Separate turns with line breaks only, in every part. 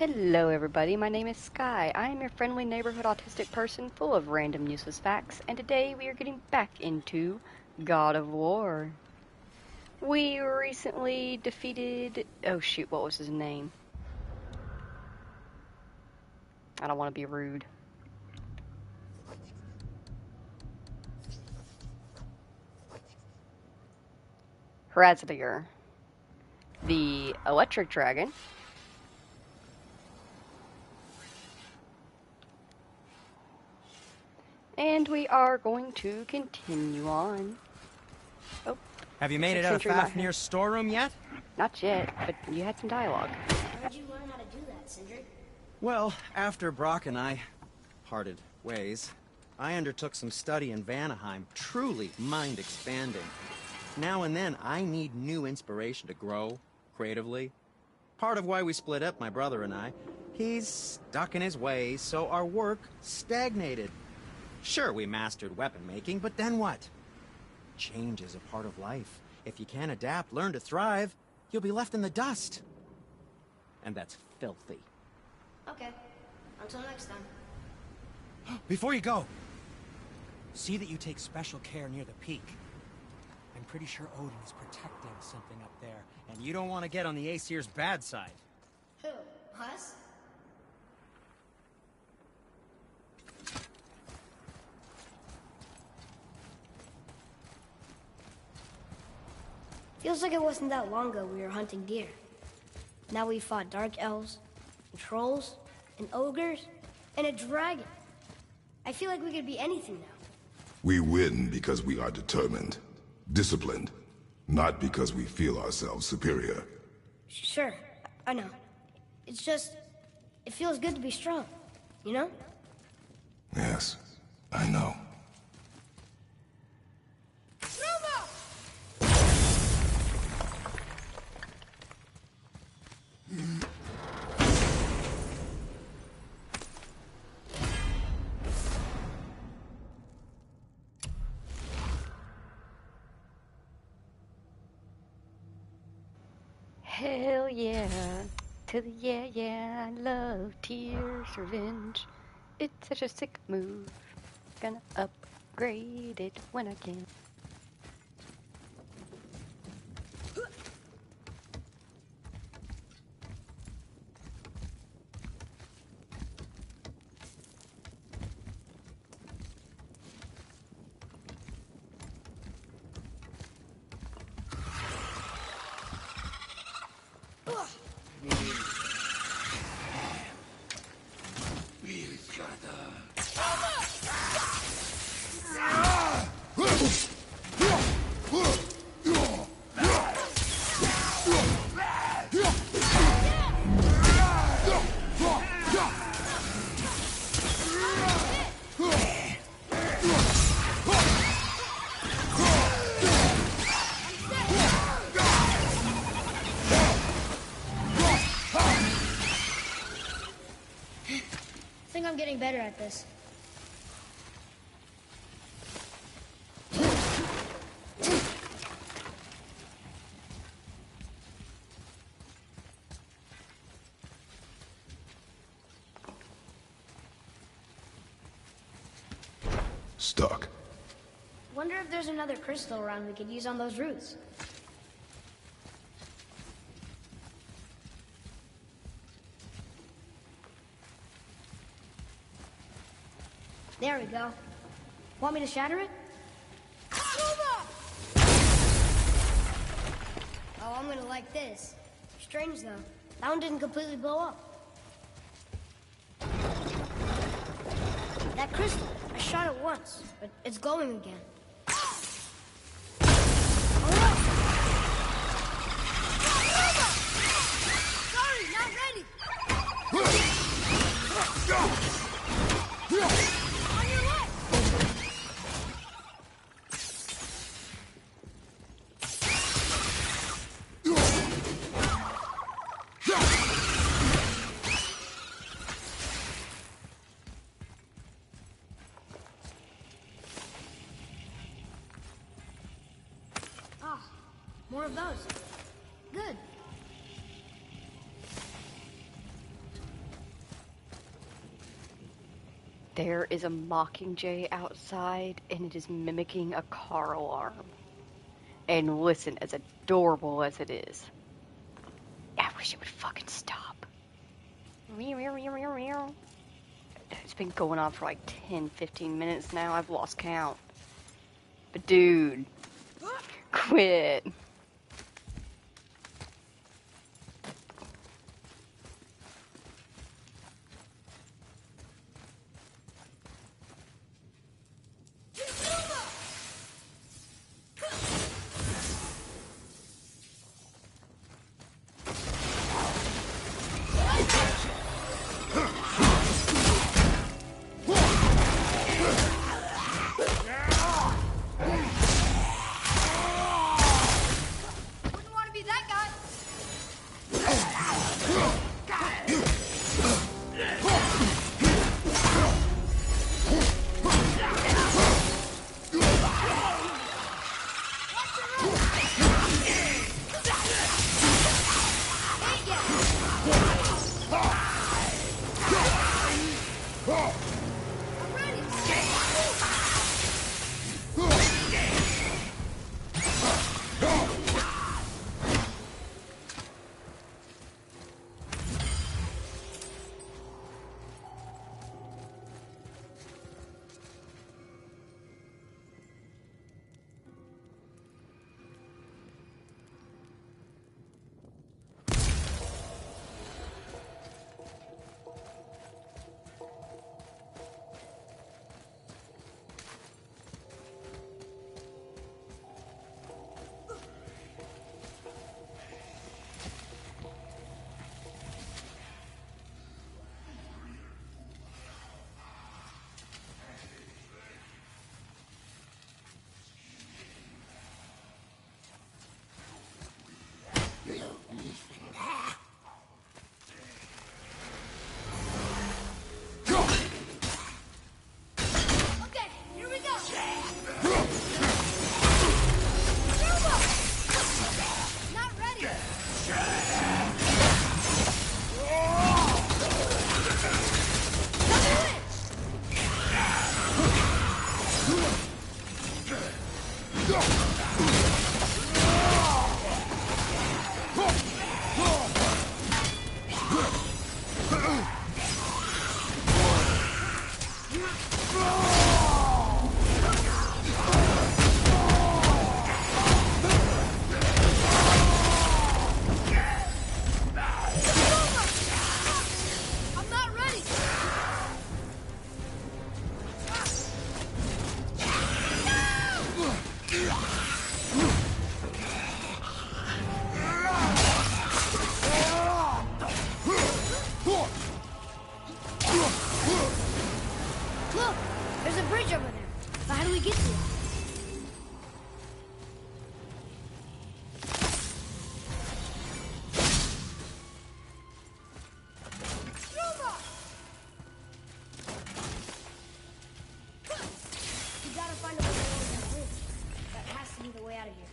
Hello, everybody. My name is Sky. I am your friendly neighborhood autistic person full of random useless facts, and today we are getting back into God of War. We recently defeated. Oh, shoot, what was his name? I don't want to be rude. Hrazdir, the electric dragon. And we are going to continue on. Oh,
have you made it out of Fafnir's storeroom yet?
Not yet, but you had some dialogue.
Where'd you learn how to do that, Sindri?
Well, after Brock and I parted ways, I undertook some study in Vanaheim, truly mind-expanding. Now and then, I need new inspiration to grow creatively. Part of why we split up, my brother and I, he's stuck in his ways, so our work stagnated. Sure, we mastered weapon making, but then what? Change is a part of life. If you can't adapt, learn to thrive, you'll be left in the dust. And that's filthy.
Okay. Until next time.
Before you go, see that you take special care near the peak. I'm pretty sure Odin is protecting something up there,
And you don't want to get on the Aesir's bad side.
Who? Us? Feels like it wasn't that long ago we were hunting deer. Now we fought dark elves, and trolls, and ogres, and a dragon. I feel like we could be anything now.
We win because we are determined, disciplined, not because we feel ourselves superior.
Sure, I know. It's just, it feels good to be strong, you know?
Yes, I know.
Hell yeah, to the yeah, I love Tears Revenge. It's such a sick move. Gonna upgrade it when I can.
I think I'm getting better at this.
Stuck.
Wonder if there's another crystal around we could use on those roots. There we go. Want me to shatter it? Oh, I'm gonna like this. Strange though. That one didn't completely blow up. That crystal, I shot it once, but it's glowing again. Sorry, not ready. On your left. More of those. Good.
There is a mockingjay outside, and it is mimicking a car alarm. And listen, as adorable as it is, I wish it would fucking stop. It's been going on for like 10, 15 minutes now. I've lost count. But dude, quit.
Wouldn't want to be that guy. Okay, here we go. Not ready. I'm not ready. Look, there's a bridge over there. But how do we get to it? We gotta find a way over that bridge. That has to be the way out of here.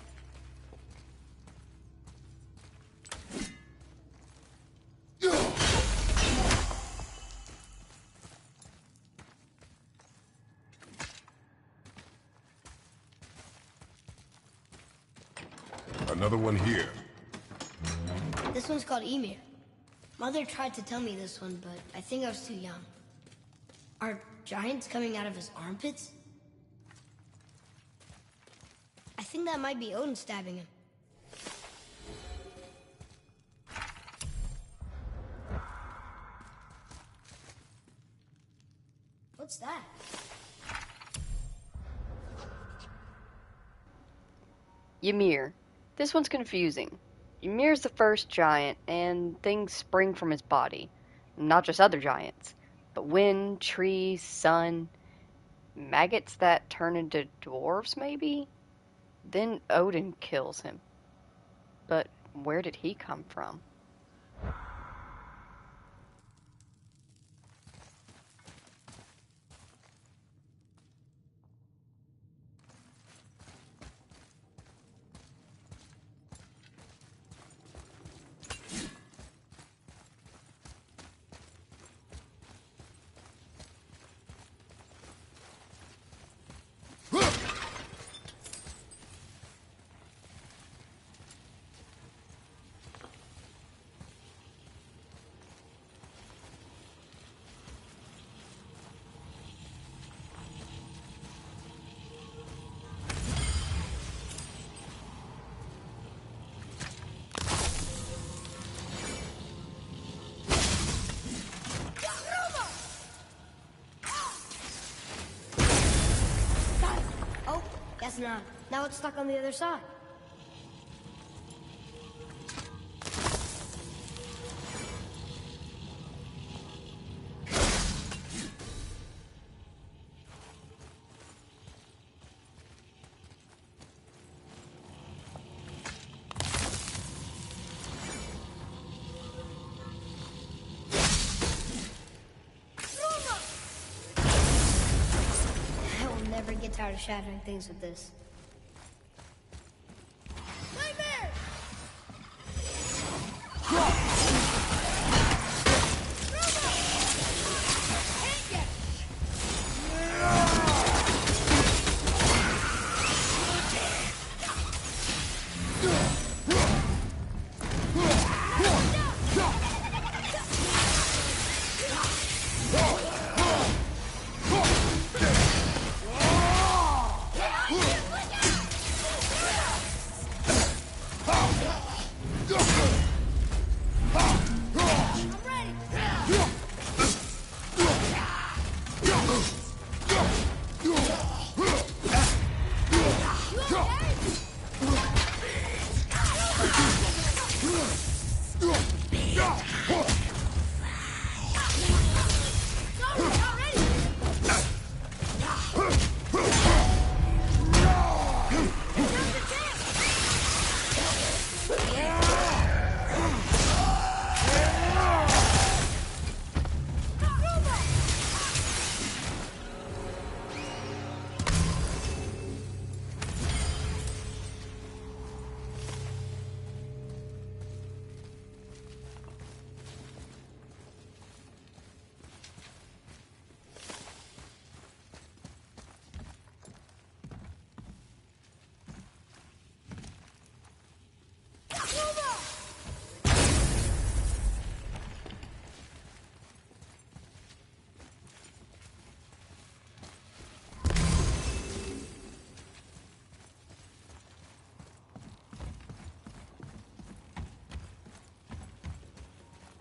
Another one here.
This one's called Emir. Mother tried to tell me this one, but I think I was too young. Are giants coming out of his armpits? I think that might be Odin stabbing him. What's that?
Ymir. This one's confusing. Ymir's the first giant, and things spring from his body. Not just other giants, but wind, trees, sun, maggots that turn into dwarves, maybe? Then Odin kills him. But where did he come from?
not. Now it's stuck on the other side. I will never get tired of shattering things with this.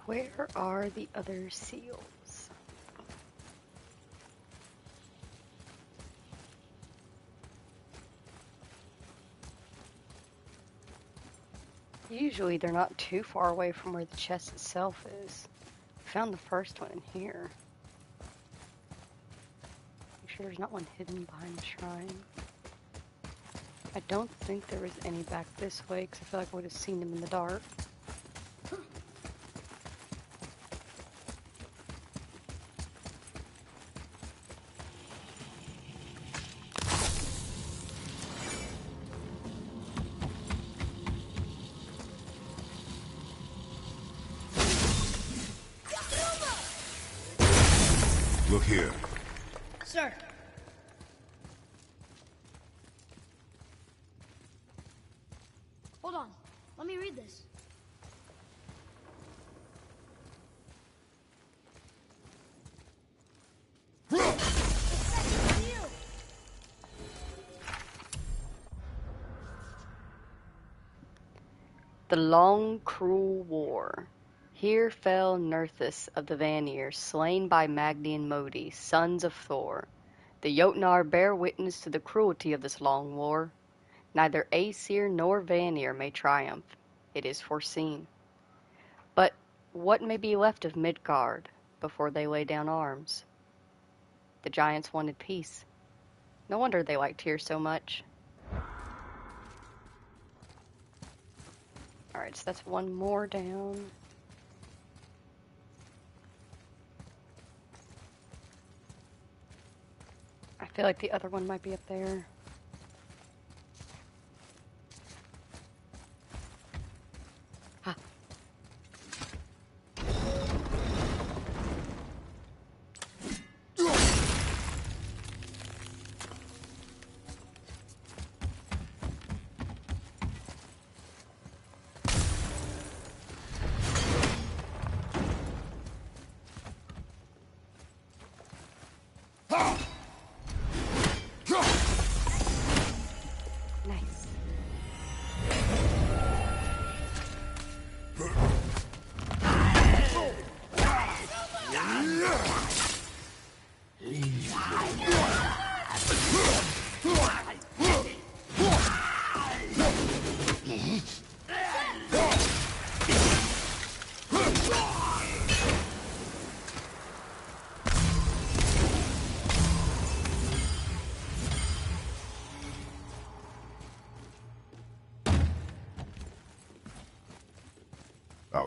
Where are the other seals? Usually they're not too far away from where the chest itself is. Found the first one in here. Make sure there's not one hidden behind the shrine. I don't think there was any back this way because I feel like I would have seen them in the dark.
Look here.
Sir. Hold on. Let me read this.
The long, cruel war. Here fell Nerthus of the Vanir, slain by Magni and Modi, sons of Thor. The Jotnar bear witness to the cruelty of this long war. Neither Aesir nor Vanir may triumph. It is foreseen. But what may be left of Midgard before they lay down arms? The giants wanted peace. No wonder they liked Tyr so much. Alright, so that's one more down. I feel like the other one might be up there. Ah. Nice.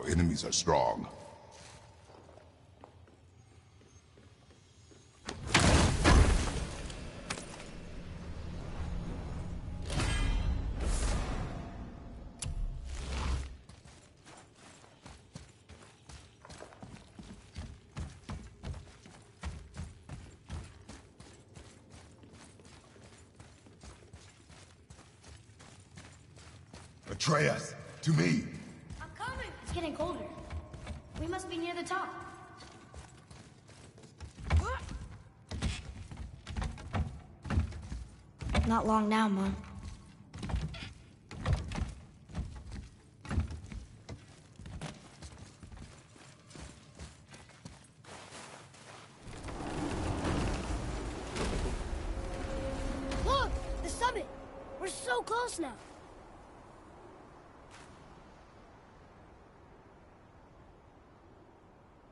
Our enemies are strong. Atreus, to me!
I'm coming! It's getting colder. We must be near the top. Not long now, Mom. Look! The summit! We're so close now!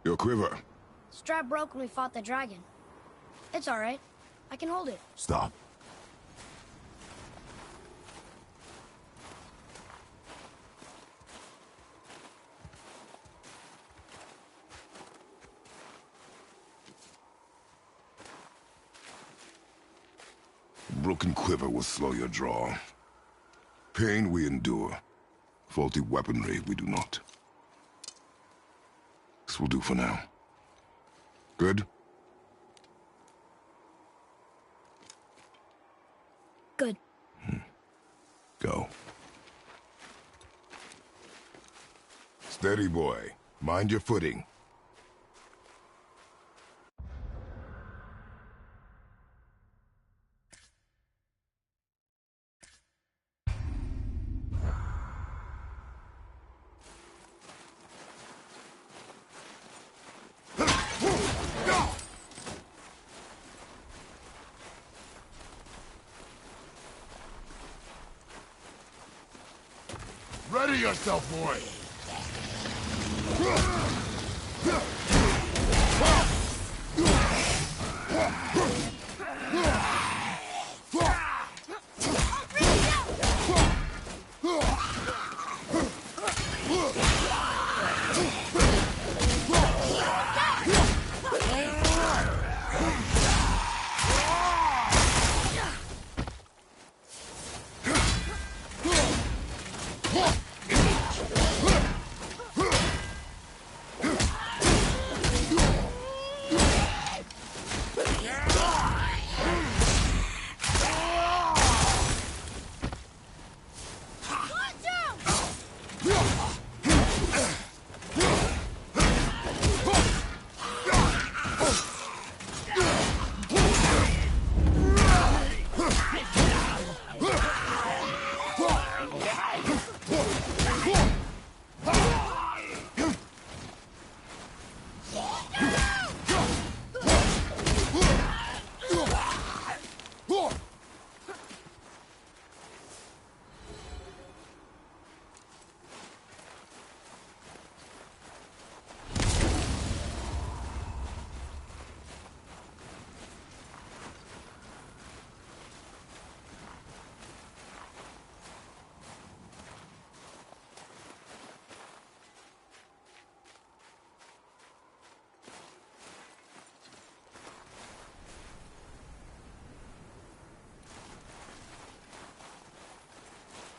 Your quiver.
Strap broke when we fought the dragon. It's all right. I can hold it.
Stop. A broken quiver will slow your draw. Pain we endure. Faulty weaponry we do not. This will do for now. Good?
Good.
Go. Steady, boy. Mind your footing. Ready yourself, boy!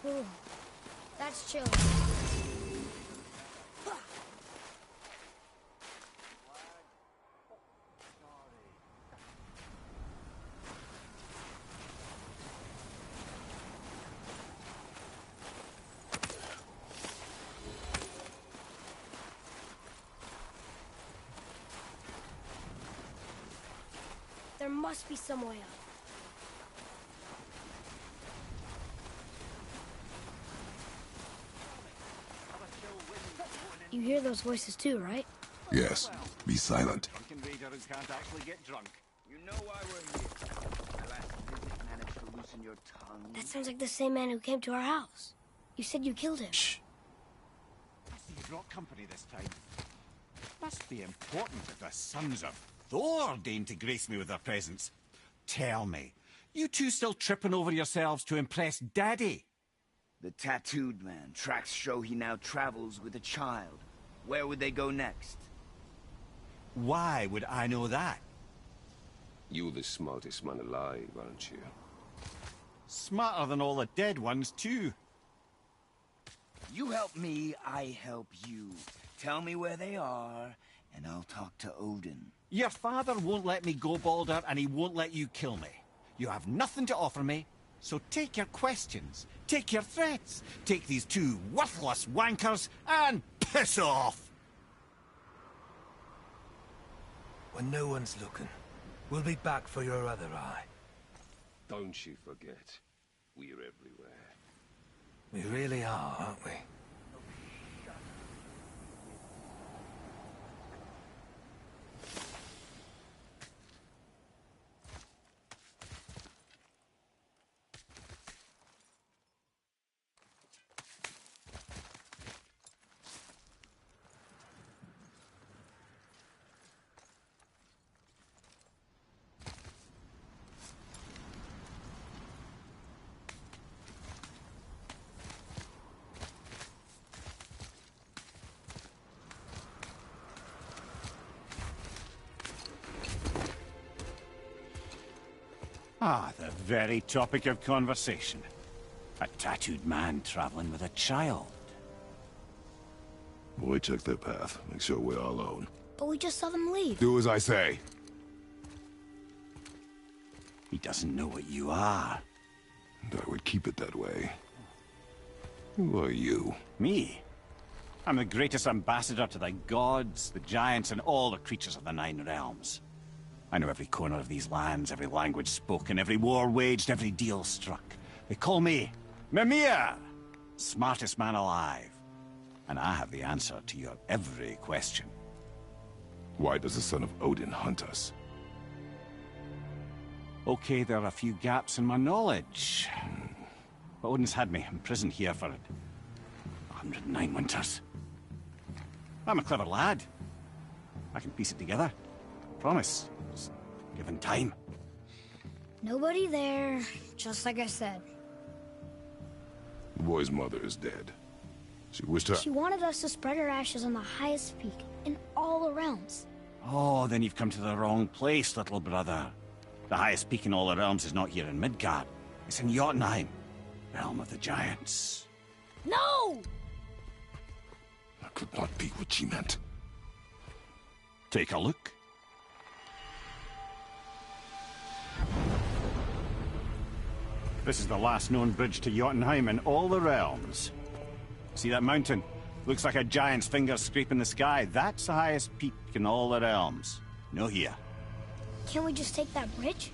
Ooh, that's chilly. There must be some way up. You hear those voices too, right?
Yes. Be silent.
Drunken raiders can't actually get drunk. You know why we're here. My last visit managed to loosen your tongue.
That sounds like the same man who came to our house. You said you killed him.
Shh.
I see you brought company this time. Must be important if the sons of Thor deign to grace me with their presence. Tell me, you two still tripping over yourselves to impress Daddy?
The tattooed man. Tracks show he now travels with a child. where would they go next?
Why would I know that?
You're the smartest man alive, aren't you?
Smarter than all the dead ones, too.
You help me, I help you. Tell me where they are, and I'll talk to Odin.
Your father won't let me go, Baldur, and he won't let you kill me. You have nothing to offer me, so take your questions, take your threats, take these two worthless wankers, and piss off!
When no one's looking, we'll be back for your other eye.
Don't you forget, we're everywhere.
We really are, aren't we?
Ah, the very topic of conversation. A tattooed man traveling with a child.
We check their path. Make sure we're all alone.
But we just saw them leave.
Do as I say.
He doesn't know what you are.
And I would keep it that way. Who are you?
Me? I'm the greatest ambassador to the gods, the giants, and all the creatures of the Nine Realms. I know every corner of these lands, every language spoken, every war waged, every deal struck. They call me Mimir, smartest man alive. And I have the answer to your every question.
Why does the son of Odin hunt us?
Okay, there are a few gaps in my knowledge. But Odin's had me imprisoned here for 109 winters. I'm a clever lad. I can piece it together. Promise. Just given time.
Nobody there, just like I said.
The boy's mother is dead. She wished her...
She wanted us to spread her ashes on the highest peak in all the realms.
Oh, then you've come to the wrong place, little brother. The highest peak in all the realms is not here in Midgard. It's in Jotunheim, realm of the giants.
No!
That could not be what she meant.
Take a look. This is the last known bridge to Jotunheim in all the realms. See that mountain? Looks like a giant's finger scraping the sky. That's the highest peak in all the realms. No here.
Can't we just take that bridge?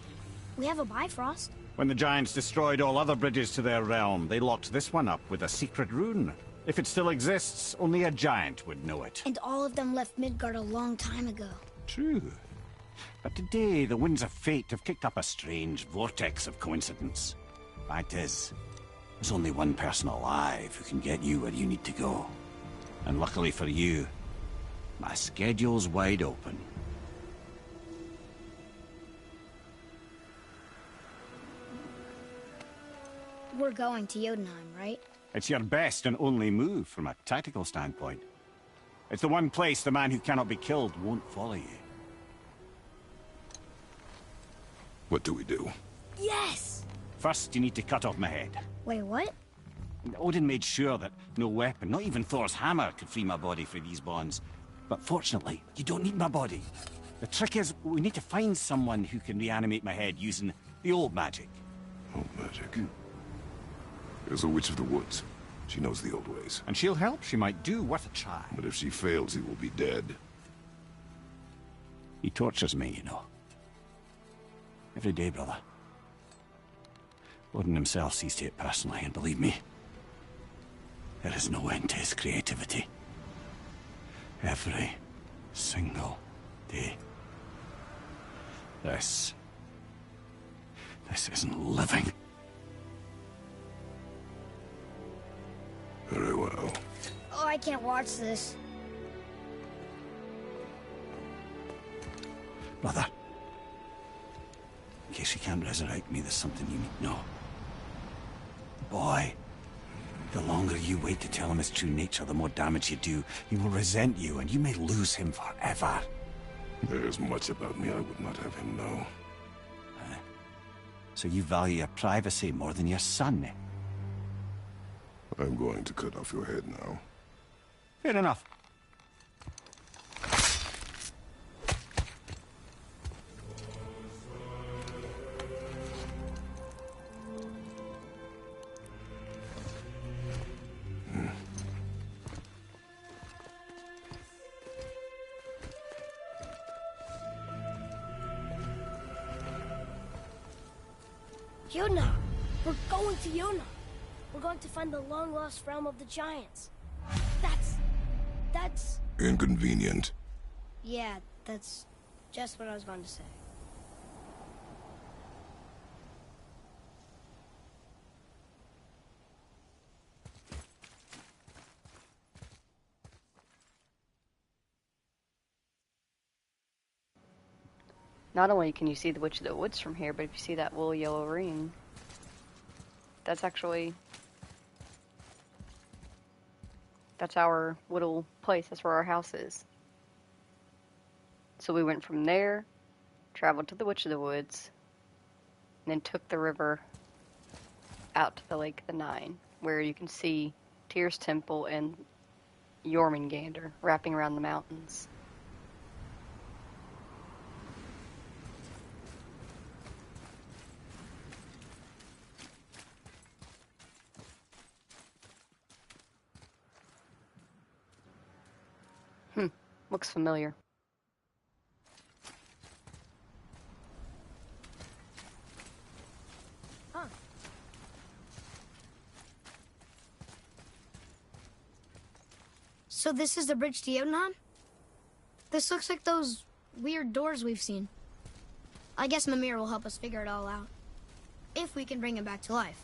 We have a Bifrost.
When the giants destroyed all other bridges to their realm, they locked this one up with a secret rune. If it still exists, only a giant would know it.
And all of them left Midgard a long time ago.
True. But today, the winds of fate have kicked up a strange vortex of coincidence. Fact is, there's only one person alive who can get you where you need to go. And luckily for you, my schedule's wide open.
We're going to Jotunheim, right?
It's your best and only move from a tactical standpoint. It's the one place the man who cannot be killed won't follow you.
What do we do?
Yes!
First, you need to cut off my head.
Wait, what?
Odin made sure that no weapon, not even Thor's hammer, could free my body from these bonds. But fortunately, you don't need my body. The trick is, we need to find someone who can reanimate my head using the old magic.
Old magic? There's a witch of the woods. She knows the old ways.
And she'll help. She might do worth a try.
But if she fails, he will be dead.
He tortures me, you know. Every day, brother. Odin himself sees to it personally, and believe me, there is no end to his creativity. Every single day. This isn't living.
Very well.
Oh, I can't watch this.
Brother, in case you can't resurrect me, there's something you need to know. The boy, The longer you wait to tell him his true nature, the more damage you do. He will resent you, and you may lose him forever.
There's much about me I would not have him know.
So you value your privacy more than your son, eh?
I'm going to cut off your head now.
Fair enough.
Yuna! We're going to Yuna! We're going to find the long-lost realm of the giants. That's...
Inconvenient.
Yeah, that's just what I was going to say.
Not only can you see the Witch of the Woods from here, but if you see that little yellow ring, that's actually... that's our little place. That's where our house is. So we went from there, traveled to the Witch of the Woods, and then took the river out to the Lake of the Nine, where you can see Tyr's Temple and Jormungandr wrapping around the mountains. Looks familiar.
Huh. So this is the bridge to Jotunheim? This looks like those weird doors we've seen. I guess Mimir will help us figure it all out. If we can bring him back to life.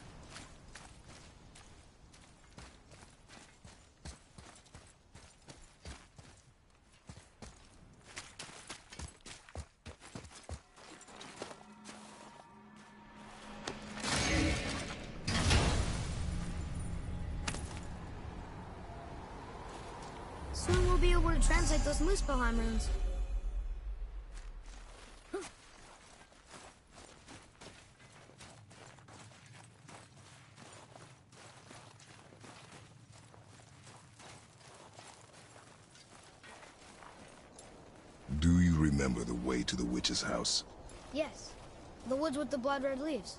Soon we'll be able to translate those Muspelheim runes.
Do you remember the way to the witch's house?
Yes. The woods with the blood-red leaves.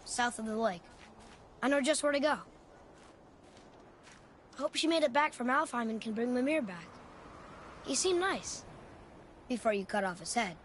South of the lake. I know just where to go. Hope she made it back from Alfheim and can bring Mimir back. He seemed nice. Before you cut off his head.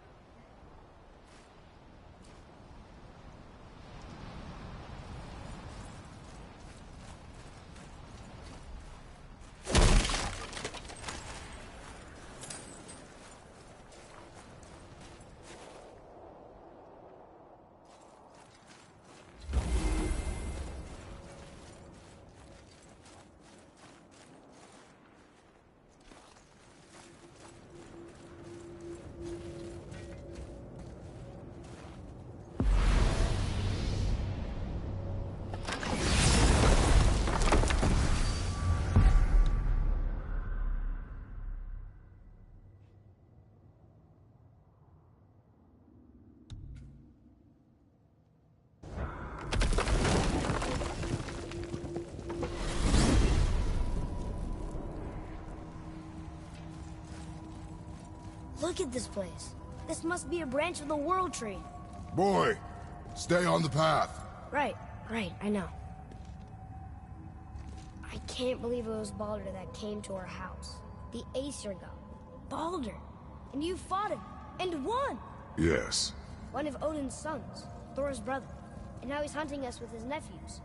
Look at this place. This must be a branch of the World Tree.
Boy, stay on the path.
Right, I know. I can't believe it was Baldur that came to our house. The Aesir god. Baldur. And you fought him. And won!
Yes.
One of Odin's sons. Thor's brother. And now he's hunting us with his nephews.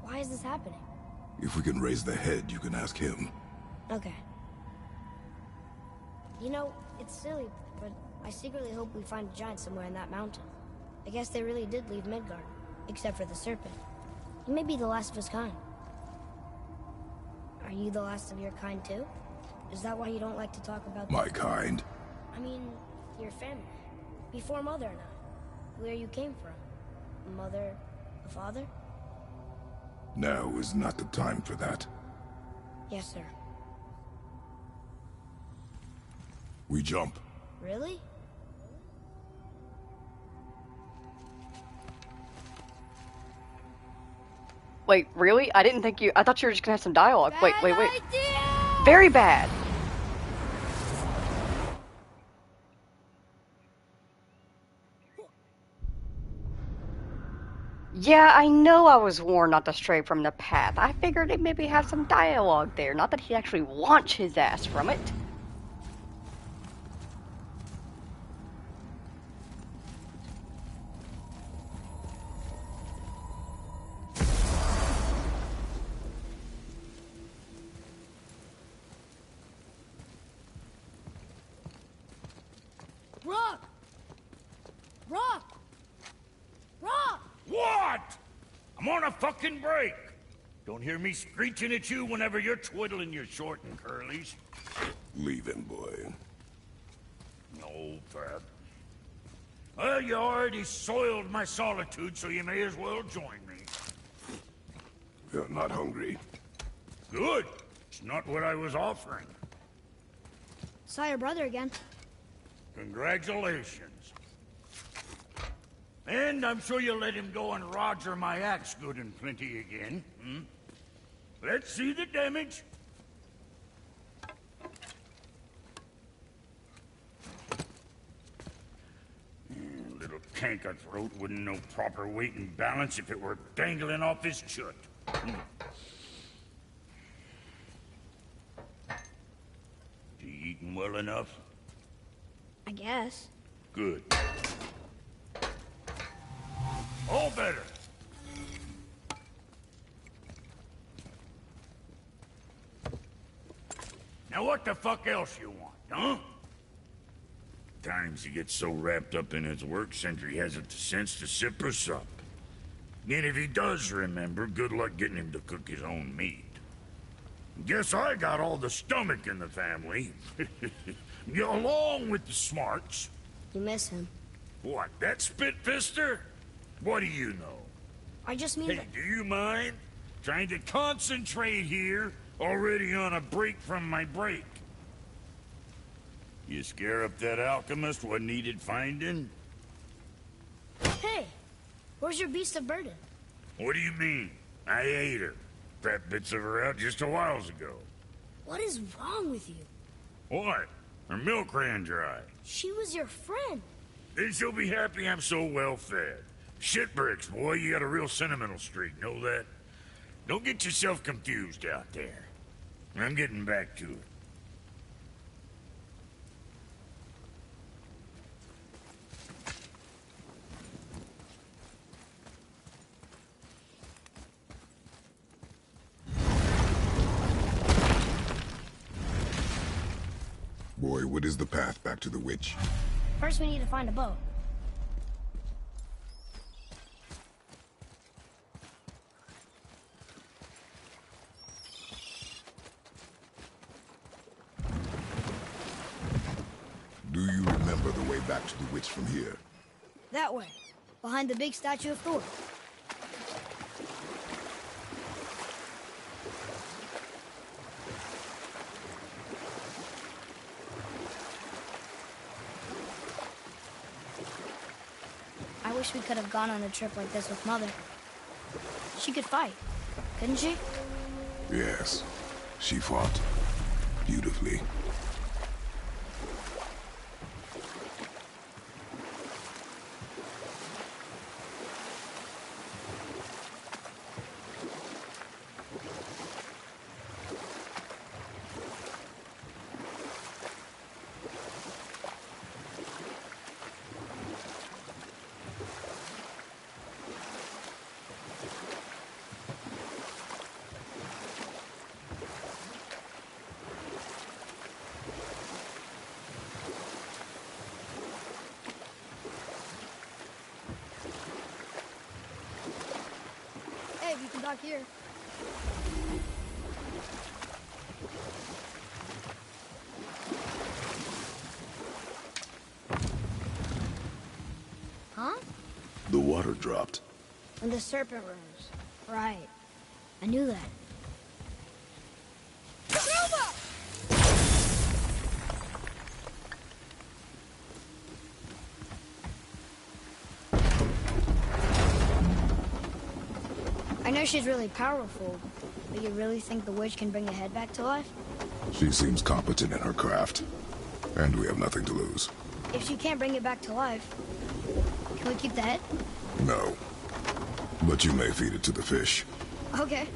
Why is this happening?
If we can raise the head, you can ask him.
Okay. You know, it's silly, but I secretly hope we find a giant somewhere in that mountain. I guess they really did leave Midgard, except for the serpent. He may be the last of his kind. Are you the last of your kind too? Is that why you don't like to talk about
My kind?
I mean, your family. Before Mother and I. Where you came from. A mother, a father?
Now is not the time for that.
Yes, sir.
We jump.
Really?
Wait, really? I didn't think you... I thought you were just gonna have some dialogue. Wait.
Bad idea!
Very bad. Yeah, I know I was warned not to stray from the path. I figured he'd maybe have some dialogue there. Not that he'd actually launch his ass from it.
Rock! Rock! Rock!
What? I'm on a fucking break. Don't hear me screeching at you whenever you're twiddling your short and curlies.
Leave him, boy.
No, Pat. Well, you already soiled my solitude, so you may as well join me.
You're not hungry.
Good. It's not what I was offering.
Saw your brother again.
Congratulations. And I'm sure you'll let him go and roger my axe good and plenty again. Hmm? Let's see the damage. Little canker throat wouldn't know proper weight and balance if it were dangling off his chut. You eating well enough?
I guess.
Good. All better. Now what the fuck else you want, huh? Times he gets so wrapped up in his work, Sentry hasn't the sense to sip or sup. And if he does remember, good luck getting him to cook his own meat. Guess I got all the stomach in the family. Along with the smarts.
You miss him.
What, that spit-fister? What do you know?
I just mean
Hey, do you mind? Trying to concentrate here, already on a break from my break. You scare up that alchemist what needed finding?
Hey! Where's your beast of burden?
What do you mean? I ate her. Fat bits of her out just a while ago.
What is wrong with you?
What? Her milk ran dry.
She was your friend.
Then she'll be happy I'm so well fed. Shit bricks, boy, you got a real sentimental streak, know that? Don't get yourself confused out there. I'm getting back to it.
Boy, what is the path back to the witch?
First we need to find a boat.
Do you remember the way back to the witch from here?
That way. Behind the big statue of Thor. I wish we could have gone on a trip like this with Mother. She could fight, couldn't she?
Yes. She fought. Beautifully.
Hey, we can dock here. Huh?
The water dropped.
And the serpent rose. Right. I knew that. I know she's really powerful, but you really think the witch can bring the head back to life?
She seems competent in her craft, and we have nothing to lose.
If she can't bring it back to life, can we keep the head?
No. But you may feed it to the fish.
Okay.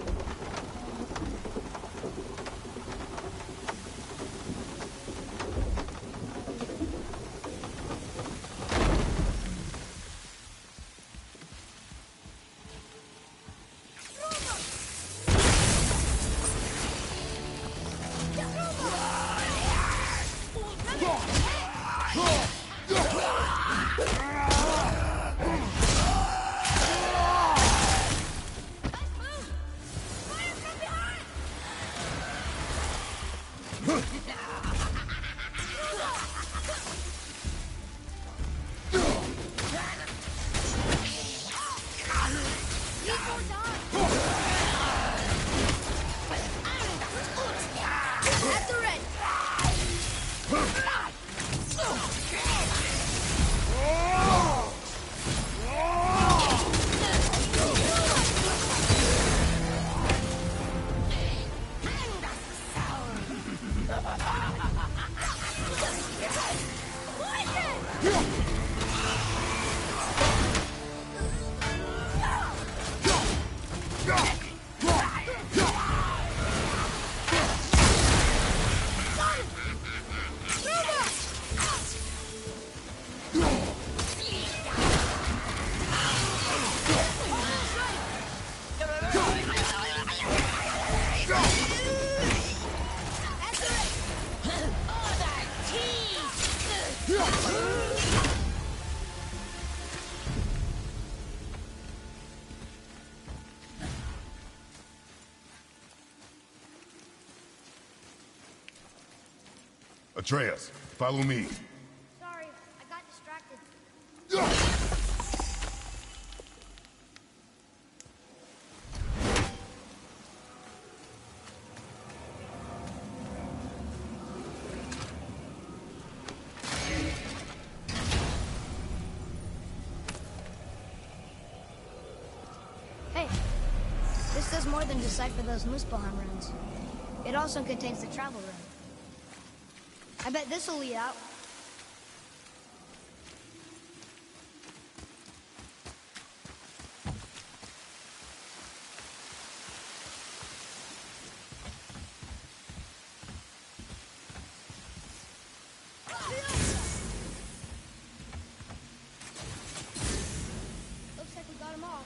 Atreus, follow me.
Sorry, I got distracted. Hey, this does more than decipher those Muspelheim runes. It also contains the travel rune. I bet this will lead out. Looks like we got them all.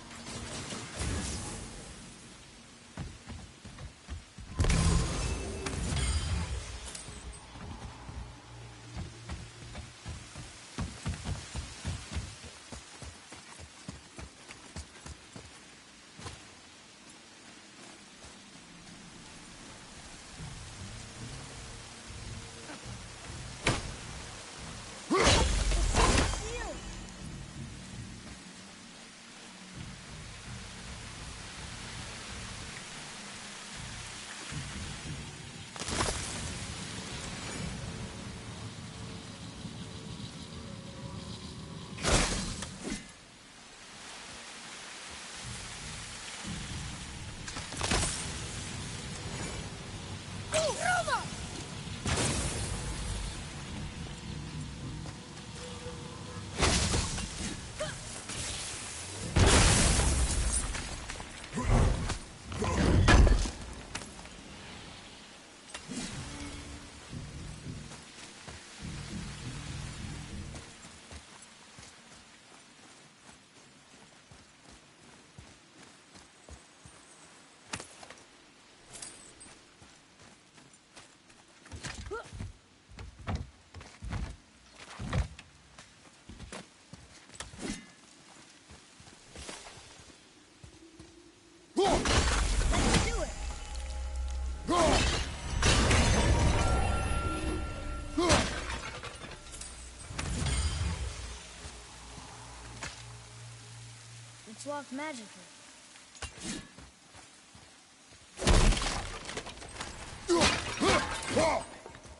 It's locked magically.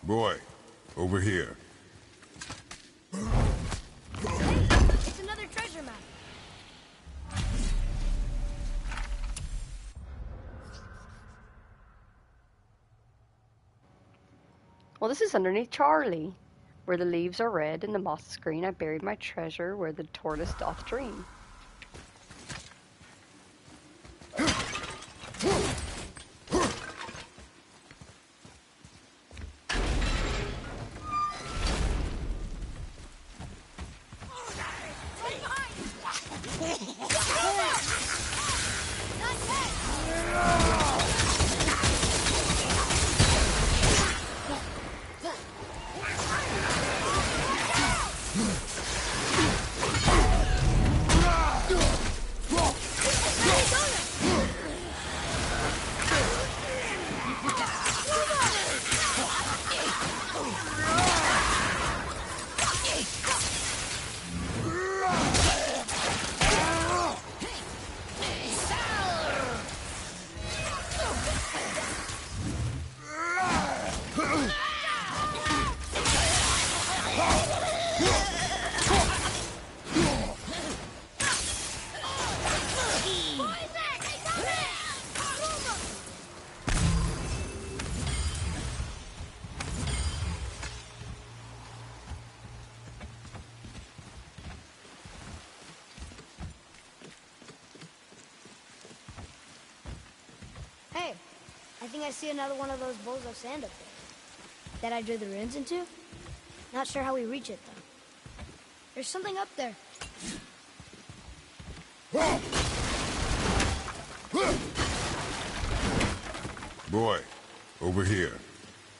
Boy, over here.
It's another treasure map.
Well, this is underneath Charlie. Where the leaves are red and the moss is green, I buried my treasure where the tortoise doth dream.
Hey, I think I see another one of those bowls of sand up there. That I drew the runes into? Not sure how we reach it, though. There's something up there.
Boy, over here.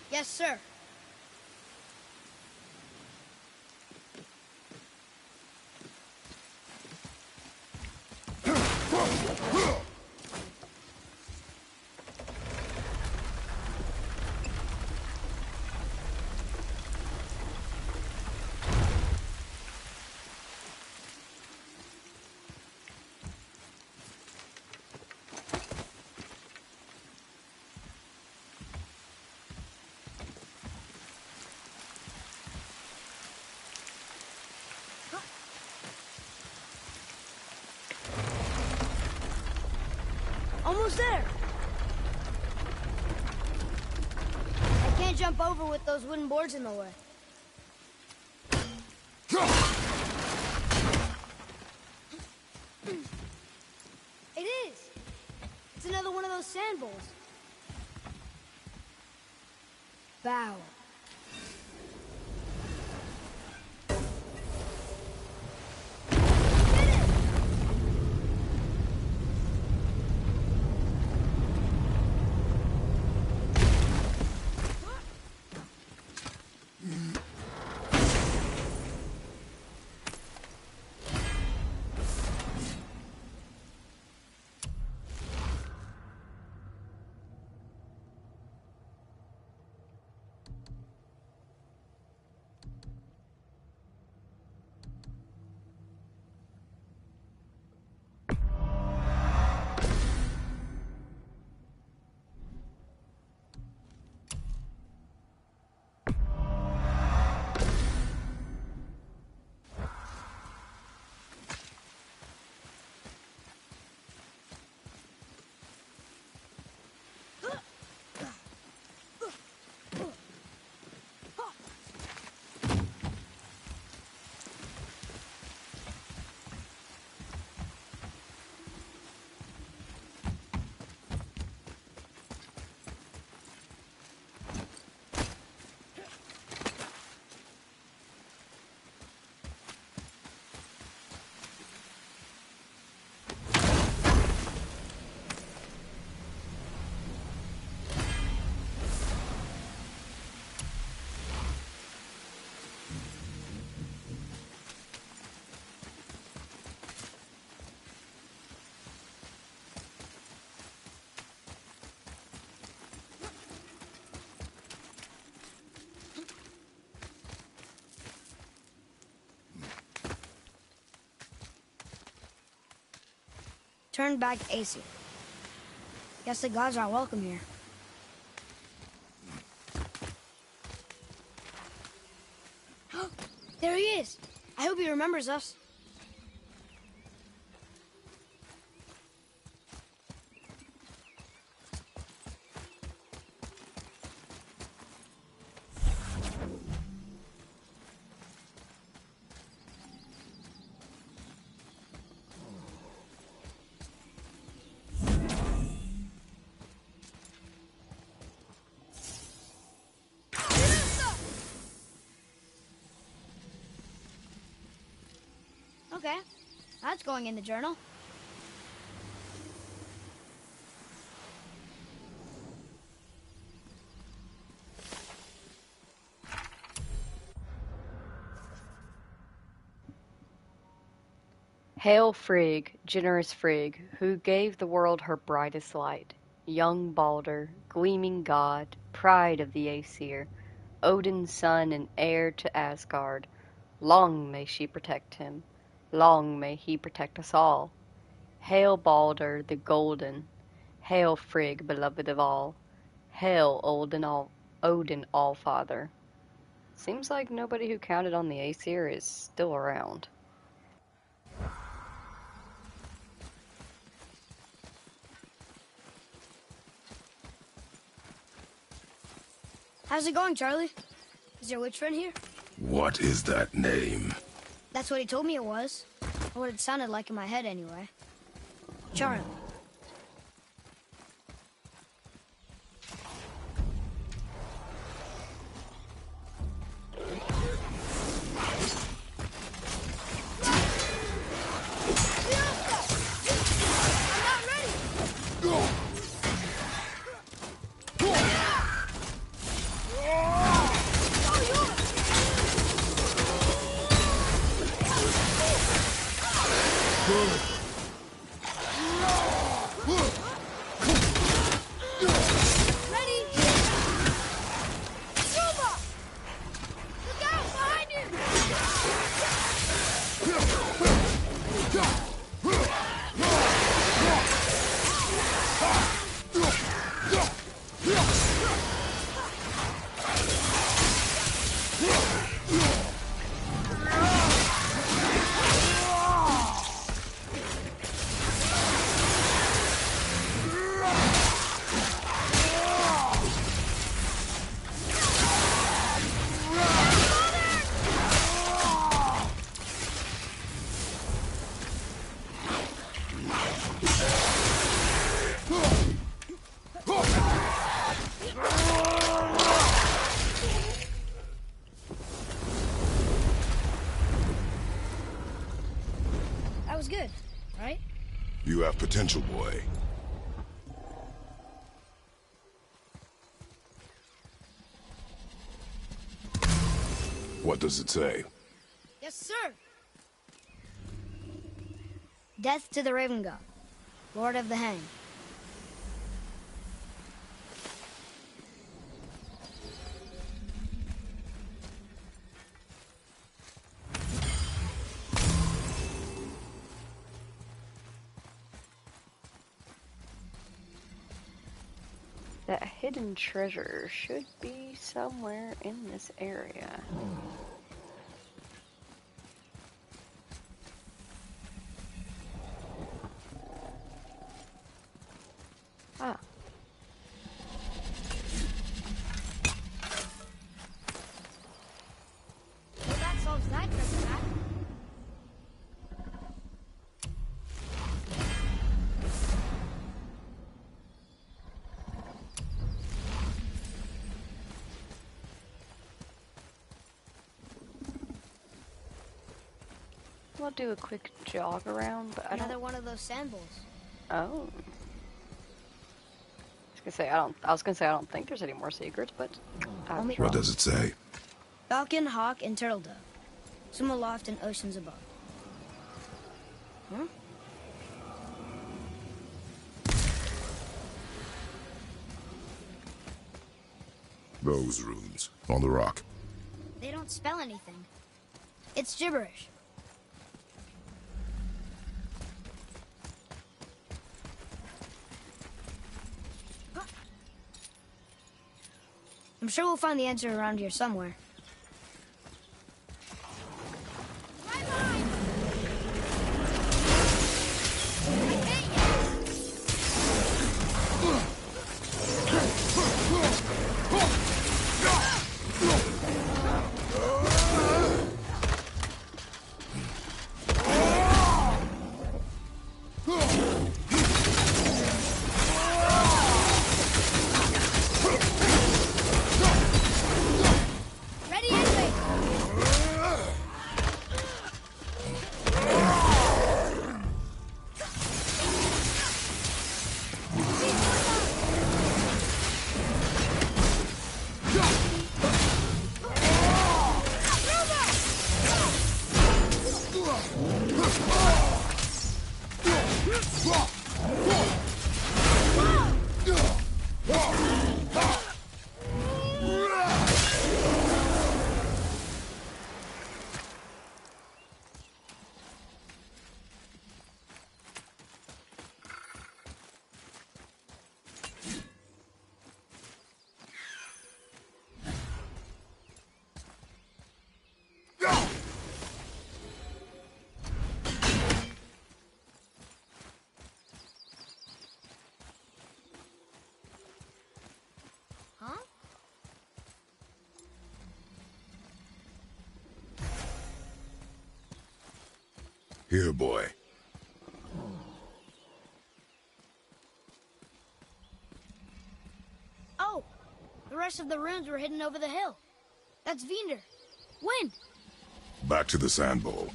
Yes, sir. Almost there. I can't jump over with those wooden boards in the way. It is. It's another one of those sand bowls. Bow. Turn back Aesir. Guess the gods aren't welcome here. There he is. I hope he remembers us. Okay, that's going in the journal.
Hail Frigg, generous Frigg, who gave the world her brightest light. Young Balder, gleaming god, pride of the Aesir, Odin's son and heir to Asgard. Long may she protect him. Long may he protect us all. Hail Balder the Golden. Hail Frigg, beloved of all. Hail Odin Allfather. Seems like nobody who counted on the Aesir is still around.
How's it going, Charlie? Is your witch friend here?
What is that name?
That's what he told me it was. Or what it sounded like in my head, anyway. Charlie. Was good, right?
You have potential, boy. What does it say?
Yes, sir. Death to the Raven God, Lord of the Hang.
That hidden treasure should be somewhere in this area. Ah.
Well, that solves that treasure map.
We'll do a quick jog around, but
Another one of those sand bowls.
Oh. I was gonna say I don't think there's any more secrets, but
What does it say?
Falcon, hawk, and turtle dove. Swim aloft in oceans above. Huh?
Those runes on the rock.
They don't spell anything. It's gibberish. I'm sure we'll find the answer around here somewhere.
Here, boy.
Oh, the rest of the runes were hidden over the hill. That's Vinder. When?
Back to the sand bowl.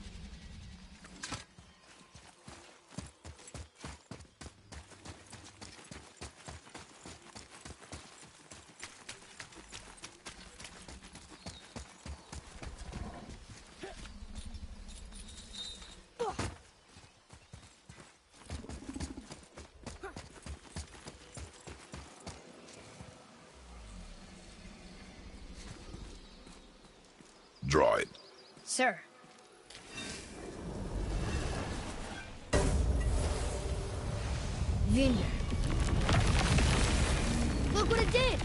Draw it.
Sir. Vinder. Look what it did!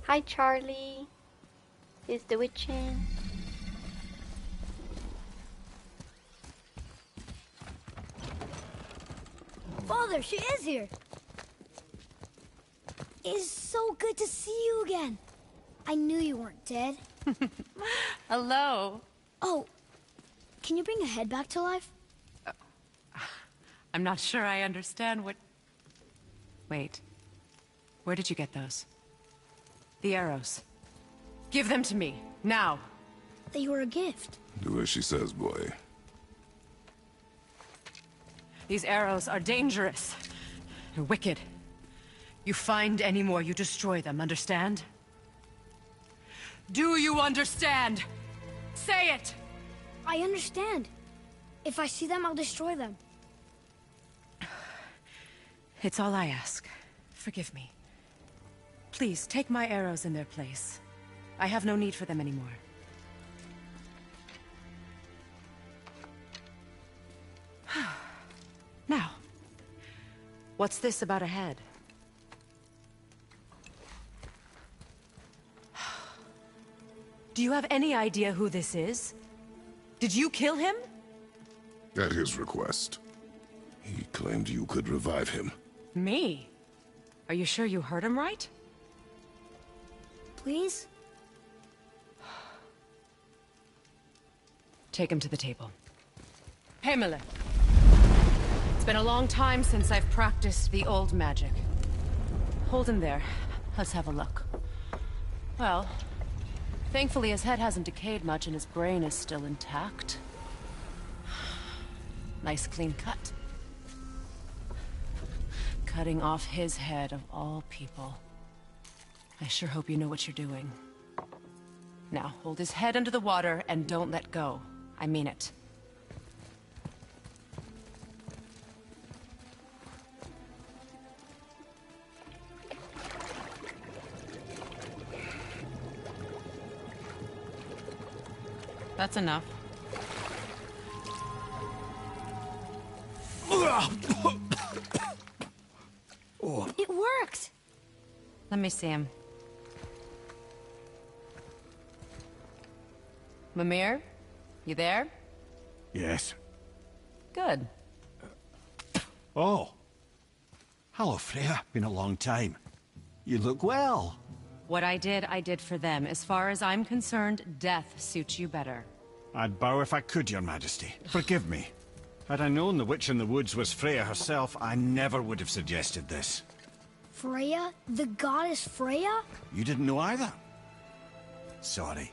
Hi, Charlie. Is the witch in?
Father, she is here! It's so good to see you again. I knew you weren't dead.
Hello.
Oh, can you bring a head back to life?
I'm not sure I understand what... Wait. Where did you get those? The arrows. Give them to me, now.
They were a gift.
Do as she says, boy.
These arrows are dangerous. They're wicked. You find any more, you destroy them, understand? Do you understand? Say it!
I understand. If I see them, I'll destroy them.
It's all I ask. Forgive me. Please, take my arrows in their place. I have no need for them anymore. Now, what's this about a head? Do you have any idea who this is? Did you kill him?
At his request. He claimed you could revive him.
Me? Are you sure you heard him right?
Please?
Take him to the table. Pamela. It's been a long time since I've practiced the old magic. Hold him there. Let's have a look. Well, thankfully his head hasn't decayed much and his brain is still intact. Nice clean cut. Cutting off his head of all people. I sure hope you know what you're doing. Now, hold his head under the water and don't let go. I mean it. That's enough.
It worked!
Let me see him. Mimir? You there?
Yes.
Good.
Oh. Hello, Freya. Been a long time. You look well.
What I did for them. As far as I'm concerned, death suits you better.
I'd bow if I could, Your Majesty. Forgive me. Had I known the witch in the woods was Freya herself, I never would have suggested this.
Freya? The goddess Freya?
You didn't know either? Sorry.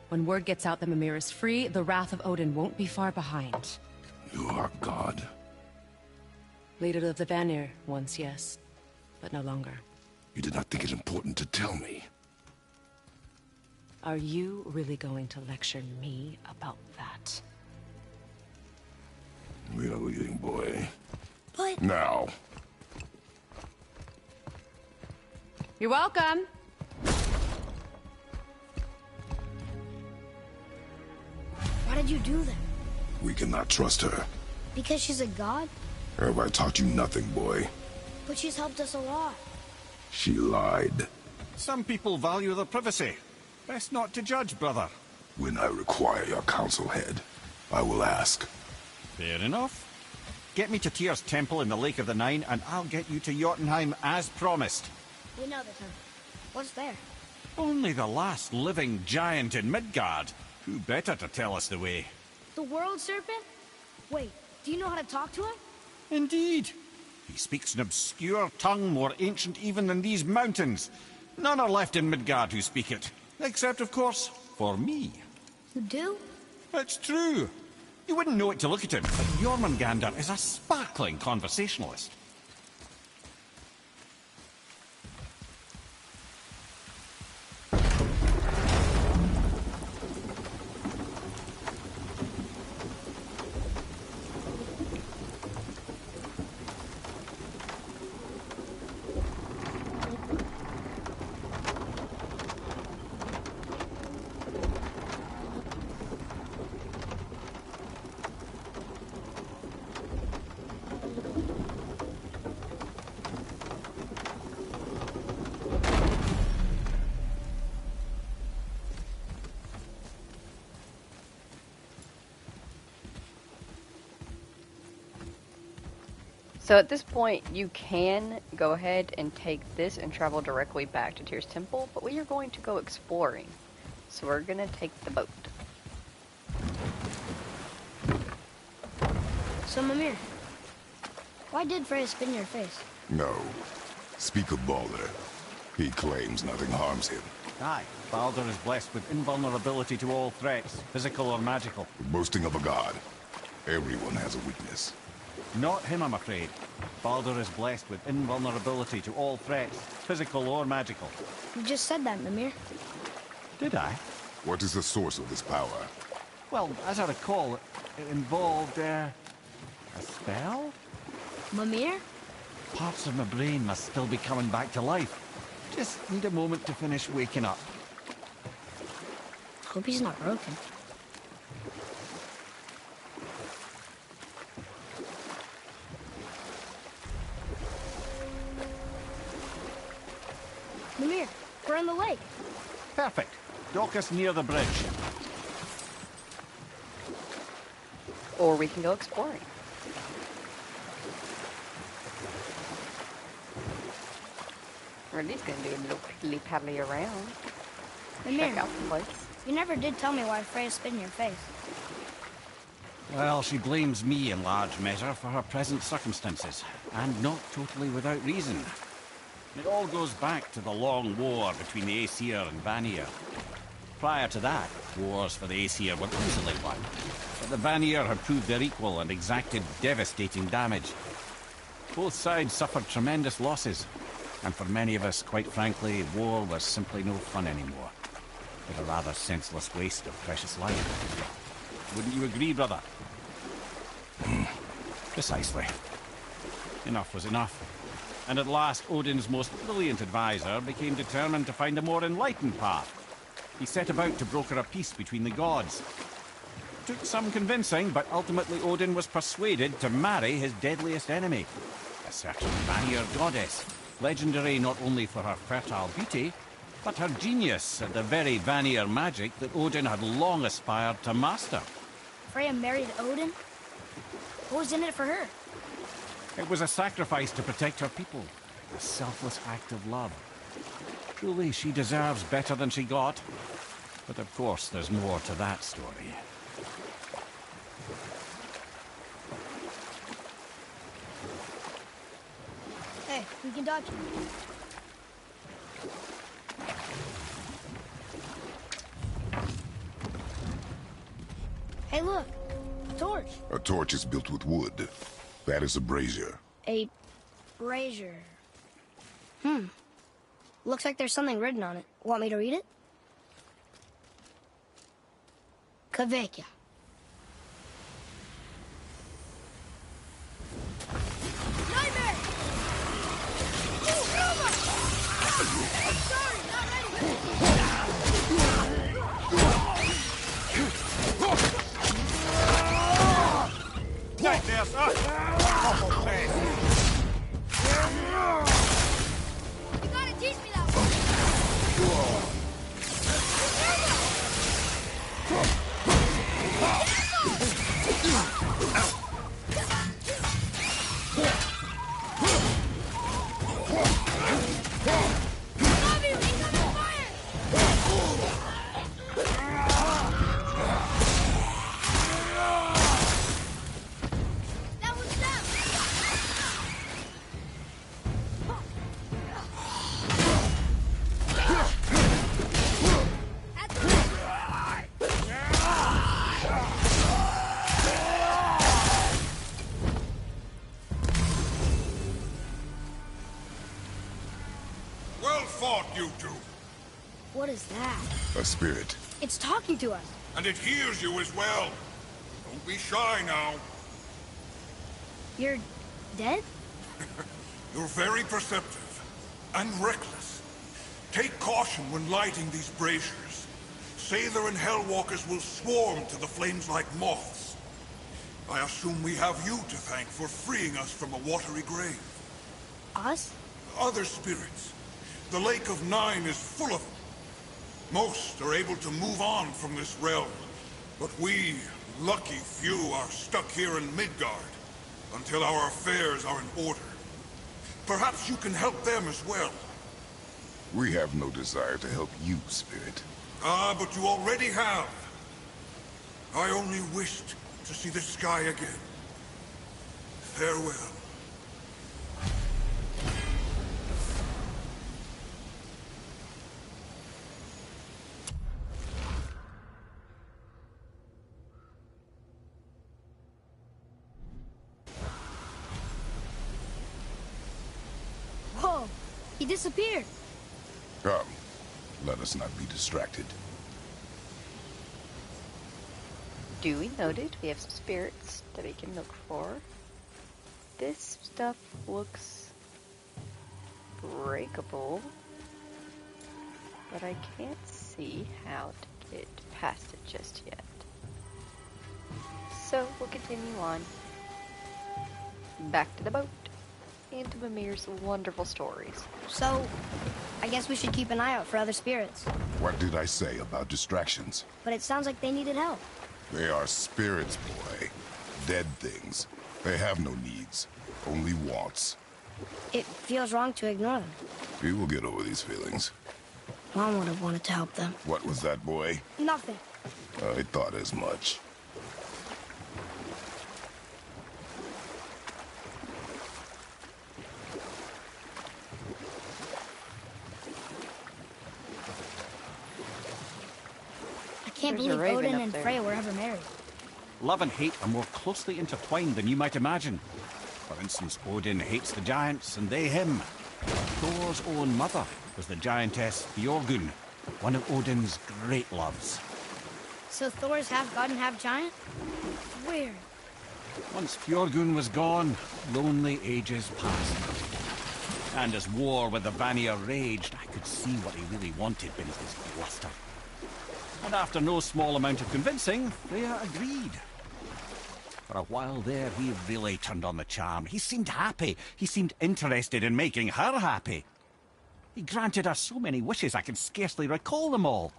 When word gets out that Mimir is free, the wrath of Odin won't be far behind.
You are God.
Leader of the Vanir, once yes, but no longer.
You did not think it important to tell me.
Are you really going to lecture me about that?
We are leaving, boy.
But...
Now.
You're welcome.
did you do that?
We cannot trust her.
Because she's a god?
Have I taught you nothing, boy?
But she's helped us a lot.
She lied.
Some people value their privacy. Best not to judge, brother.
When I require your council head, I will ask.
Fair enough. Get me to Tyr's temple in the Lake of the Nine, and I'll get you to Jotunheim as promised.
We know the temple. What's there?
Only the last living giant in Midgard. Who better to tell us the way?
The World Serpent? Wait, do you know how to talk to him?
Indeed. He speaks an obscure tongue more ancient even than these mountains. None are left in Midgard who speak it. Except, of course, for me.
You do?
It's true. You wouldn't know it to look at him, but Jormungandr is a sparkling conversationalist.
So at this point, you can go ahead and take this and travel directly back to Tyr's temple, but we are going to go exploring. So we're going to take the boat.
So, Mimir, why did Freya spin your face?
No. Speak of Baldur. He claims nothing harms him.
Aye, Baldur is blessed with invulnerability to all threats, physical or magical.
The boasting of a god. Everyone has a weakness.
Not him, I'm afraid. Baldur is blessed with invulnerability to all threats, physical or magical.
You just said that, Mimir.
Did I?
What is the source of this power?
Well, as I recall, it involved, a spell?
Mimir?
Parts of my brain must still be coming back to life. Just need a moment to finish waking up.
Hope he's not broken. Mimir, we're in the lake.
Perfect. Dock us near the bridge.
Or we can go exploring. Or at least gonna do a little piddly-paddly around.
Mimir,
Check out the place.
you never did tell me why Freya spit in your face.
Well, she blames me in large measure for her present circumstances, and not totally without reason. It all goes back to the long war between the Aesir and Vanir. Prior to that, wars for the Aesir were easily won, but the Vanir had proved their equal and exacted devastating damage. Both sides suffered tremendous losses, and for many of us, quite frankly, war was simply no fun anymore. But a rather senseless waste of precious life. Wouldn't you agree, brother? Precisely. Enough was enough. And at last, Odin's most brilliant advisor became determined to find a more enlightened path. He set about to broker a peace between the gods. Took some convincing, but ultimately Odin was persuaded to marry his deadliest enemy, a certain Vanir goddess, legendary not only for her fertile beauty, but her genius at the very Vanir magic that Odin had long aspired to master.
Freya married Odin? What was in it for her?
It was a sacrifice to protect her people, a selfless act of love. Truly, she deserves better than she got. But of course, there's more to that story.
Hey, we can dodge him. Hey, look! A torch!
A torch is built with wood. That is a brazier.
A brazier. Looks like there's something written on it. Want me to read it? Kveikja. Nightmare! I'm sorry, not ready. What is that?
A spirit.
It's talking to us.
And it hears you as well. Don't be shy now.
You're dead?
You're very perceptive and reckless. Take caution when lighting these braziers. Sather and Hellwalkers will swarm to the flames like moths. I assume we have you to thank for freeing us from a watery grave.
Us?
Other spirits. The Lake of Nine is full of them. Most are able to move on from this realm, but we, lucky few, are stuck here in Midgard until our affairs are in order. Perhaps you can help them as well. We have no desire to help you, Spirit. Ah, but you already have. I only wished to see the sky again. Farewell.
Whoa! He disappeared.
Come, let us not be distracted.
Duly noted. We have some spirits that we can look for. This stuff looks breakable, but I can't see how to get past it just yet. So we'll continue on. Back to the boat. And to Mimir's wonderful stories.
So, I guess we should keep an eye out for other spirits.
What did I say about distractions?
But it sounds like they needed help.
They are spirits, boy. Dead things. They have no needs, only wants.
It feels wrong to ignore them.
We will get over these feelings.
Mom would have wanted to help them.
What was that, boy?
Nothing.
I thought as much.
I can't
There's a
believe
raven
Odin
up
and
there.
Freya were ever married.
Love and hate are more closely intertwined than you might imagine. For instance, Odin hates the giants and they him. Thor's own mother was the giantess Bjorgun, one of Odin's great loves.
So Thor's half god and half giant? Weird.
Once Bjorgun was gone, lonely ages passed. And as war with the Vanir raged, I could see what he really wanted beneath his bluster. And after no small amount of convincing, Freya agreed. For a while there, he really turned on the charm. He seemed happy. He seemed interested in making her happy. He granted her so many wishes I can scarcely recall them all.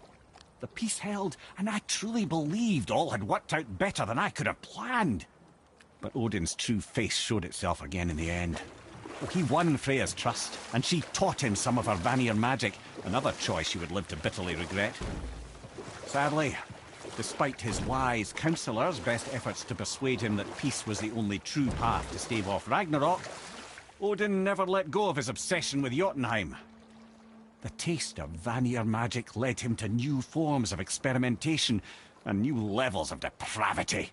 The peace held, and I truly believed all had worked out better than I could have planned. But Odin's true face showed itself again in the end. He won Freya's trust, and she taught him some of her Vanir magic, another choice she would live to bitterly regret. Sadly, despite his wise counsellors' best efforts to persuade him that peace was the only true path to stave off Ragnarok, Odin never let go of his obsession with Jotunheim. The taste of Vanir magic led him to new forms of experimentation and new levels of depravity.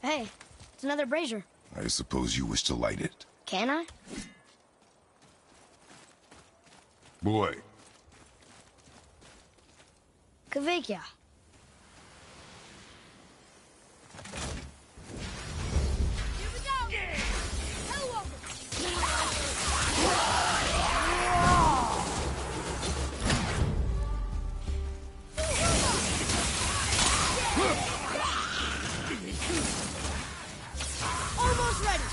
Hey, it's another brazier.
I suppose you wish to light it.
Can I?
Boy.
Kveikja.
Almost ready.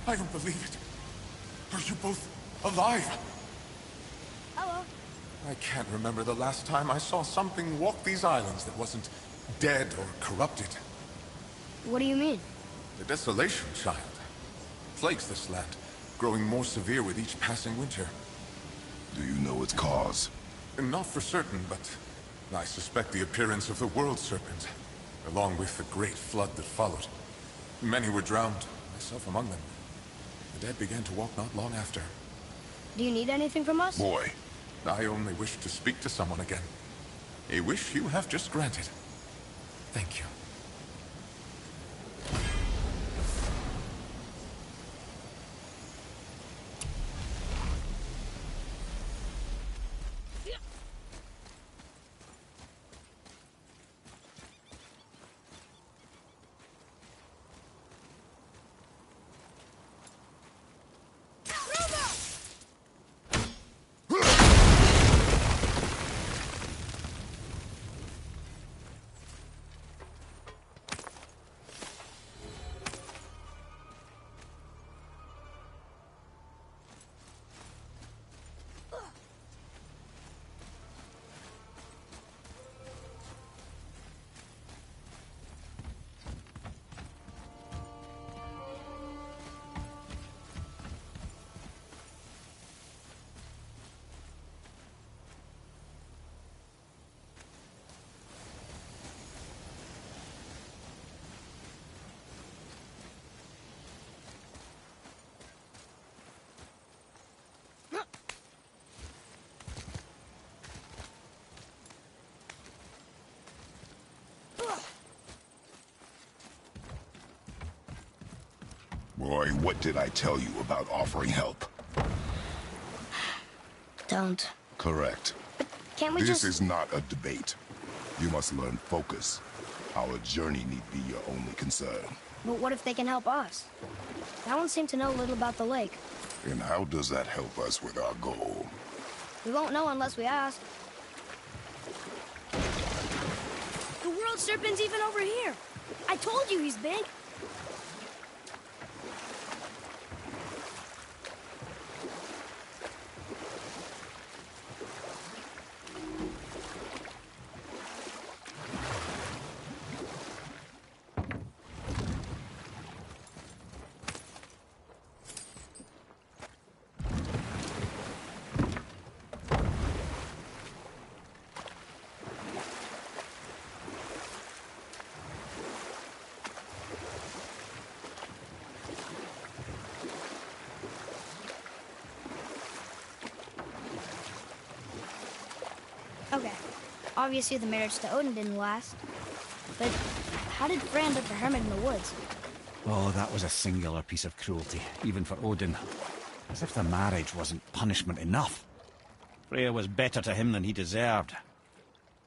I don't believe it. Are you both alive?
Hello.
I can't remember the last time I saw something walk these islands that wasn't
dead or corrupted.
What do you mean?
The Desolation Child plagues this land, growing more severe with each passing winter.
Do you know its cause?
Not for certain, but I suspect the appearance of the World Serpent, along with the great flood that followed. Many were drowned, myself among them. The dead began to walk not long after.
Do you need anything from us?
Boy, I only wish to speak to someone again. A wish you have just granted. Thank you.
Boy, what did I tell you about offering help?
Don't.
Correct.
Can't we
This is not a debate. You must learn focus. Our journey need be your only concern.
But what if they can help us? That one seemed to know little about the lake.
And how does that help us with our goal?
We won't know unless we ask. The World Serpent's even over here. I told you he's big. Okay. Obviously the marriage to Odin didn't last. But how did Freya end up a hermit in the woods?
Oh, that was a singular piece of cruelty, even for Odin. As if the marriage wasn't punishment enough. Freya was better to him than he deserved.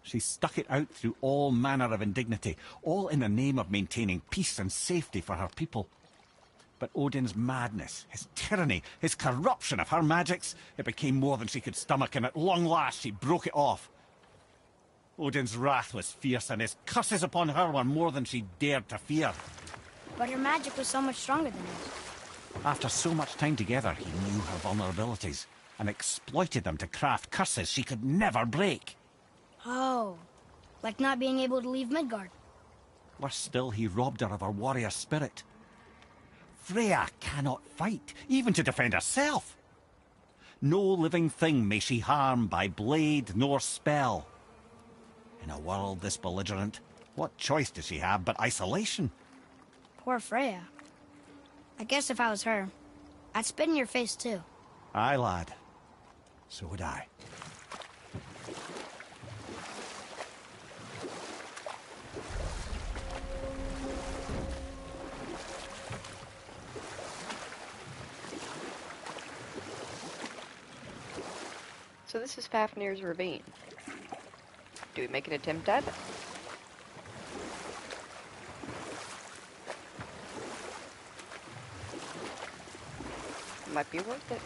She stuck it out through all manner of indignity, all in the name of maintaining peace and safety for her people. But Odin's madness, his tyranny, his corruption of her magics, it became more than she could stomach, and at long last she broke it off. Odin's wrath was fierce, and his curses upon her were more than she dared to fear.
But her magic was so much stronger than his.
After so much time together, he knew her vulnerabilities, and exploited them to craft curses she could never break.
Oh, like not being able to leave Midgard.
Worse still, he robbed her of her warrior spirit. Freya cannot fight, even to defend herself. No living thing may she harm by blade nor spell. In a world this belligerent, what choice does she have but isolation?
Poor Freya. I guess if I was her, I'd spit in your face too.
Aye, lad. So would I.
So this is Fafnir's Ravine. Do we make an attempt at it? Might be worth it.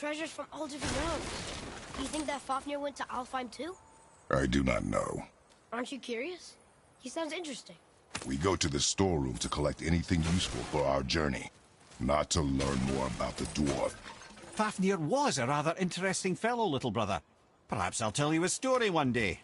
treasures from all different realms. Do you think that Fafnir went to Alfheim too?
I do not know.
Aren't you curious? He sounds interesting.
We go to the storeroom to collect anything useful for our journey, not to learn more about the dwarf.
Fafnir was a rather interesting fellow, little brother. Perhaps I'll tell you a story one day.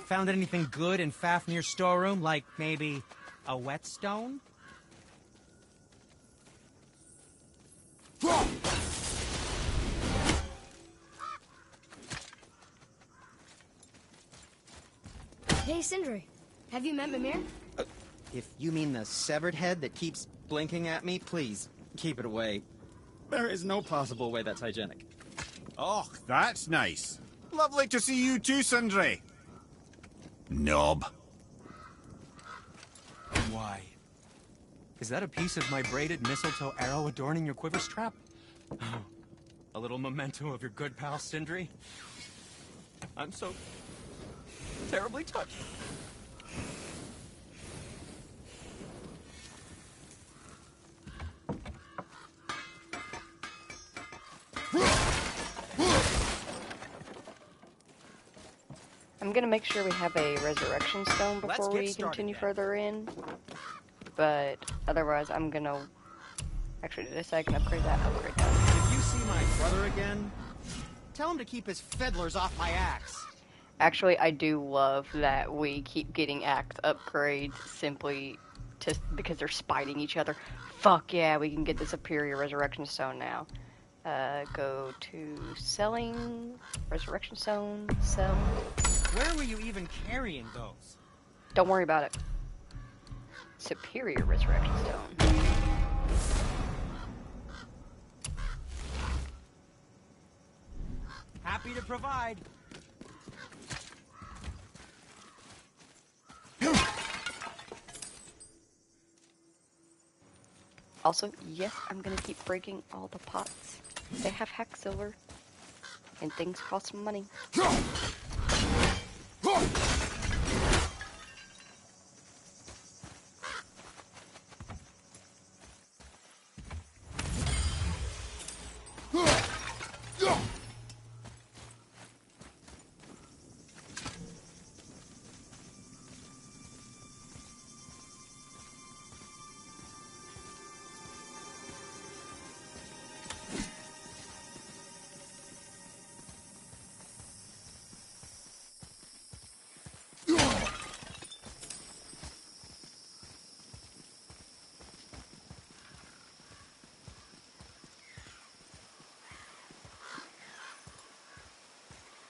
Found anything good in Fafnir's storeroom? Like maybe a whetstone?
Hey, Sindri. Have you met Mimir?
If you mean the severed head that keeps blinking at me, please, keep it away. There is no possible way that's hygienic.
Oh, that's nice. Lovely to see you too, Sindri. Knob.
Why? Is that a piece of my braided mistletoe arrow adorning your quiver strap? Oh, a little memento of your good pal, Sindri? I'm so terribly touched.
I'm gonna make sure we have a resurrection stone before we continue further in. But otherwise, I'm gonna... Actually, did I say I can upgrade that? Upgrade that.
If you see my brother again, tell him to keep his fiddlers off my axe.
Actually, I do love that we keep getting axe upgrades simply because they're spiting each other. Fuck yeah, we can get the superior resurrection stone now. Go to selling, resurrection stone, sell.
Where were you even carrying those?
Don't worry about it. Superior resurrection stone.
Happy to provide.
Also, yes, I'm gonna keep breaking all the pots. They have hack silver, and things cost money.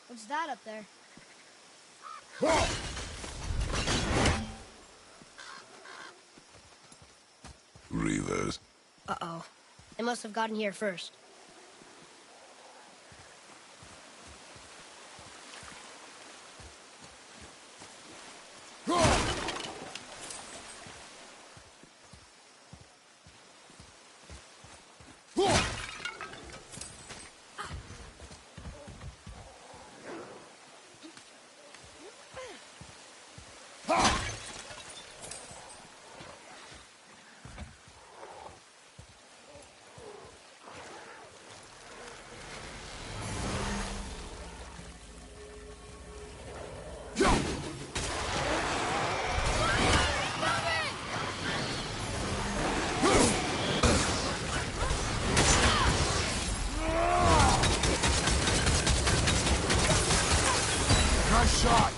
What's that up there?
Reavers.
Uh-oh. They must have gotten here first.
Nice shot.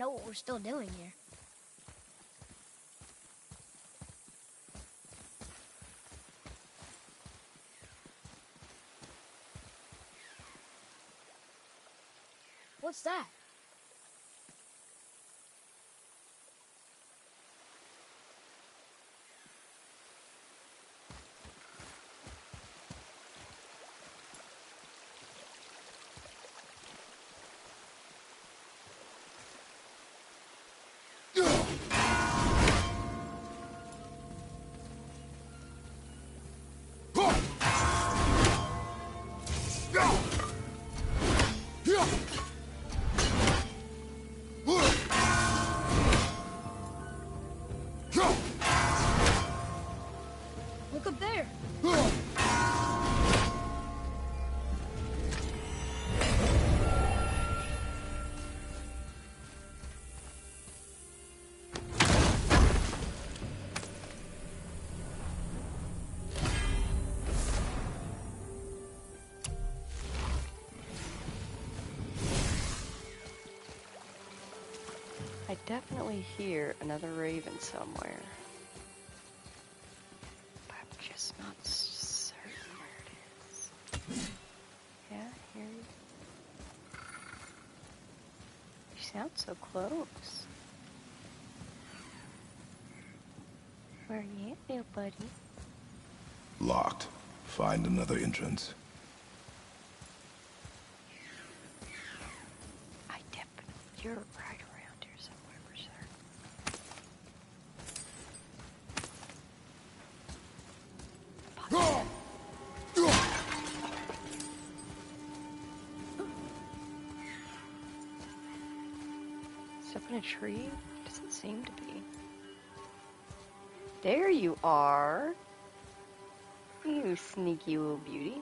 know what we're still doing here. What's that? Look up there.
I definitely hear another raven somewhere. But I'm just not certain where it is. Yeah, here you. You sound so close. Where you at, little buddy?
Locked. Find another entrance.
I definitely. You're right around here somewhere, for sure. Is up in a tree? Doesn't seem to be. There you are. You sneaky little beauty.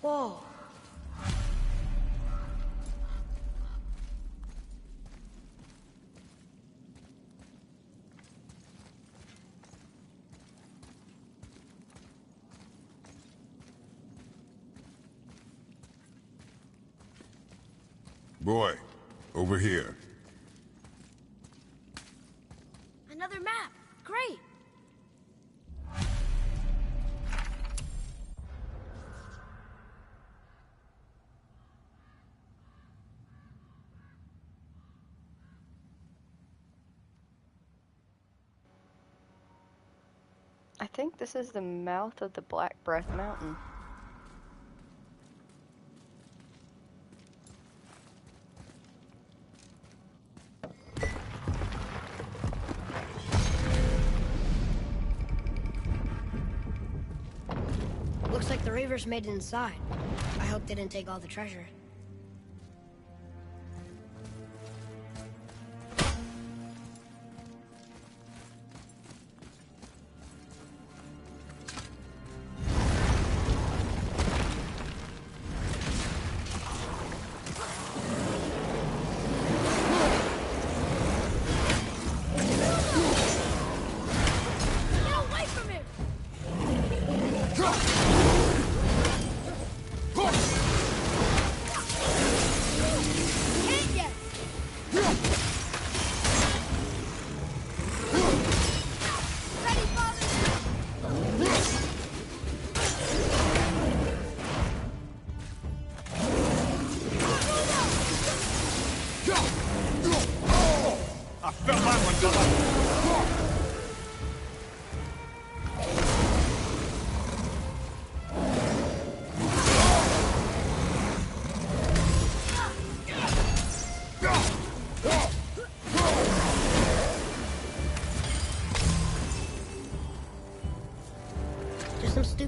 Whoa.
Boy, over here.
Another map. Great.
I think this is the mouth of the Black Breath Mountain.
Looks like the Reavers made it inside. I hope they didn't take all the treasure.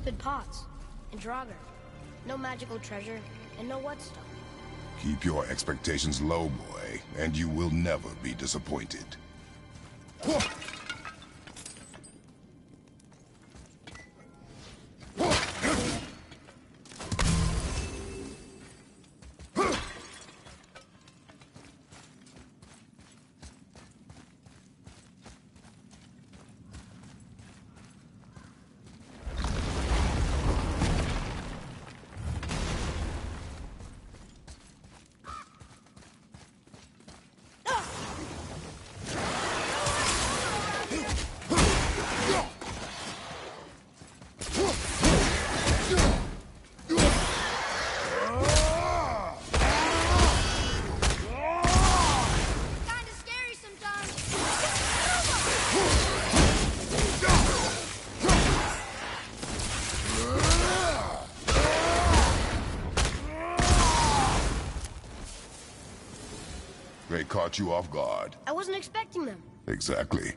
stupid pots. And Draugr. No magical treasure, and no whetstone.
Keep your expectations low, boy, and you will never be disappointed. They caught you off guard.
I wasn't expecting them.
Exactly.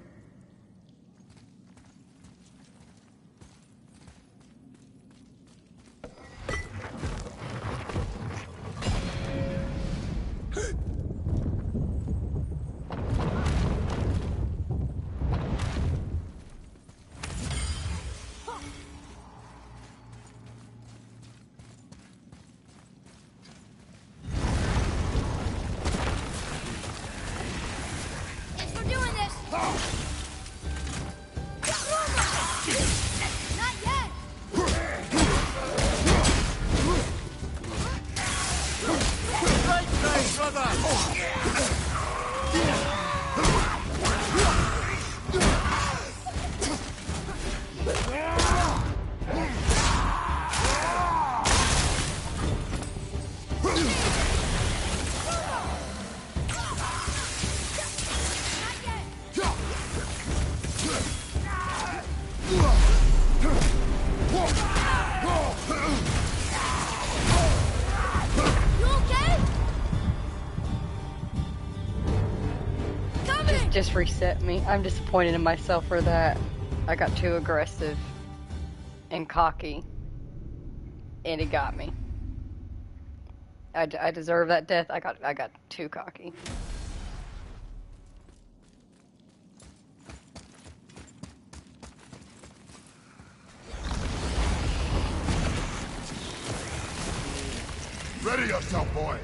Guess we're doing this! Not yet!
Right, brother!
You okay? Coming!
Just reset me. I'm disappointed in myself for that. I got too aggressive and cocky, and it got me. I deserve that death. I got too cocky.
Ready yourself, boy.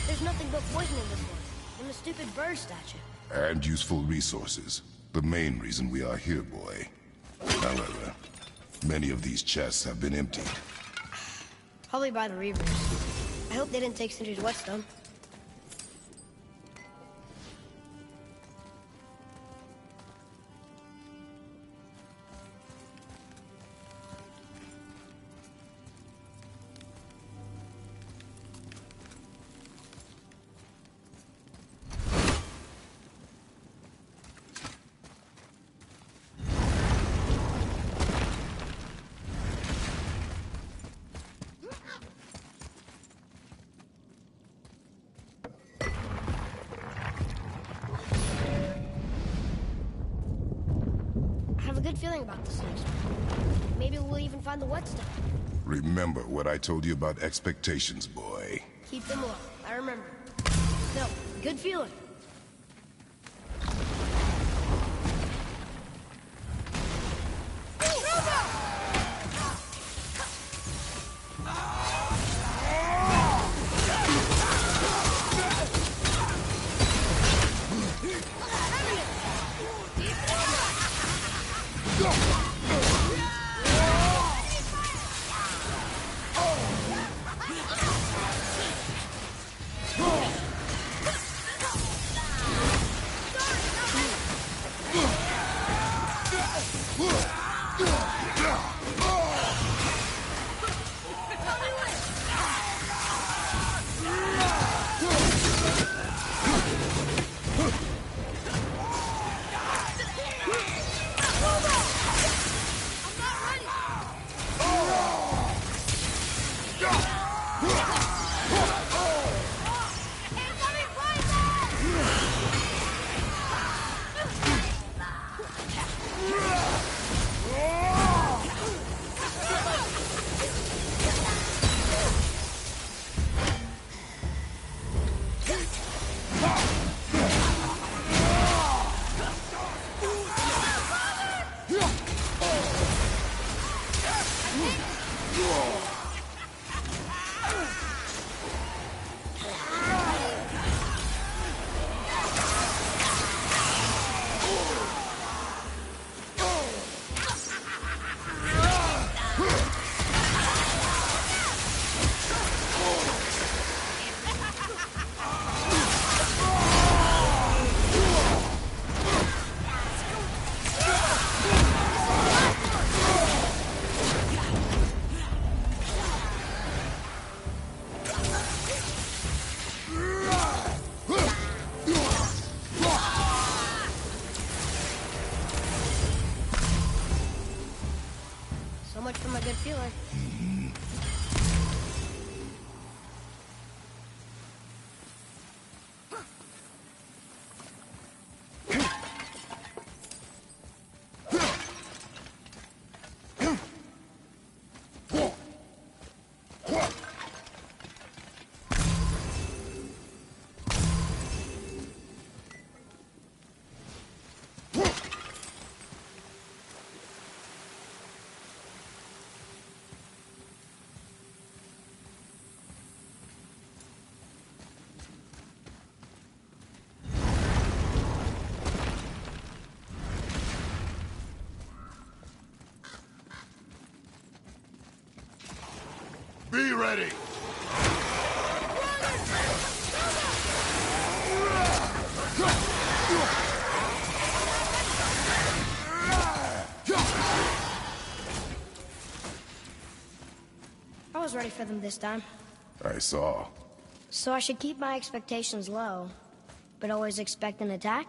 There's nothing but poison in this one. And the stupid bird statue.
And useful resources. The main reason we are here, boy. However, many of these chests have been emptied.
Probably by the Reavers. I hope they didn't take Sindri's whetstone. I have a good feeling about this next one. Maybe we'll even find the whetstone.
Remember what I told you about expectations, boy.
Keep them low. I remember. Still, good feeling.
Go!
So much for my good feeling.
Be ready!
I was ready for them this time.
I saw.
So I should keep my expectations low, but always expect an attack?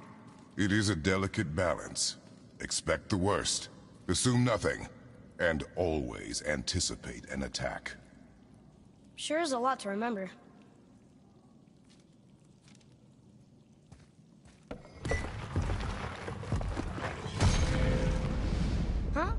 It is a delicate balance. Expect the worst, assume nothing, and always anticipate an attack.
Sure is a lot to remember. Huh?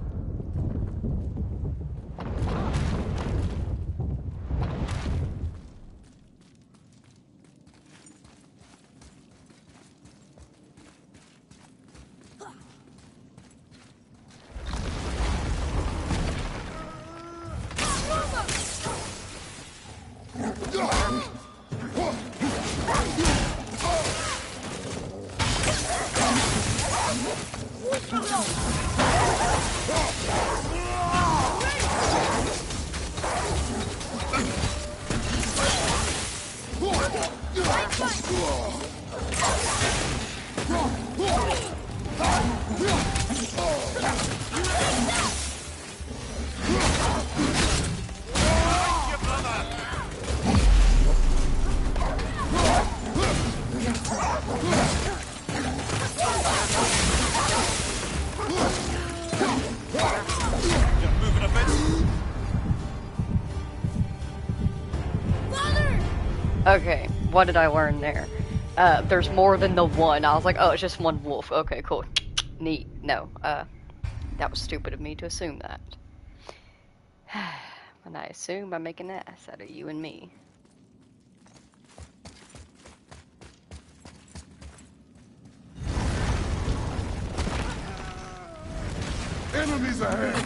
Okay, what did I learn there? There's more than the one. I was like, oh, it's just one wolf. Okay, cool. Neat. No, that was stupid of me to assume that. And I assume I make an ass out of you and me.
Enemies ahead!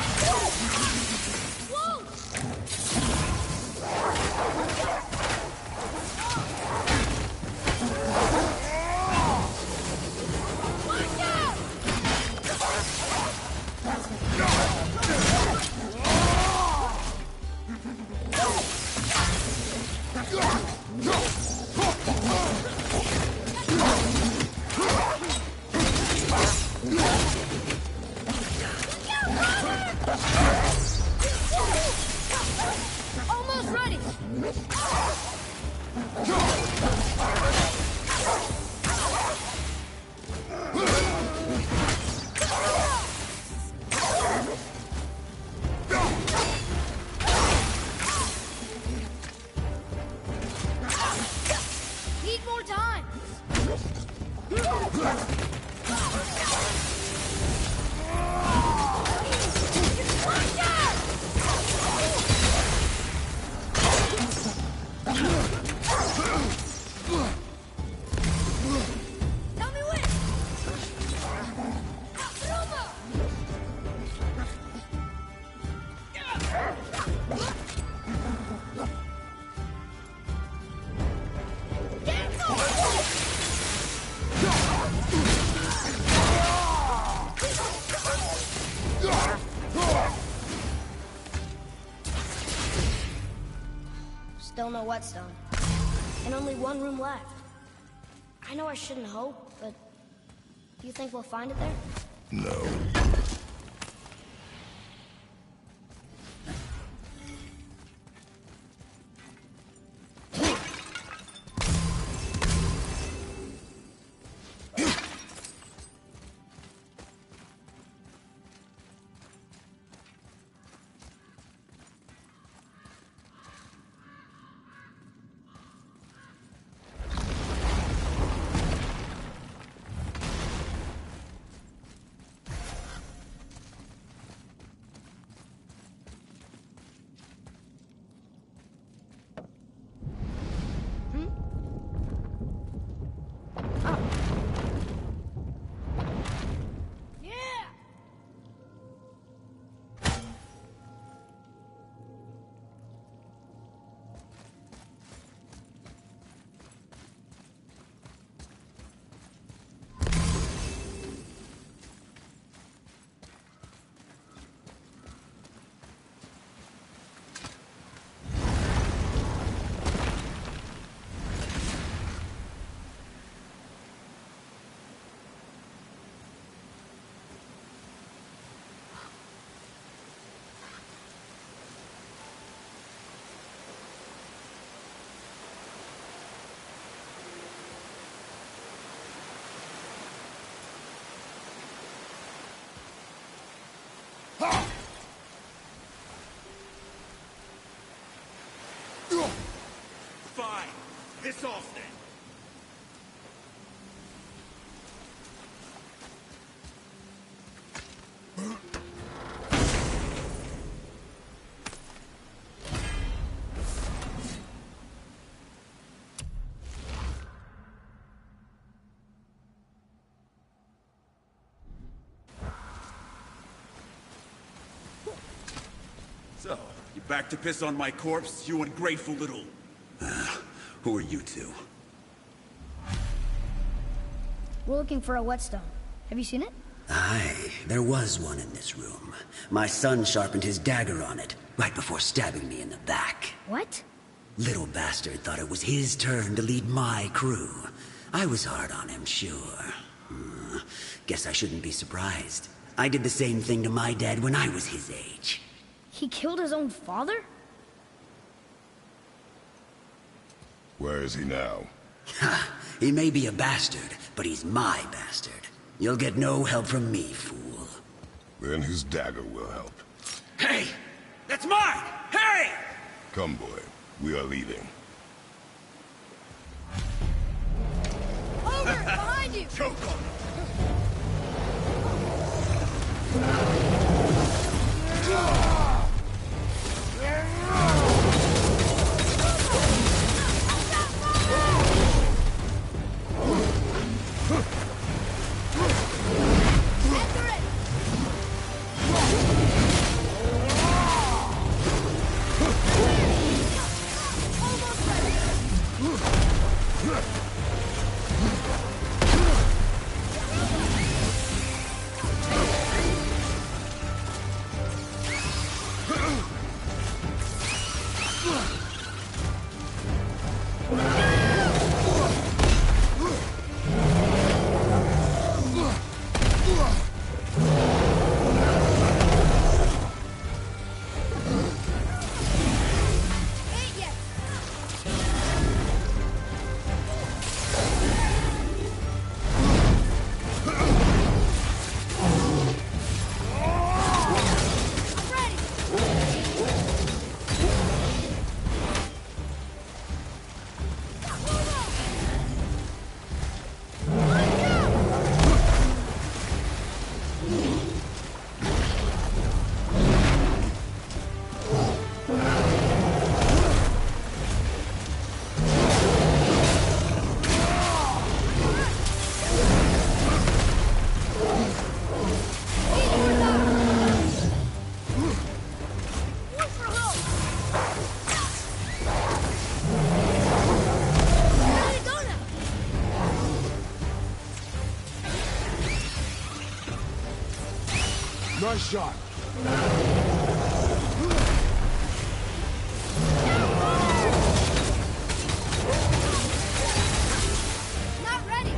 Almost ready! Need more time! Tell me when! Still no whetstone. And only one room left. I know I shouldn't hope, but do you think we'll find it there?
No.
Fine. Piss off then. So, you back to piss on my corpse, you ungrateful little... Who are you two?
We're looking for a whetstone. Have you seen it?
Aye, there was one in this room. My son sharpened his dagger on it, right before stabbing me in the back.
What?
Little bastard thought it was his turn to lead my crew. I was hard on him, sure. Guess I shouldn't be surprised. I did the same thing to my dad when I was his age.
He killed his own father?
Where is he now?
Ha! He may be a bastard, but he's my bastard. You'll get no help from me, fool.
Then his dagger will help.
Hey! That's mine! Hey!
Come, boy. We are leaving.
Over! Behind you!
Choke on
my shot.
Not ready.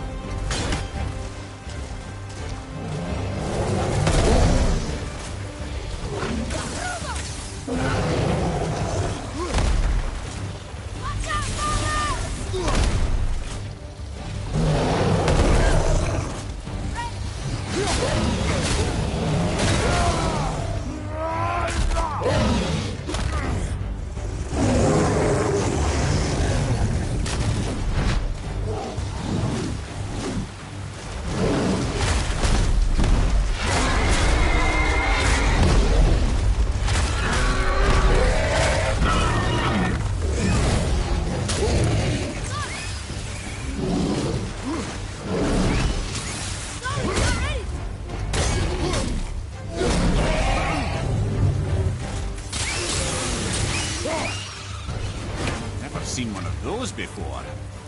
Never seen one of those before.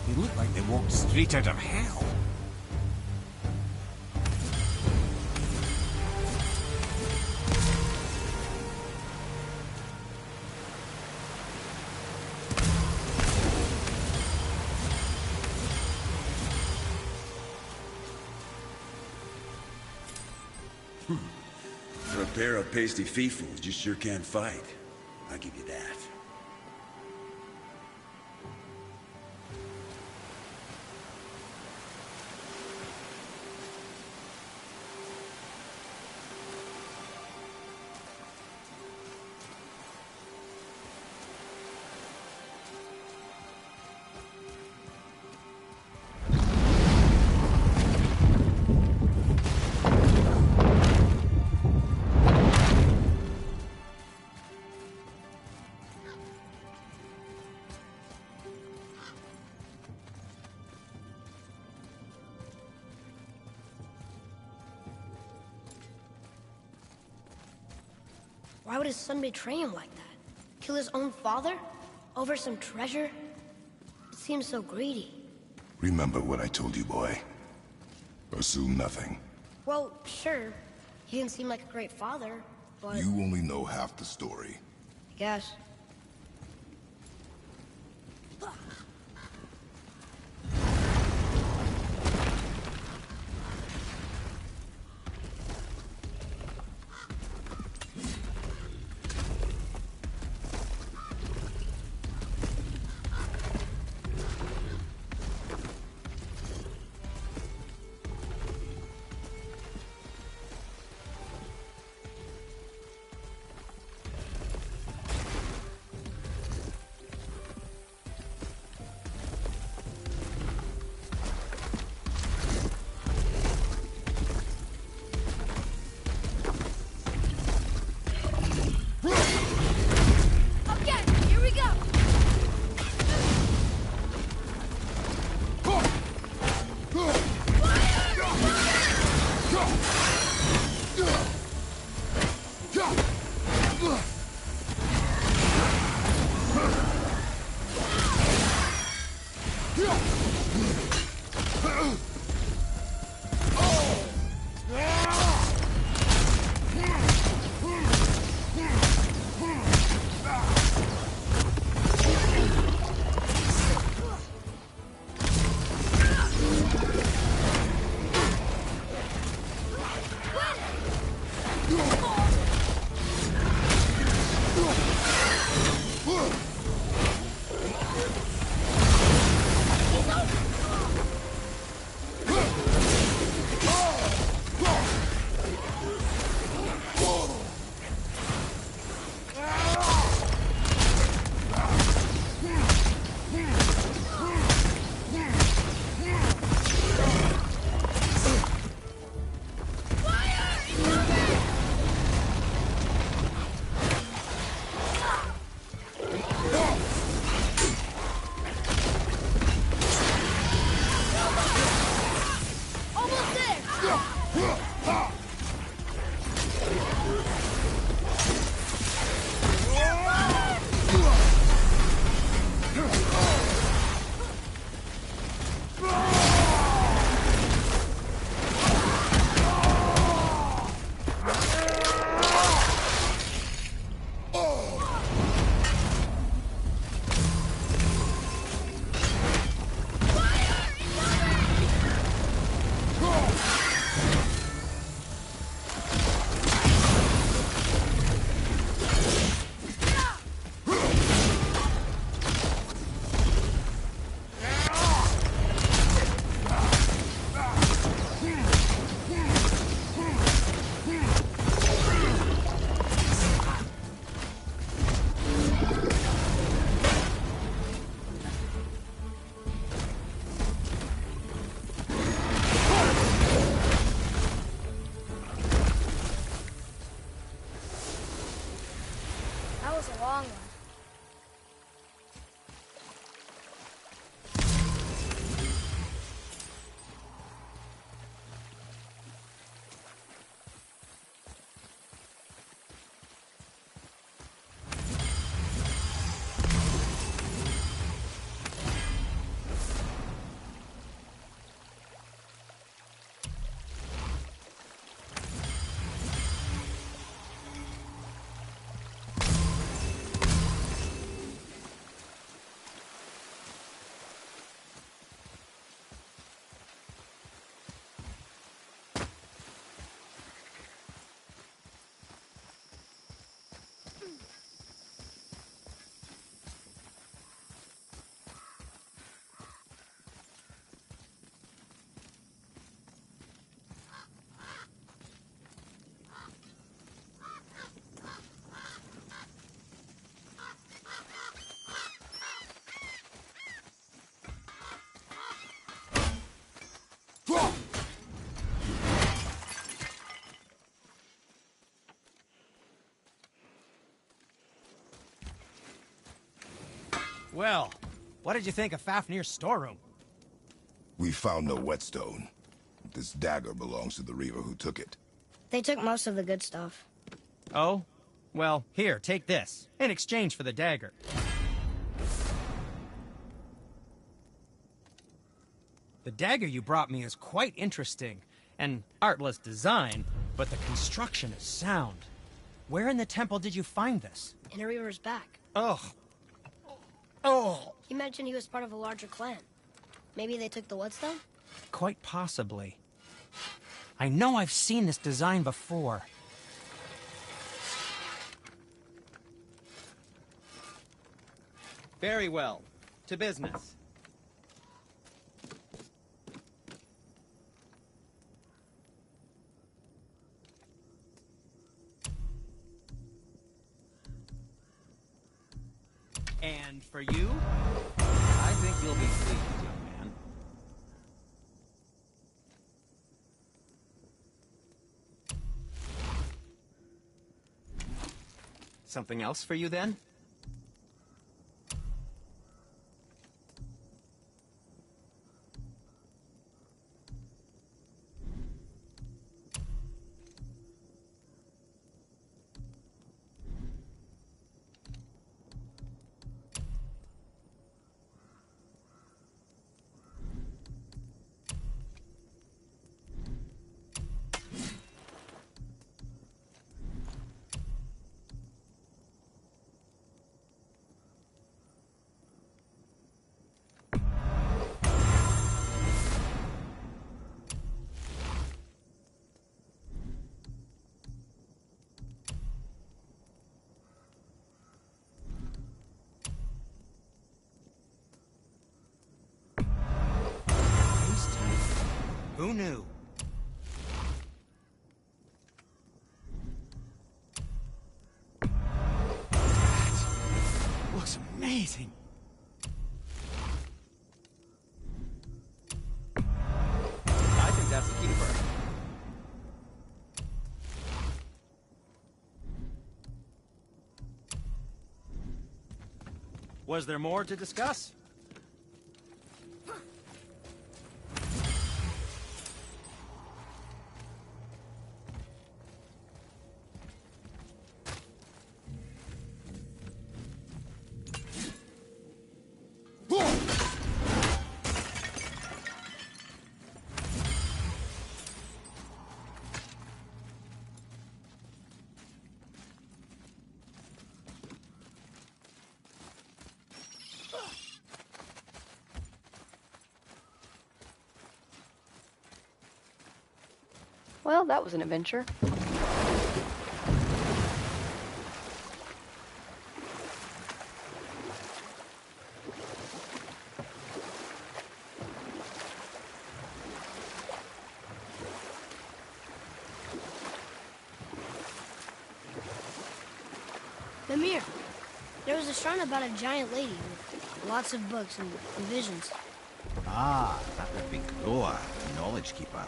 They look like they walked straight out of hell.
For a pair of pasty fiefos, you sure can fight. I'll give you that.
Why would his son betray him like that? Kill his own father? Over some treasure? It seems so greedy.
Remember what I told you, boy. Assume nothing.
Well, sure. He didn't seem like a great father, but...
You only know half the story.
I guess. was a long one.
Well, what did you think of Fafnir's storeroom?
We found no whetstone. This dagger belongs to the Reaver who took it.
They took most of the good stuff.
Oh? Well, here, take this, in exchange for the dagger. The dagger you brought me is quite interesting, and artless design, but the construction is sound. Where in the temple did you find this?
In a Reaver's back.
Ugh. Oh!
He mentioned he was part of a larger clan. Maybe they took the whetstone?
Quite possibly. I know I've seen this design before.
Very well. To business. And for you, I think you'll be pleased, young man. Something else for you, then?
Who knew? That looks amazing.
I think that's a keeper.
Was there more to discuss?
Well, that was an adventure.
Mimir, there was a shrine about a giant lady with lots of books and visions.
Ah, that would be Groa, the Knowledge Keeper.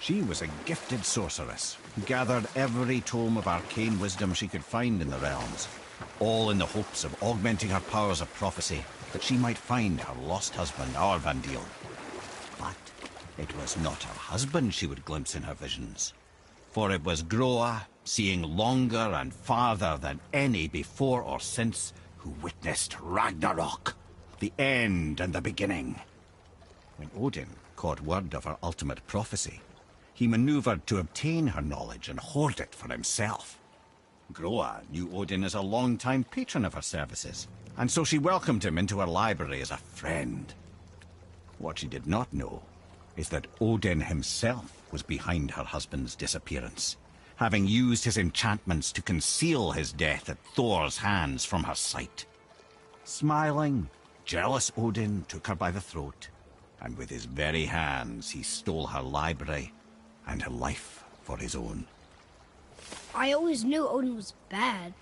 She was a gifted sorceress who gathered every tome of arcane wisdom she could find in the realms. all in the hopes of augmenting her powers of prophecy, that she might find her lost husband, Arvandil. But it was not her husband she would glimpse in her visions, for it was Groa, seeing longer and farther than any before or since, who witnessed Ragnarok, the end and the beginning. When Odin caught word of her ultimate prophecy, he maneuvered to obtain her knowledge and hoard it for himself. Groa knew Odin as a long-time patron of her services, and so she welcomed him into her library as a friend. What she did not know is that Odin himself was behind her husband's disappearance, having used his enchantments to conceal his death at Thor's hands from her sight. Smiling, jealous Odin took her by the throat, and with his very hands he stole her library and her life for his own.
I always knew Odin was bad,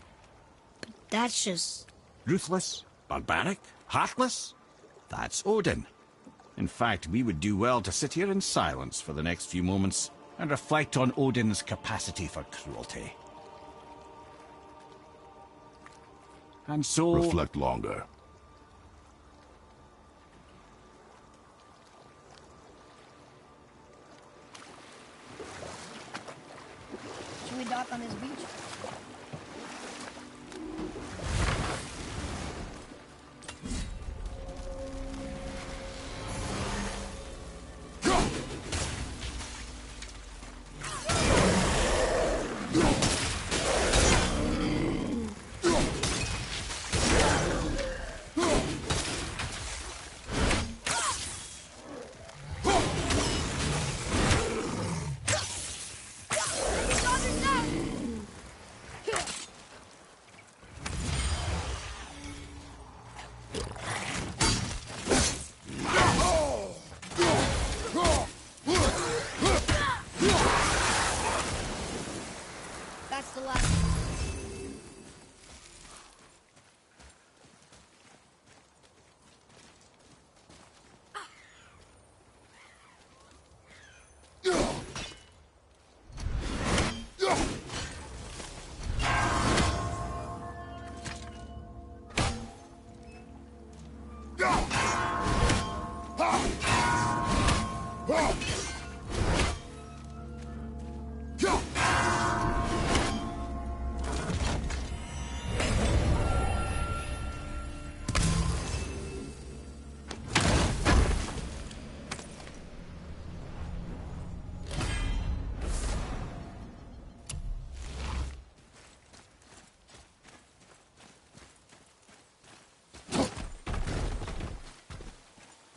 but that's just...
Ruthless, barbaric, heartless? That's Odin. In fact, we would do well to sit here in silence for the next few moments and reflect on Odin's capacity for cruelty. And so...
Reflect longer.
Should we dock on this beach? That's the last.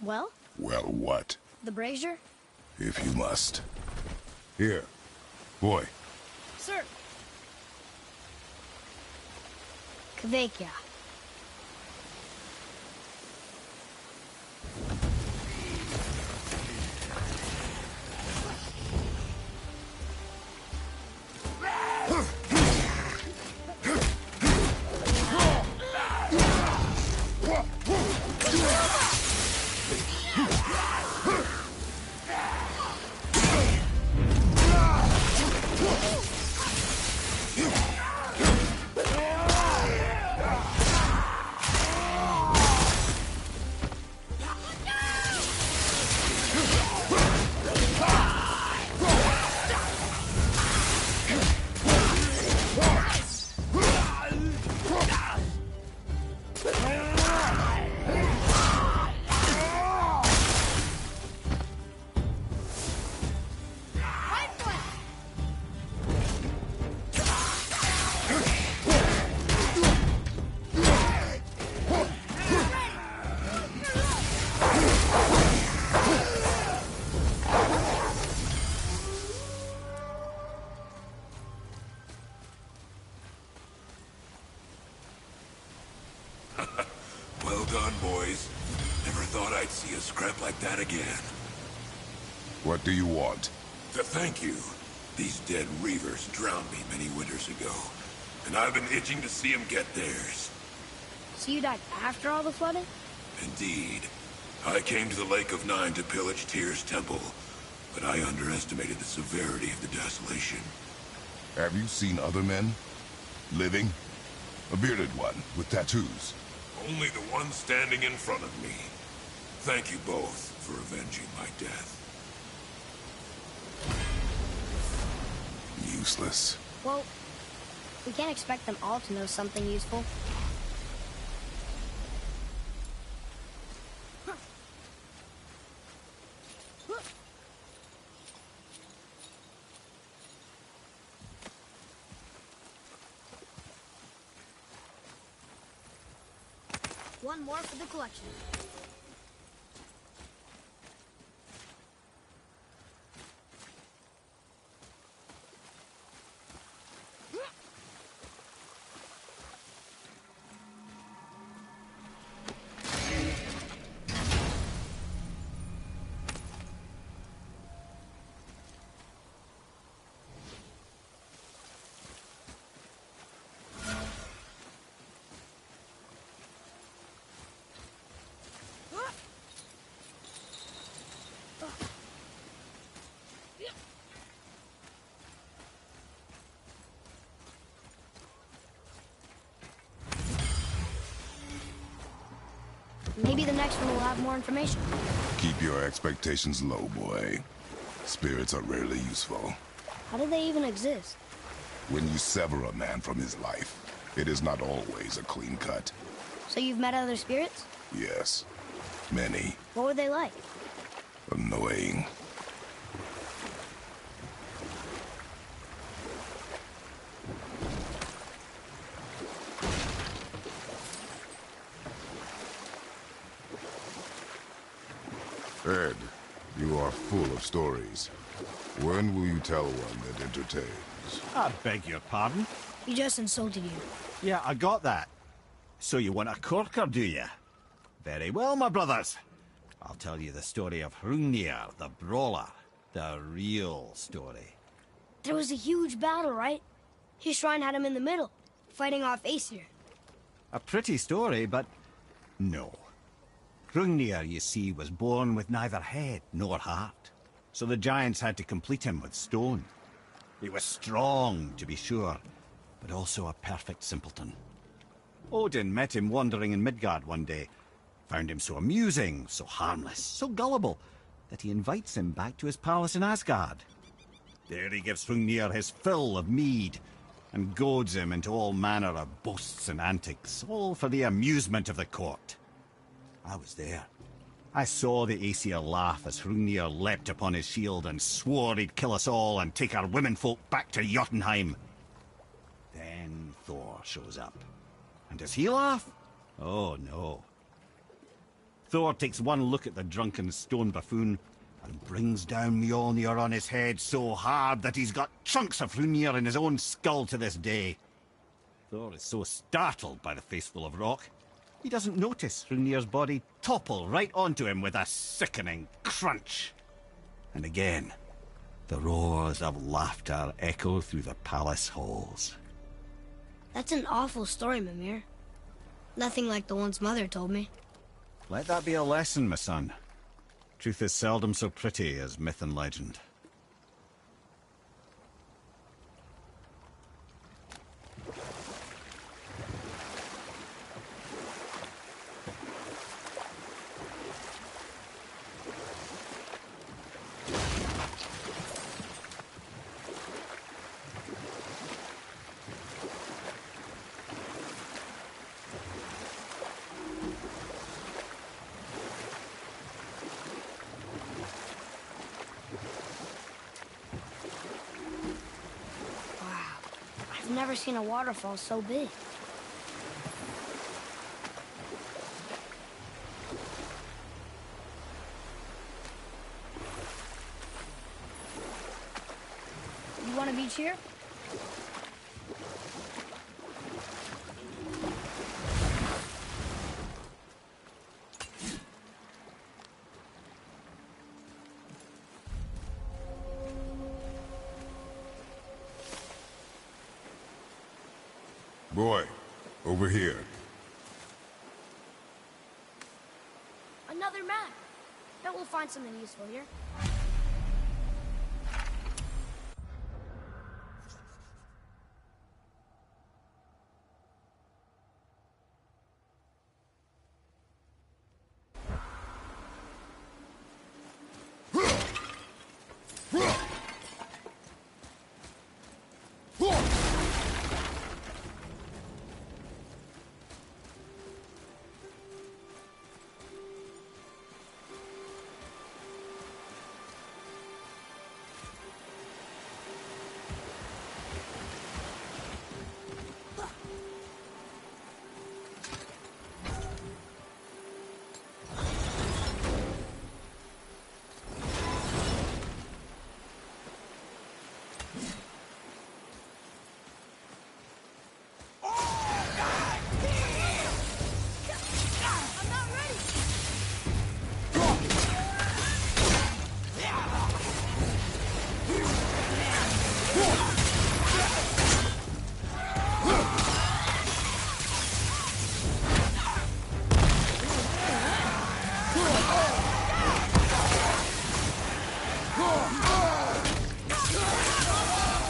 Well?
Well, what?
The brazier?
If you must. Here. Boy.
Sir. Kvekia.
Well done, boys. Never thought I'd see a scrap like that again.
What do you want?
To thank you. These dead reavers drowned me many winters ago, and I've been itching to see them get theirs.
So you died after all the flooding?
Indeed. I came to the Lake of Nine to pillage Tyr's temple, but I underestimated the severity of the desolation.
Have you seen other men? Living? A bearded one with tattoos.
Only the one standing in front of me. Thank you both for avenging my death.
Useless.
Well, we can't expect them all to know something useful. One more for the collection. Maybe the next one will have more information.
Keep your expectations low, boy. Spirits are rarely useful.
How do they even exist?
When you sever a man from his life, it is not always a clean cut.
So you've met other spirits?
Yes. Many.
What were they like?
Annoying. Ed, you are full of stories. When will you tell one that entertains?
I beg your pardon?
He just insulted you.
Yeah, I got that. So you want a corker, do you? Very well, my brothers. I'll tell you the story of Hrungnir, the brawler. The real story.
There was a huge battle, right? His shrine had him in the middle, fighting off Aesir.
A pretty story, but no. Hrungnir, you see, was born with neither head nor heart. So the giants had to complete him with stone. He was strong, to be sure, but also a perfect simpleton. Odin met him wandering in Midgard one day, found him so amusing, so harmless, so gullible, that he invites him back to his palace in Asgard. There he gives Hrungnir his fill of mead, and goads him into all manner of boasts and antics, all for the amusement of the court. I was there. I saw the Aesir laugh as Hrungnir leapt upon his shield and swore he'd kill us all and take our womenfolk back to Jotunheim. Then Thor shows up. And does he laugh? Oh, no. Thor takes one look at the drunken stone buffoon and brings down Mjolnir on his head so hard that he's got chunks of Hrungnir in his own skull to this day. Thor is so startled by the face full of rock, he doesn't notice Hrungnir's body topple right onto him with a sickening crunch. And again, the roars of laughter echo through the palace halls.
That's an awful story, Mimir. Nothing like the ones Mother told me.
Let that be a lesson, my son. Truth is seldom so pretty as myth and legend.
I've never seen a waterfall so big. You want a beach here?
Boy, over here.
Another map. Bet we'll find something useful here.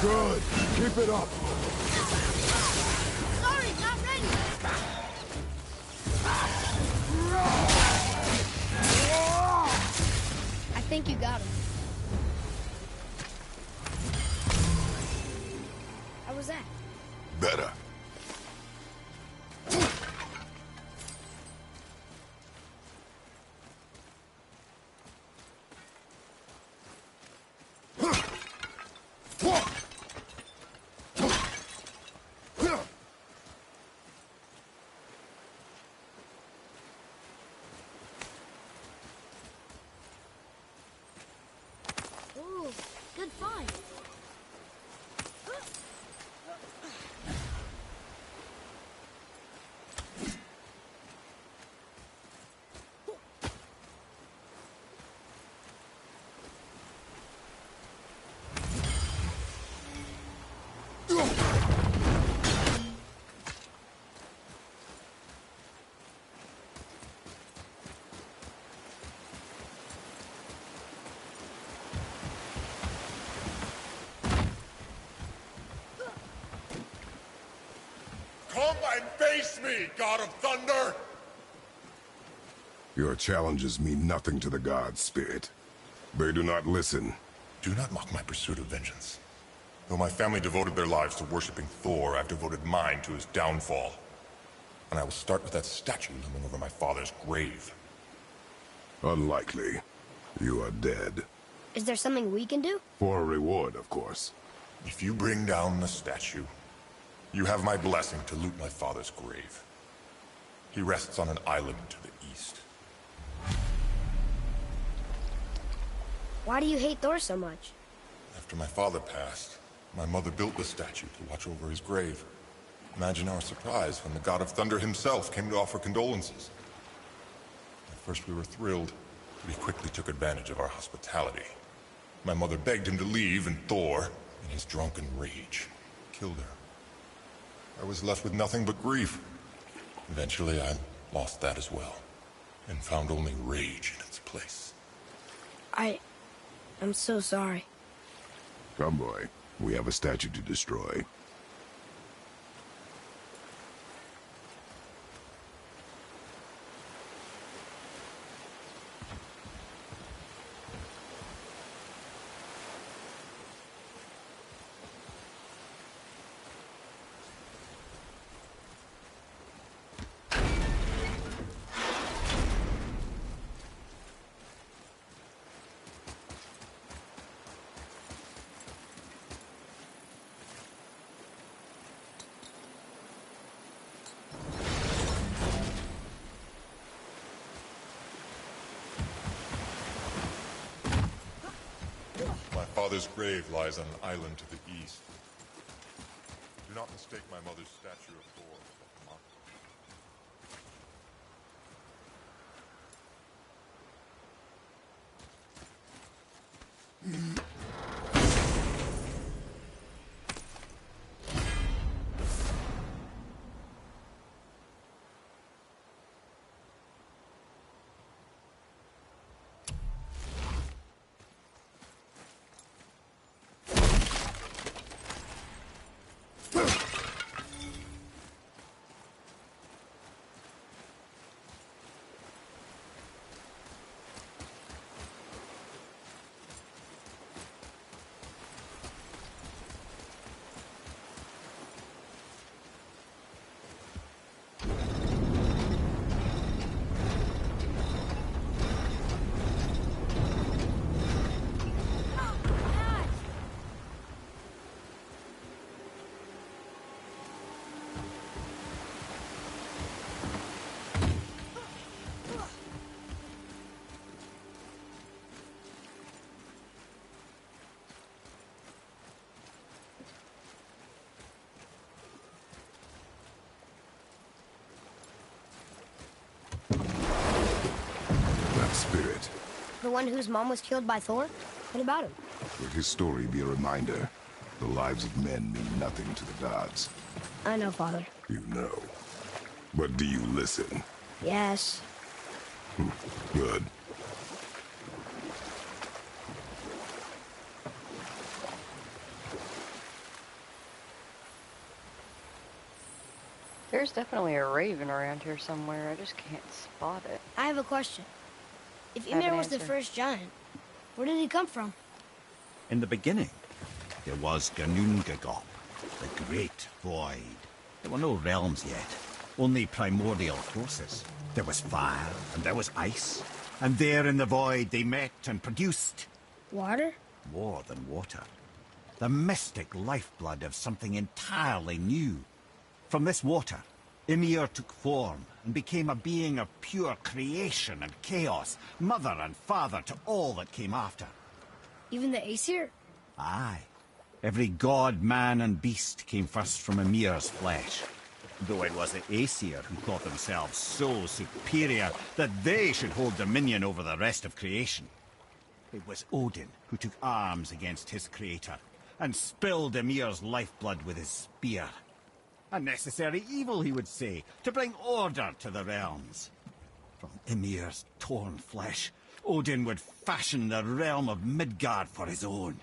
Good. Keep it up.
Sorry, not ready. I think you got him. How was that?
Better.
Ooh, good find.
Come and face me, God of Thunder!
Your challenges mean nothing to the gods, Spirit. They do not listen.
Do not mock my pursuit of vengeance. Though my family devoted their lives to worshipping Thor, I've devoted mine to his downfall. And I will start with that statue looming over my father's grave.
Unlikely. You are dead.
Is there something we can do?
For a reward, of course.
If you bring down the statue, you have my blessing to loot my father's grave. He rests on an island to the east.
Why do you hate Thor so much?
After my father passed, my mother built the statue to watch over his grave. Imagine our surprise when the God of Thunder himself came to offer condolences. At first we were thrilled, but he quickly took advantage of our hospitality. My mother begged him to leave, and Thor, in his drunken rage, killed her. I was left with nothing but grief. Eventually I lost that as well, and found only rage in its place.
I'm so sorry.
Come, boy. We have a statue to destroy.
My father's grave lies on an island to the east. Do not mistake my mother's statue of Thor for a mockery.
spirit.
The one whose mom was killed by Thor? What about him?
Let his story be a reminder. The lives of men mean nothing to the gods.
I know, Father.
You know. But do you listen?
Yes.
Good.
There's definitely a raven around here somewhere. I just can't spot it.
I have a question. If
I have
Ymir
an
was the
answer.
first giant, where did he come from?
In the beginning, there was Ginnungagap, the Great Void. There were no realms yet, only primordial forces. There was fire, and there was ice. And there in the void they met and produced...
Water?
More than water. The mystic lifeblood of something entirely new. From this water, Ymir took form and became a being of pure creation and chaos, mother and father to all that came after.
Even the Aesir?
Aye. Every god, man, and beast came first from Ymir's flesh. Though it was the Aesir who thought themselves so superior that they should hold dominion over the rest of creation. It was Odin who took arms against his creator and spilled Ymir's lifeblood with his spear. A necessary evil, he would say, to bring order to the realms. From Ymir's torn flesh, Odin would fashion the realm of Midgard for his own.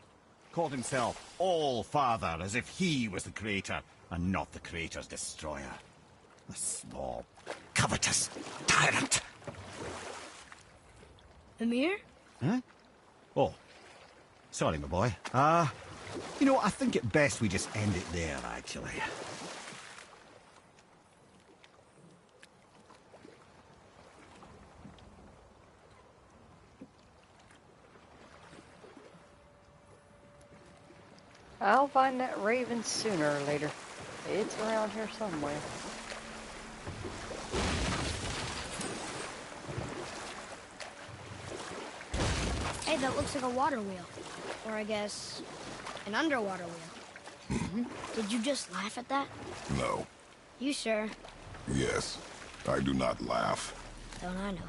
Called himself All-Father, as if he was the creator, and not the creator's destroyer. A small, covetous tyrant.
Ymir?
Huh? Oh. Sorry, my boy. You know, I think it best we just end it there, actually.
I'll find that raven sooner or later. It's around here somewhere.
Hey, that looks like a water wheel. Or I guess, an underwater wheel. Did you just laugh at that?
No.
You sure?
Yes. I do not laugh.
Don't I know it?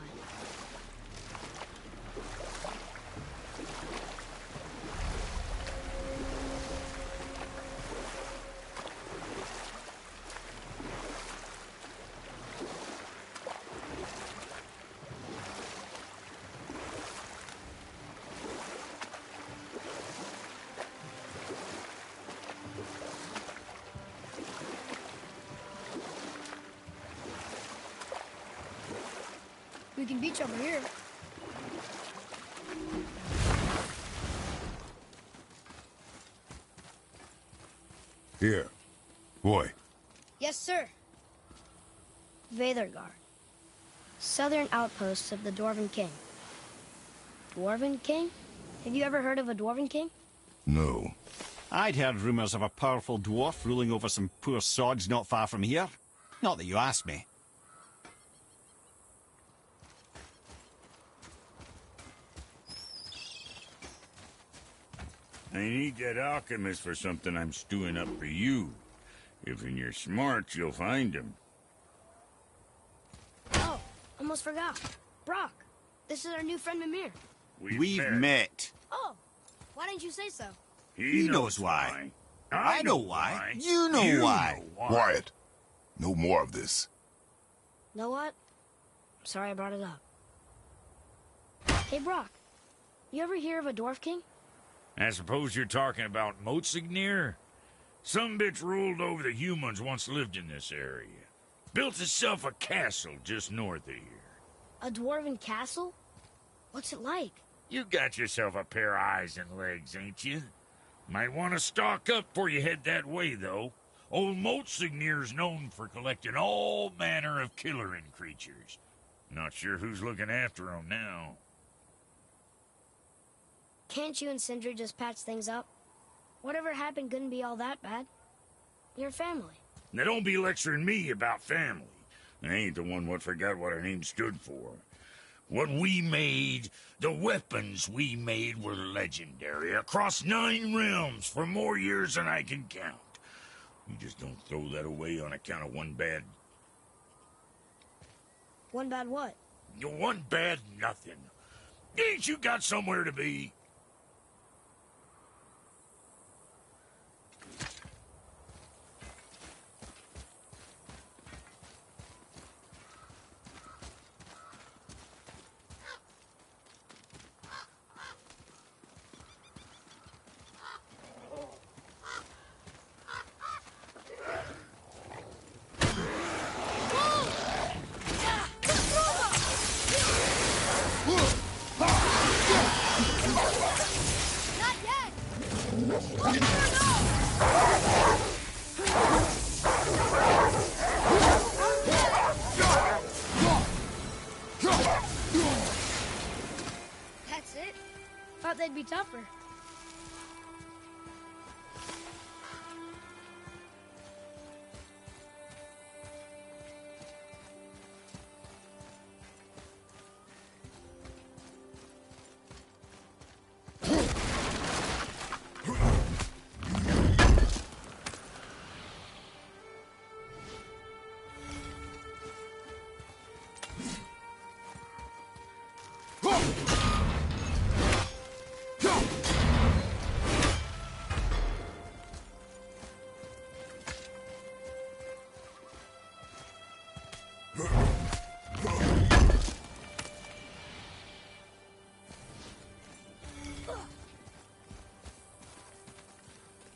We can beach over here.
Here. Boy.
Yes, sir. Veðurgard. Southern outposts of the Dwarven King. Dwarven King? Have you ever heard of a Dwarven King?
No.
I'd heard rumours of a powerful dwarf ruling over some poor sods not far from here. Not that you asked me.
I need that alchemist for something I'm stewing up for you. If you're smart, you'll find him.
Oh, almost forgot. Brock, this is our new friend Mimir.
We've met.
Oh, why didn't you say so?
He knows why.
I
know why. You know why.
Quiet. No more of this.
Know what? Sorry I brought it up. Hey, Brock, you ever hear of a Dwarf King?
I suppose you're talking about Motsignir? Some bitch ruled over the humans once lived in this area. Built itself a castle just north of here.
A Dwarven castle? What's it like?
You got yourself a pair of eyes and legs, ain't you? Might want to stock up before you head that way, though. Old Motsignir's known for collecting all manner of killerin creatures. Not sure who's looking after 'em now.
Can't you and Sindri just patch things up? Whatever happened couldn't be all that bad. You're family.
Now don't be lecturing me about family. I ain't the one what forgot what our name stood for. What we made, the weapons we made were legendary across 9 realms for more years than I can count. You just don't throw that away on account of one bad...
One bad what?
One bad nothing. Ain't you got somewhere to be?
That's it? Thought they'd be tougher.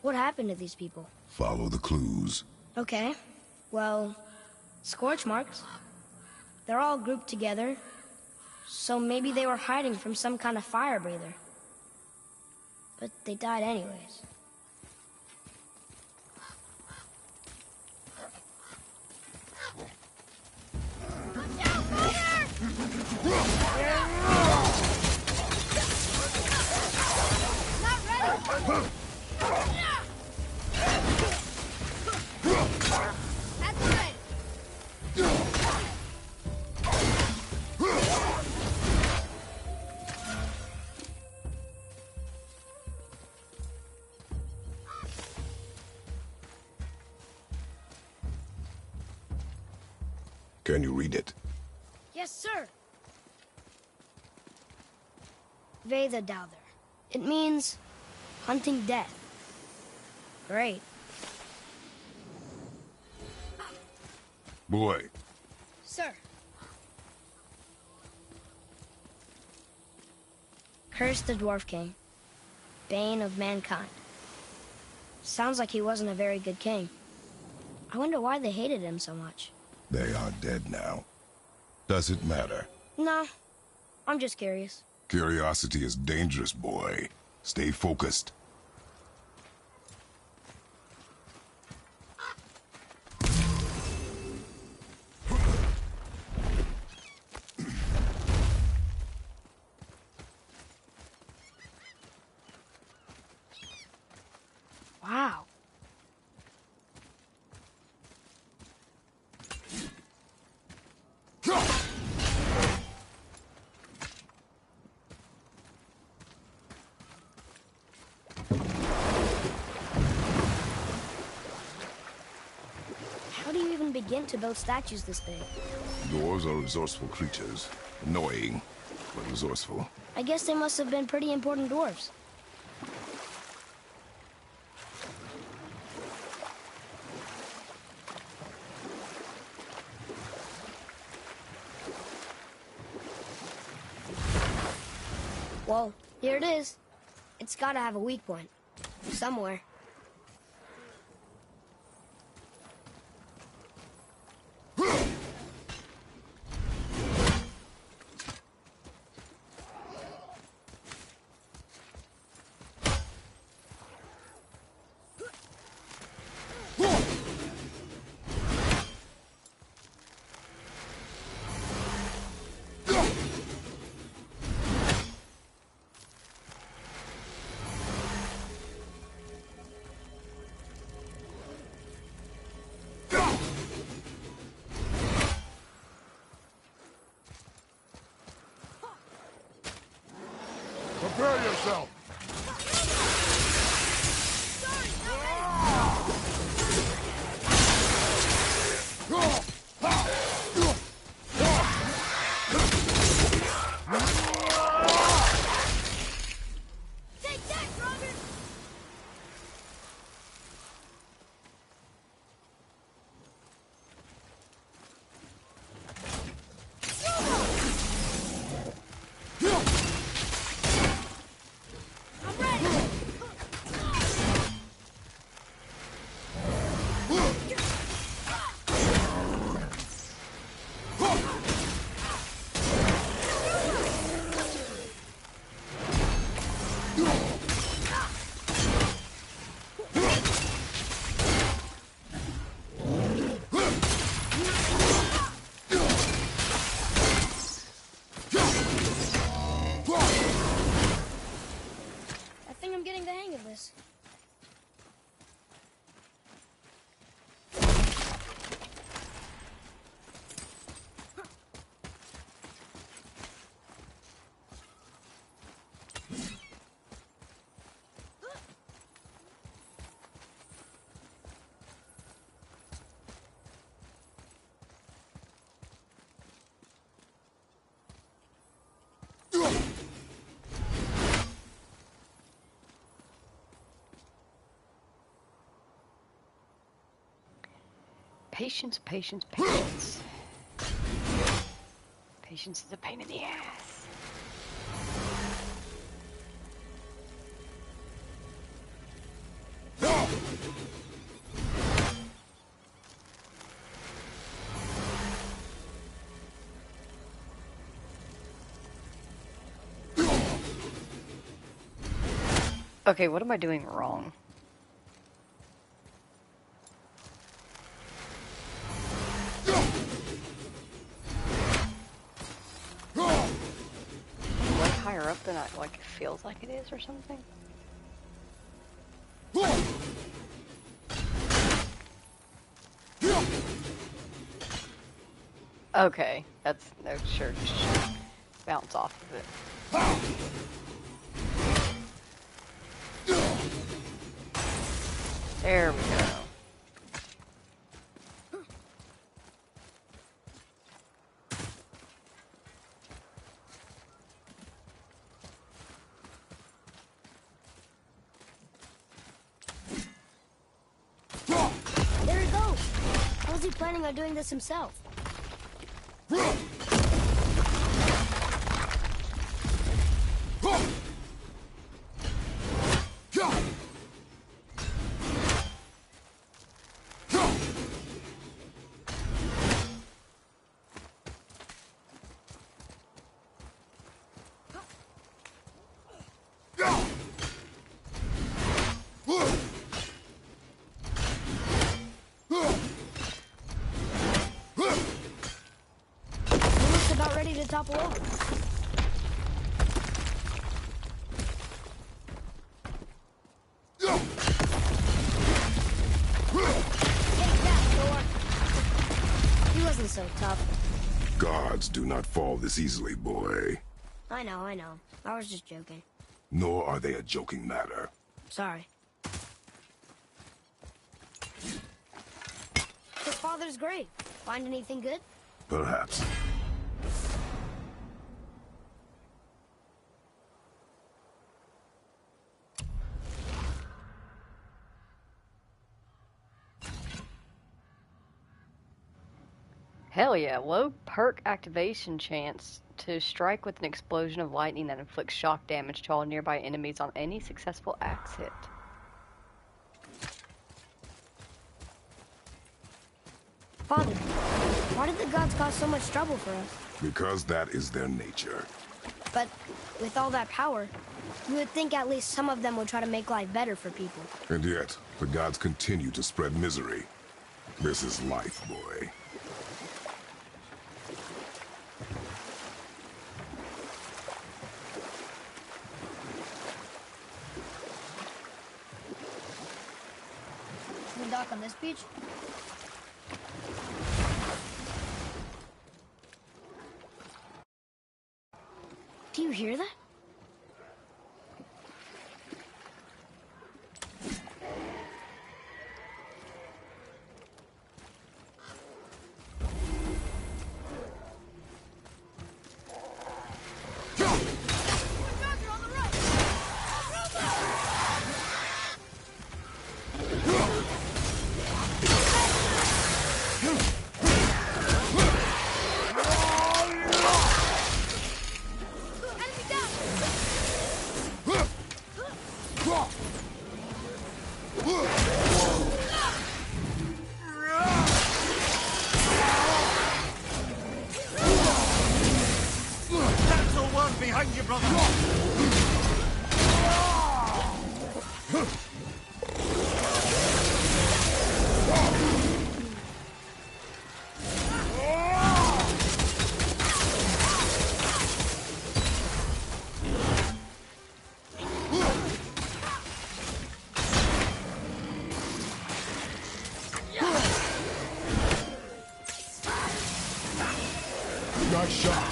What happened to these people?
Follow the clues.
Okay. Well, scorch marks. They're all grouped together. So maybe they were hiding from some kind of fire breather. But they died anyways.
Can you read it?
Yes, sir. Veda Douther. It means hunting death. Great.
Boy.
Sir. Curse the Dwarf King. Bane of mankind. Sounds like he wasn't a very good king. I wonder why they hated him so much.
They are dead now. Does it matter?
No, I'm just curious.
Curiosity is dangerous, boy. Stay focused.
Wow. How do you even begin to build statues this big?
Dwarves are resourceful creatures. Annoying, but resourceful.
I guess they must have been pretty important dwarves. Whoa, here it is. It's gotta have a weak point. Somewhere.
Prepare yourself!
Patience, patience, patience. Patience is a pain in the ass. Okay, what am I doing wrong? Way higher up than it feels like it is or something? Okay, that's no sure. Just bounce off of it. There we go.
There he goes. How was he planning on doing this himself? Ready to topple over. Take that, Thor. He wasn't so tough.
Gods do not fall this easily, boy.
I know. I was just joking.
Nor are they a joking matter.
Sorry. His father's grave. Find anything good?
Perhaps.
Hell yeah, low perk activation chance to strike with an explosion of lightning that inflicts shock damage to all nearby enemies on any successful axe hit.
Father, why did the gods cause so much trouble for us?
Because that is their nature.
But with all that power, you would think at least some of them would try to make life better for people.
And yet, the gods continue to spread misery. This is life, boy.
Can we dock on this beach? Do you hear that?
Behind you, brother!
Nice shot.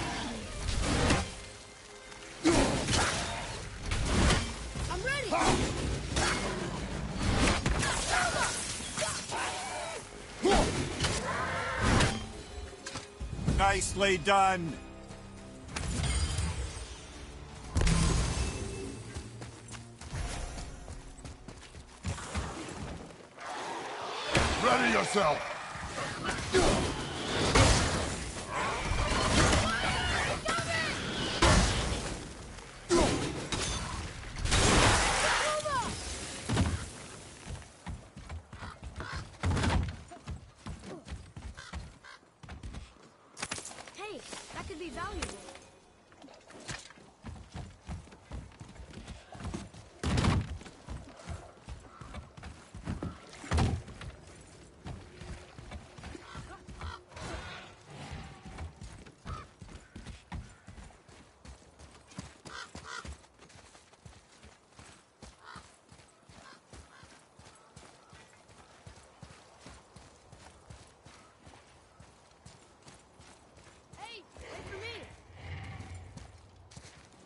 Nicely done.
Ready yourself.
could be valuable.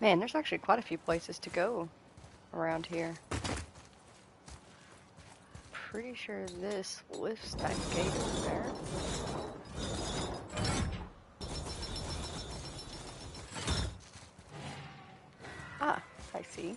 Man, there's actually quite a few places to go around here. Pretty sure this lifts that gate over there. Ah, I see.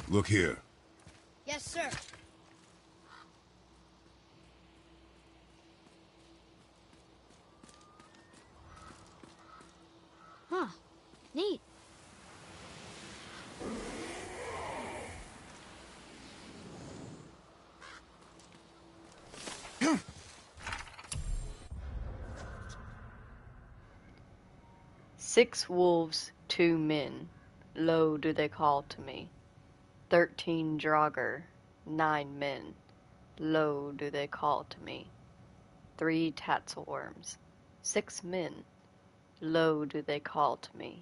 Look here.
Yes, sir. Huh. Neat.
"6 wolves, 2 men, lo do they call to me. 13 Draugr, 9 men, lo do they call to me. 3 Tatzelworms, 6 men, lo do they call to me.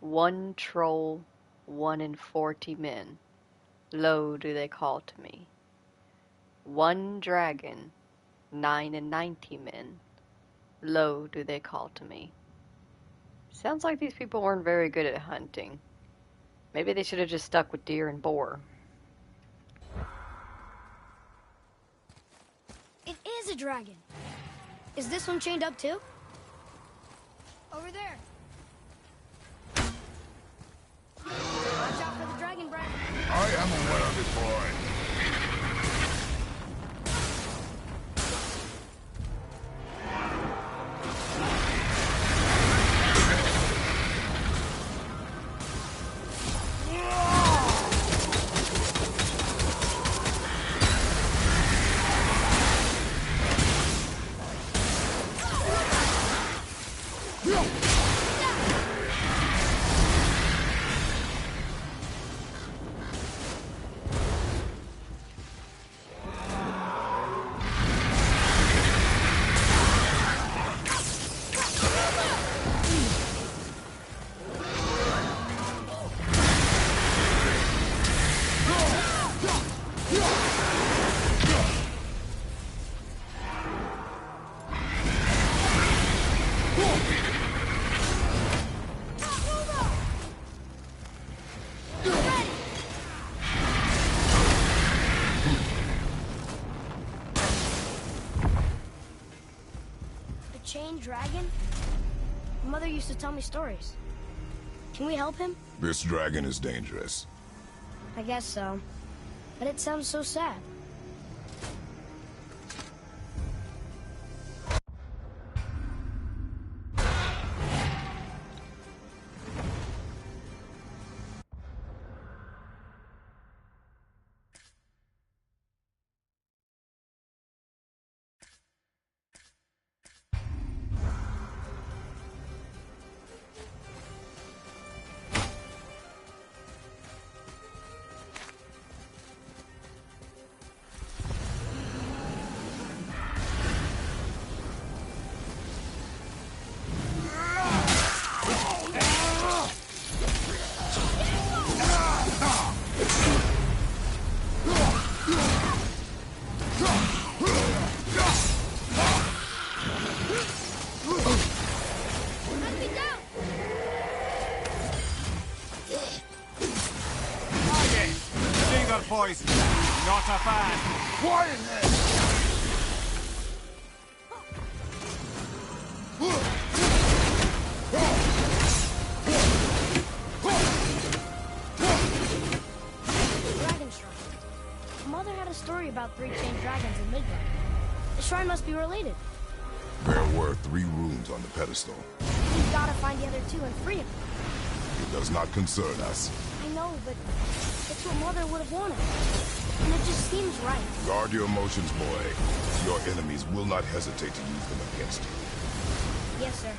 1 Troll, 41 men, lo do they call to me. 1 Dragon, 99 men, lo do they call to me." Sounds like these people weren't very good at hunting. Maybe they should have just stuck with deer and boar.
It is a dragon. Is this one chained up too? Over there. Watch out for the dragon, Brad.
I am aware of it, boy.
chained dragon? Mother used to tell me stories. Can we help him?
This dragon is dangerous.
I guess so. But it sounds so sad.
Poison. Not a fan.
What in there?
Dragon Shrine. Mother had a story about 3 chained dragons in Midgard. The shrine must be related.
There were 3 runes on the pedestal.
We've got to find the other 2 and free them.
It does not concern us.
I know, but it's what Mother would have wanted. And it just seems right.
Guard your emotions, boy. Your enemies will not hesitate to use them against you.
Yes, sir.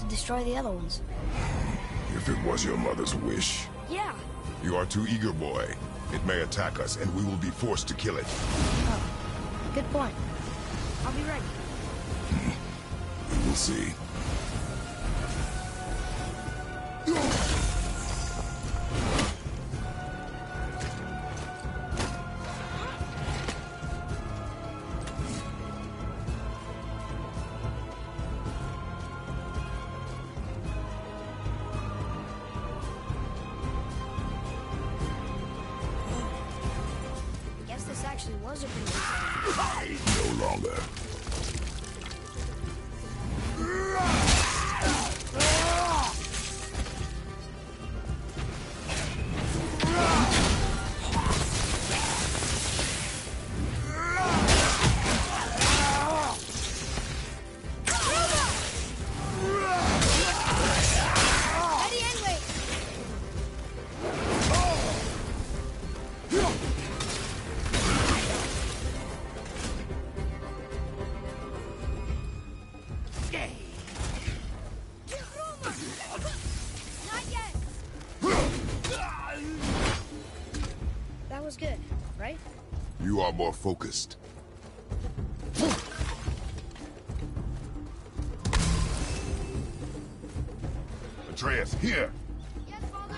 Destroy the other ones.
If it was your mother's wish.
Yeah.
You are too eager, boy. It may attack us, and we will be forced to kill it.
Oh, good point. I'll be ready.
We will see.
Actually was a pretty good
No longer.
That was good, right?
You are more focused. Atreus, here!
Yes, Father!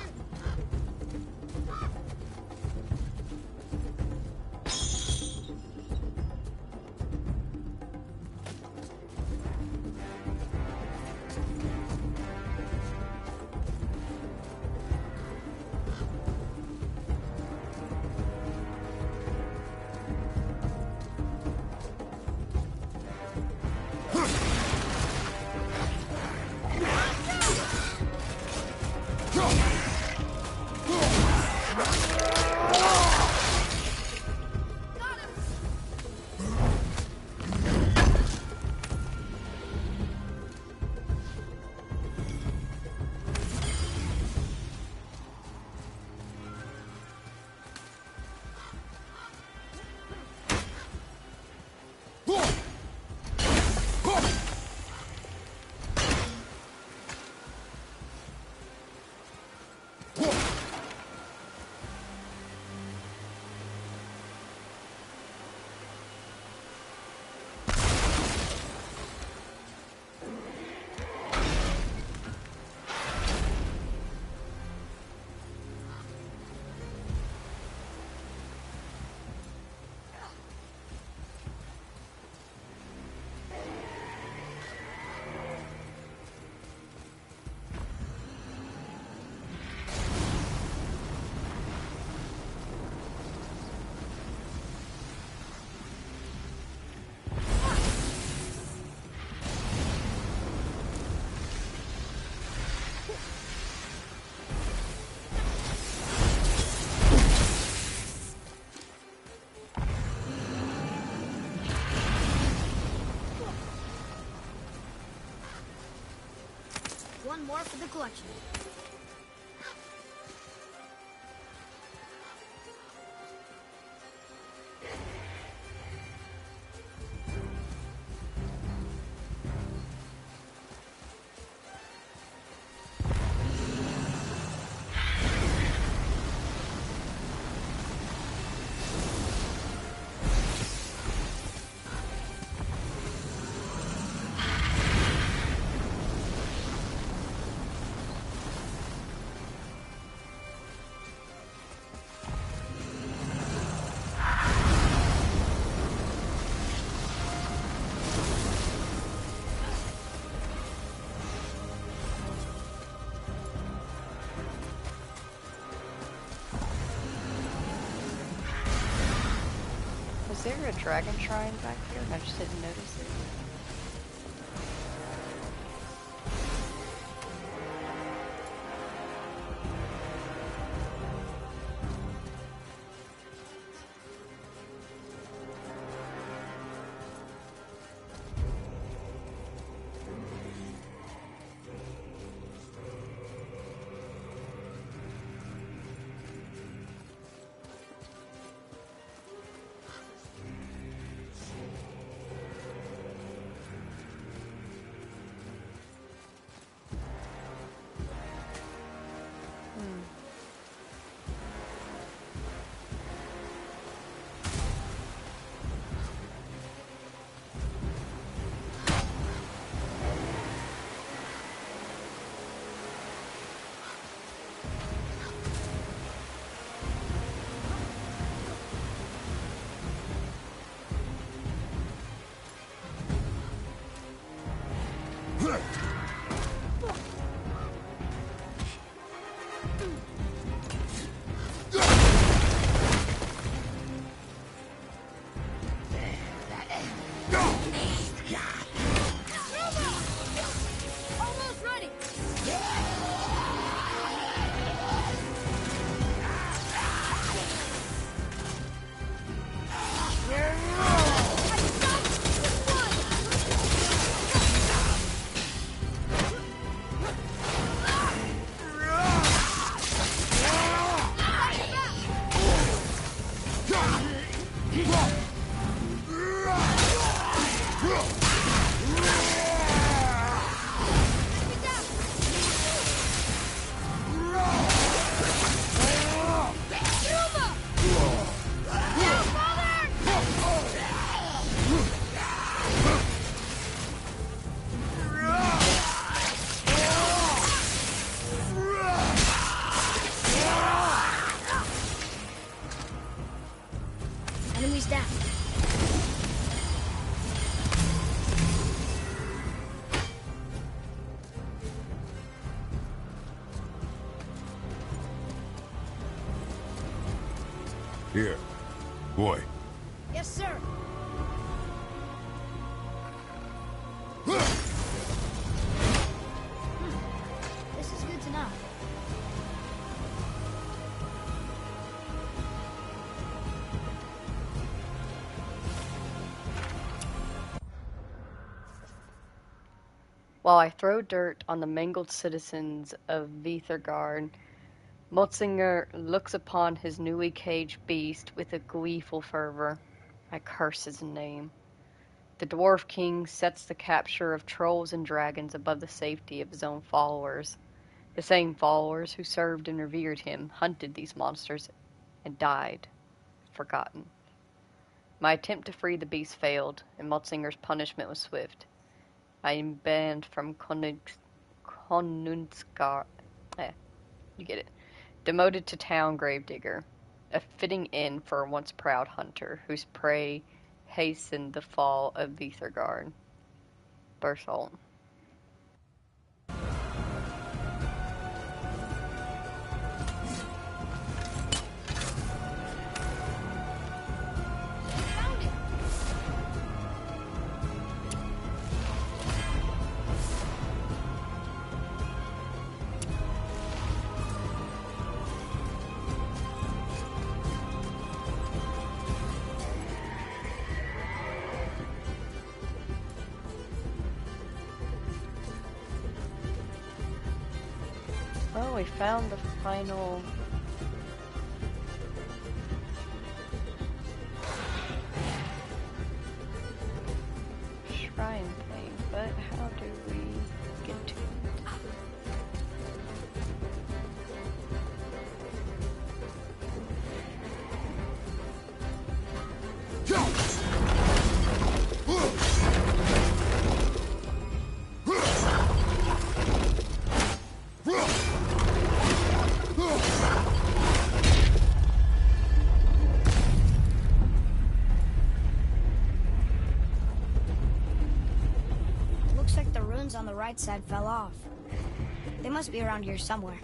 One more for the collection.
Was there a dragon shrine back here and I just didn't notice it?
Here. Boy.
Yes, sir. This is good to know.
While I throw dirt on the mangled citizens of Veethergard, Motzinger looks upon his newly caged beast with a gleeful fervor. I curse his name. The Dwarf King sets the capture of trolls and dragons above the safety of his own followers. The same followers who served and revered him hunted these monsters and died, forgotten. My attempt to free the beast failed, and Motzinger's punishment was swift. I am banned from Konunskar. You get it. Demoted to town gravedigger, a fitting end for a once proud hunter whose prey hastened the fall of Veethergard. Berthold. Well, we found the final shrine thing, but how do we get to it?
Looks like the runes on the right side fell off. They must be around here somewhere.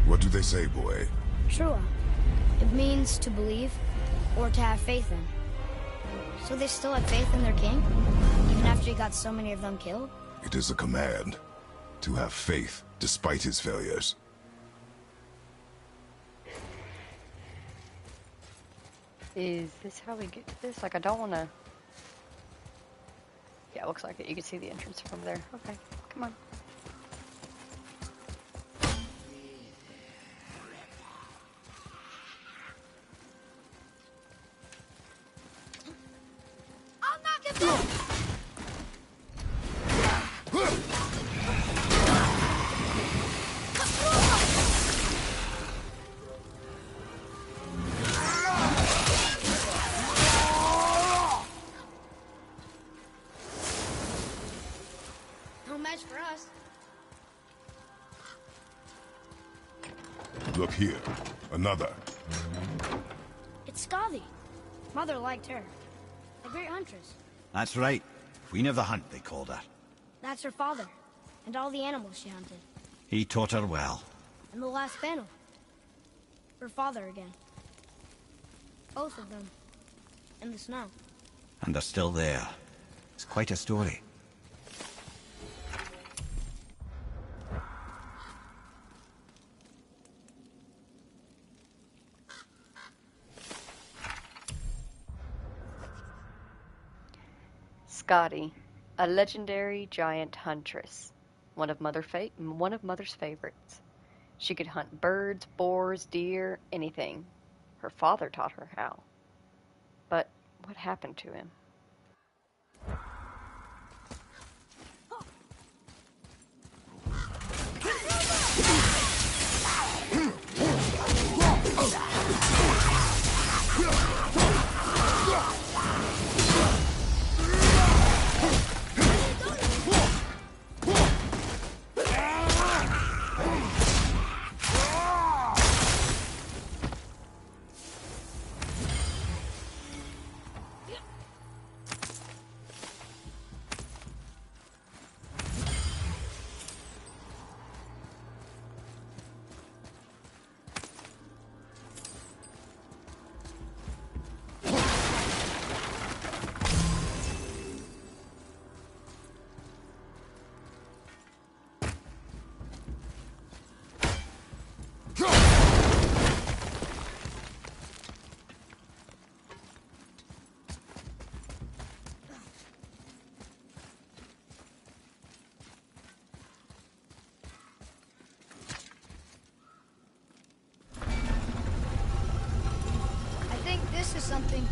What do they say, boy?
Trua. It means to believe, or to have faith in. So they still had faith in their king? Even after he got so many of them killed?
It is a command. To have faith, despite his failures.
Is this how we get to this? Like, I don't want to... Yeah, it looks like it. You can see the entrance from there. Okay, come on.
I'll knock him down! No match for us.
Look here. Another.
It's Skadi. Mother liked her. A great huntress.
That's right. Queen of the Hunt, they called her.
That's her father. And all the animals she hunted.
He taught her well.
And the last panel. Her father again. Both of them. In the snow.
And they're still there. It's quite a story.
Scotty, a legendary giant huntress, one of Mother's favorites. She could hunt birds, boars, deer, anything. Her father taught her how. But what happened to him?
This is something.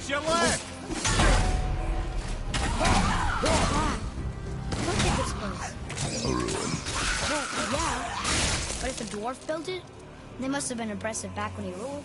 Your leg!
Look at this place.
A ruin.
Well, yeah. But if the dwarf built it, they must have been impressive back when he ruled.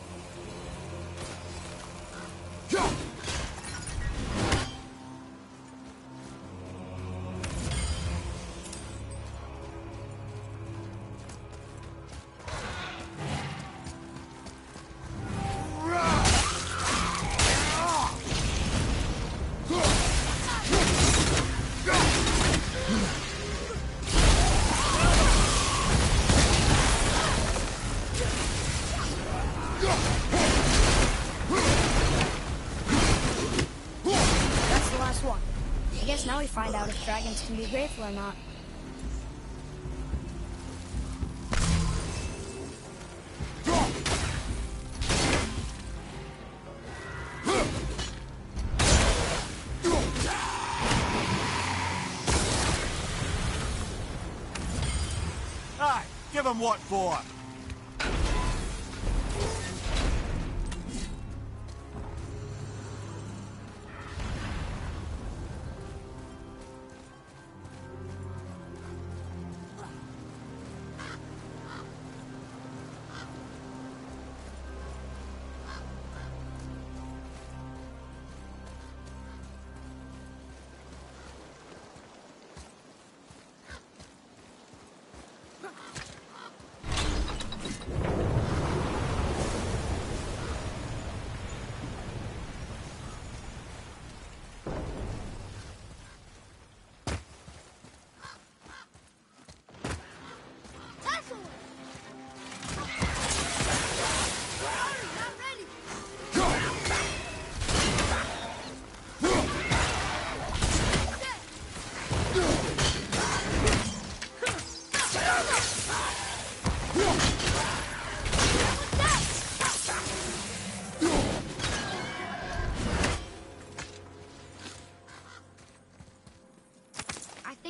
Now we find out if dragons can be grateful or not.
Aye, give him what for?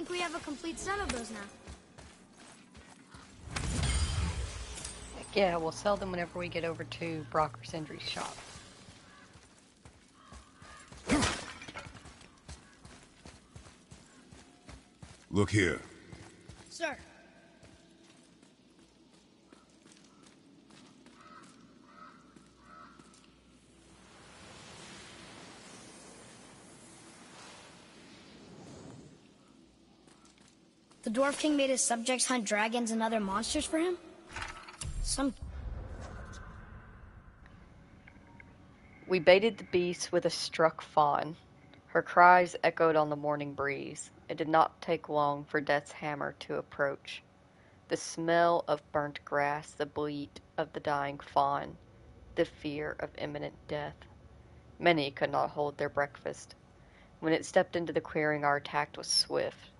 We have a complete set of those now.
Yeah, we'll sell them whenever we get over to Brock or Sindri's shop.
Look here.
Sir. The Dwarf King made his subjects hunt dragons and other monsters for him?
We baited the beast with a struck fawn. Her cries echoed on the morning breeze. It did not take long for Death's hammer to approach. The smell of burnt grass, the bleat of the dying fawn, the fear of imminent death. Many could not hold their breakfast. When it stepped into the clearing, our attack was swift.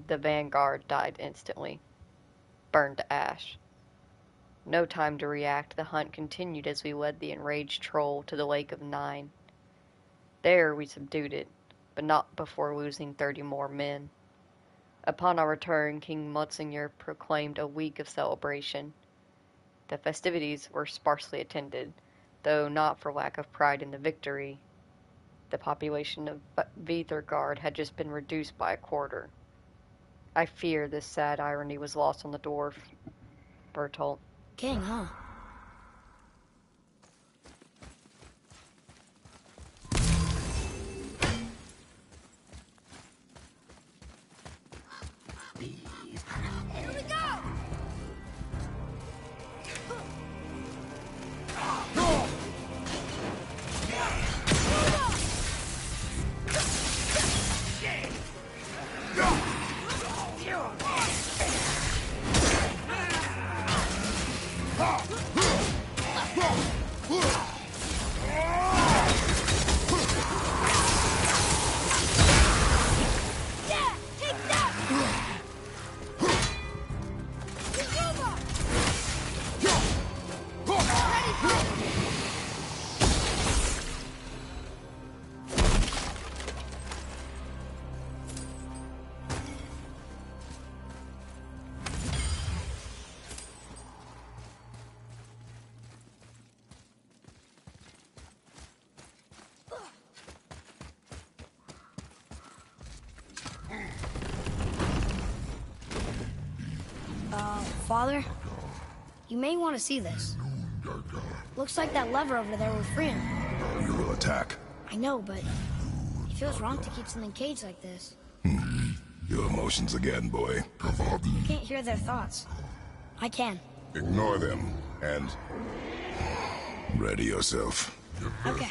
The vanguard died instantly, burned to ash. No time to react, the hunt continued as we led the enraged troll to the Lake of Nine. There we subdued it, but not before losing 30 more men. Upon our return, King Mutzinger proclaimed a week of celebration. The festivities were sparsely attended, though not for lack of pride in the victory. The population of Veethergard had just been reduced by a quarter. I fear this sad irony was lost on the dwarf, Bertolt.
King, huh?
Here we go!
Father, you may want to see this. Looks like that lever over there will free him.
You will attack.
I know, but it feels wrong to keep something caged like this.
Your emotions again, boy.
You can't hear their thoughts. I can.
Ignore them, and ready yourself.
Okay.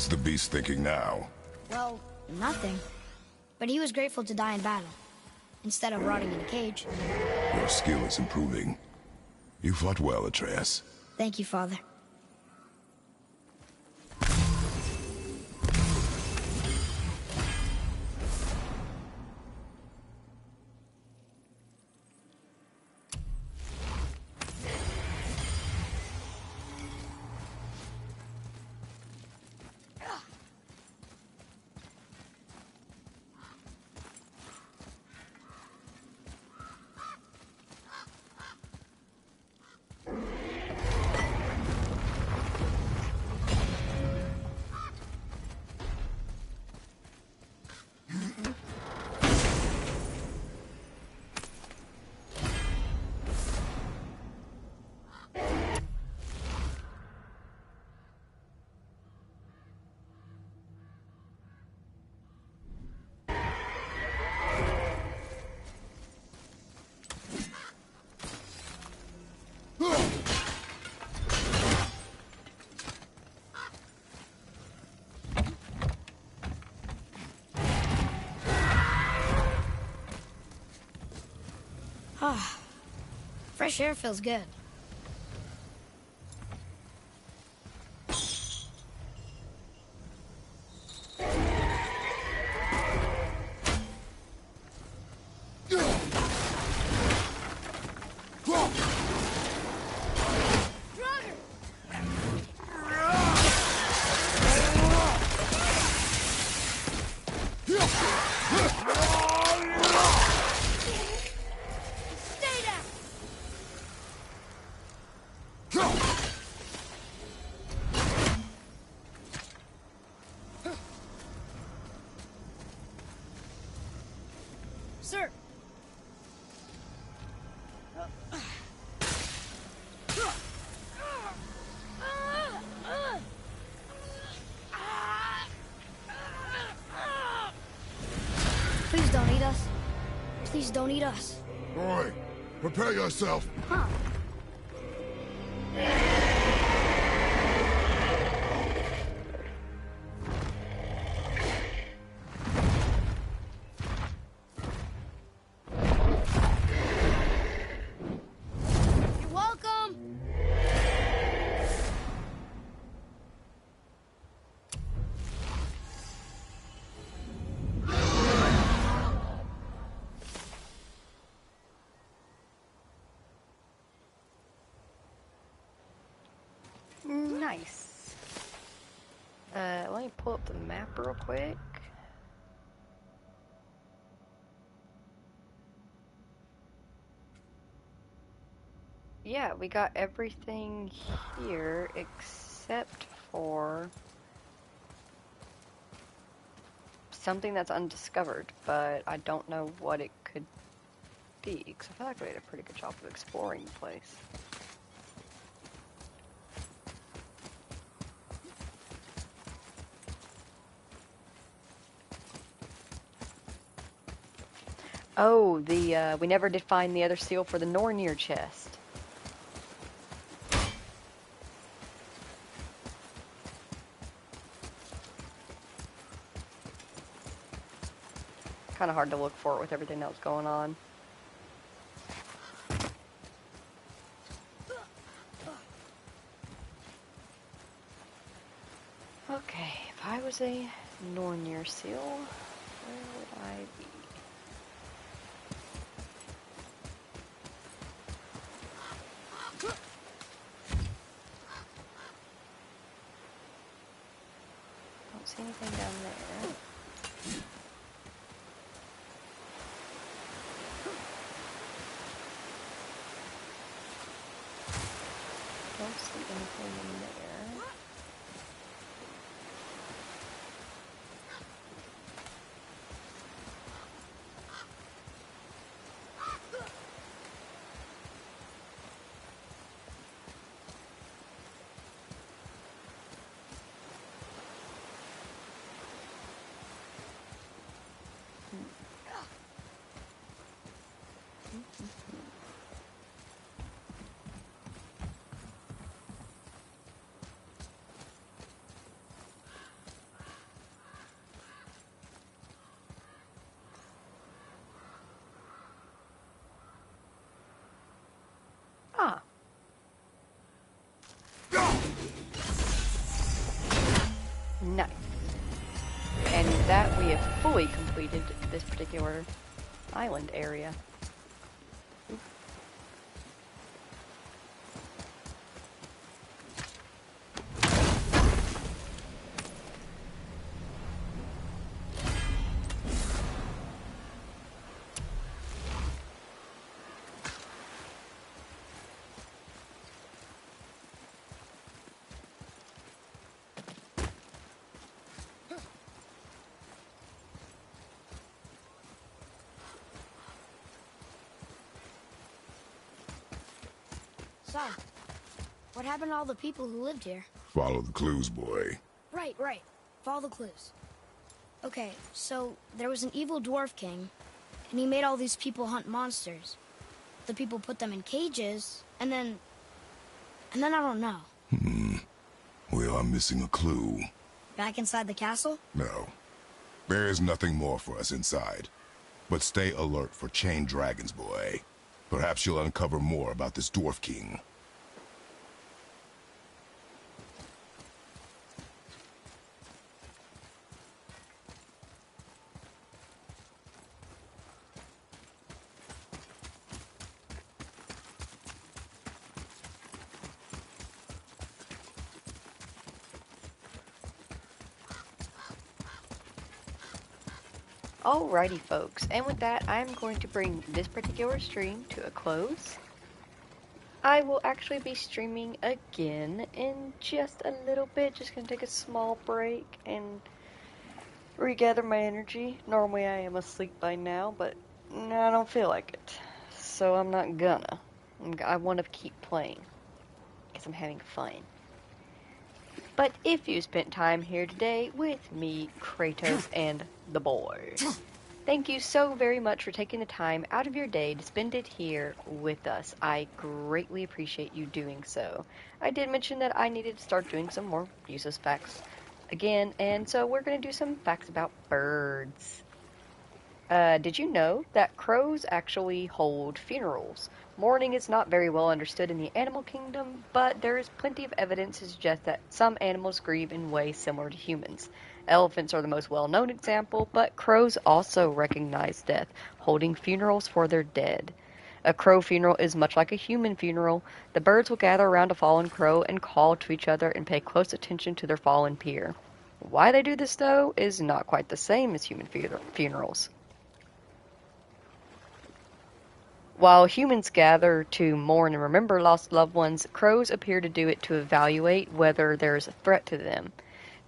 What's the beast thinking now?
Well, nothing. But he was grateful to die in battle, instead of rotting in a cage.
Your skill is improving. You fought well, Atreus.
Thank you, Father. Ah, fresh air feels good. Sir! Please don't eat us. Please don't eat us.
Oi, prepare yourself.
Huh. You're welcome.
Nice. Let me pull up the map real quick. Yeah, we got everything here except for something that's undiscovered, but I don't know what it could be, because I feel like we did a pretty good job of exploring the place. Oh, we never did find the other seal for the Nornir chest. Kind of hard to look for it with everything that was going on. Okay, if I was a Nornir seal, where would I be? Don't see anything down there. Don't see anything in there. with that, we have fully completed this particular island area.
So, what happened to all the people who lived here?
Follow the clues, boy.
Right. Follow the clues. Okay, so there was an evil dwarf king, and he made all these people hunt monsters. The people put them in cages, and then I don't know.
We are missing a clue.
Back inside the castle?
No. There is nothing more for us inside. But stay alert for chained dragons, boy. Perhaps you'll uncover more about this dwarf king.
Alrighty folks, and with that I'm going to bring this particular stream to a close. I will actually be streaming again in just a little bit, just going to take a small break and regather my energy. Normally I am asleep by now, but I don't feel like it, so I'm not gonna. I want to keep playing, because I'm having fun. But if you spent time here today with me, Kratos, and the boy, thank you so very much for taking the time out of your day to spend it here with us. I greatly appreciate you doing so. I did mention that I needed to start doing some more useless facts again, and so we're going to do some facts about birds. Did you know that crows actually hold funerals? Mourning is not very well understood in the animal kingdom, but there is plenty of evidence to suggest that some animals grieve in ways similar to humans. Elephants are the most well-known example, but crows also recognize death, holding funerals for their dead. A crow funeral is much like a human funeral. The birds will gather around a fallen crow and call to each other and pay close attention to their fallen peer. Why they do this, though, is not quite the same as human funerals. While humans gather to mourn and remember lost loved ones, crows appear to do it to evaluate whether there is a threat to them.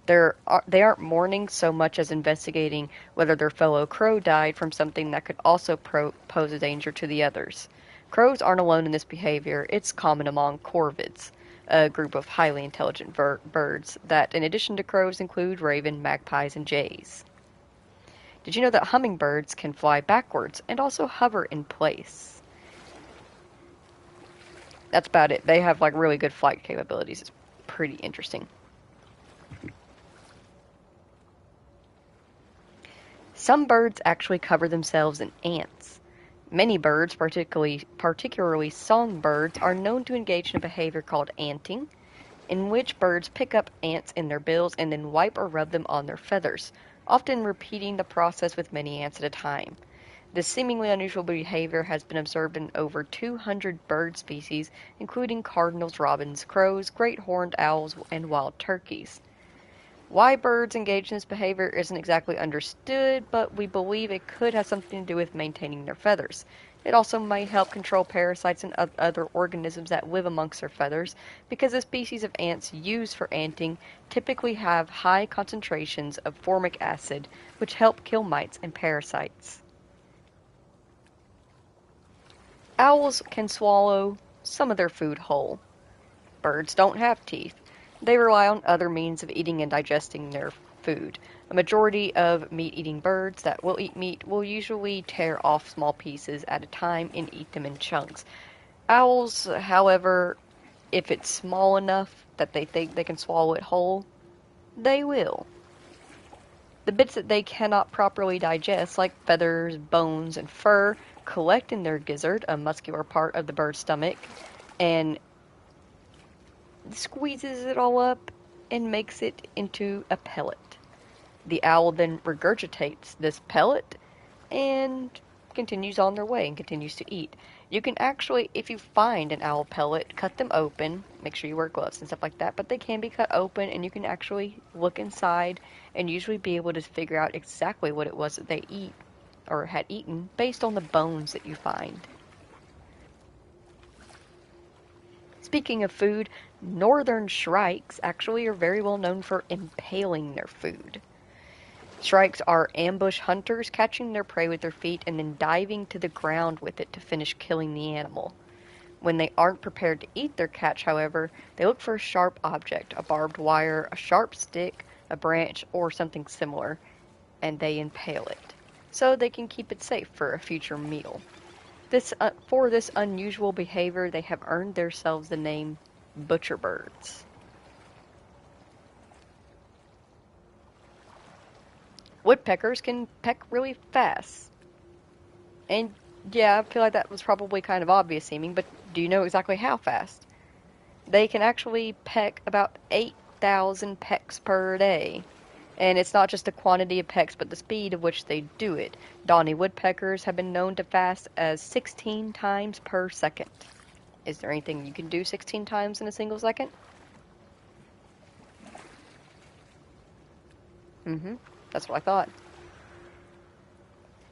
They aren't mourning so much as investigating whether their fellow crow died from something that could also pose a danger to the others. Crows aren't alone in this behavior. It's common among corvids, a group of highly intelligent birds that, in addition to crows, include raven, magpies, and jays. Did you know that hummingbirds can fly backwards and also hover in place? That's about it. They have like really good flight capabilities. It's pretty interesting. Some birds actually cover themselves in ants. Many birds, particularly songbirds, are known to engage in a behavior called anting, in which birds pick up ants in their bills and then wipe or rub them on their feathers, often repeating the process with many ants at a time. This seemingly unusual behavior has been observed in over 200 bird species, including cardinals, robins, crows, great horned owls, and wild turkeys. Why birds engage in this behavior isn't exactly understood, but we believe it could have something to do with maintaining their feathers. It also might help control parasites and other organisms that live amongst their feathers, because the species of ants used for anting typically have high concentrations of formic acid, which help kill mites and parasites. Owls can swallow some of their food whole. Birds don't have teeth. They rely on other means of eating and digesting their food. A majority of meat-eating birds that will eat meat will usually tear off small pieces at a time and eat them in chunks. Owls, however, if it's small enough that they think they can swallow it whole, they will. The bits that they cannot properly digest, like feathers, bones, and fur, collect in their gizzard, a muscular part of the bird's stomach, and squeezes it all up and makes it into a pellet. The owl then regurgitates this pellet and continues on their way and continues to eat. You can actually, if you find an owl pellet, cut them open. Make sure you wear gloves and stuff like that, but they can be cut open and you can actually look inside and usually be able to figure out exactly what it was that they eat or had eaten based on the bones that you find. Speaking of food, northern shrikes actually are very well known for impaling their food. Shrikes are ambush hunters, catching their prey with their feet and then diving to the ground with it to finish killing the animal. When they aren't prepared to eat their catch, however, they look for a sharp object, a barbed wire, a sharp stick, a branch, or something similar, and they impale it, so they can keep it safe for a future meal. For this unusual behavior, they have earned themselves the name butcher birds. Woodpeckers can peck really fast. And yeah, I feel like that was probably kind of obvious seeming, but do you know exactly how fast? They can actually peck about 8,000 pecks per day. And it's not just the quantity of pecks, but the speed at which they do it. Downy woodpeckers have been known to fast as 16 times per second. Is there anything you can do 16 times in a single second? That's what I thought.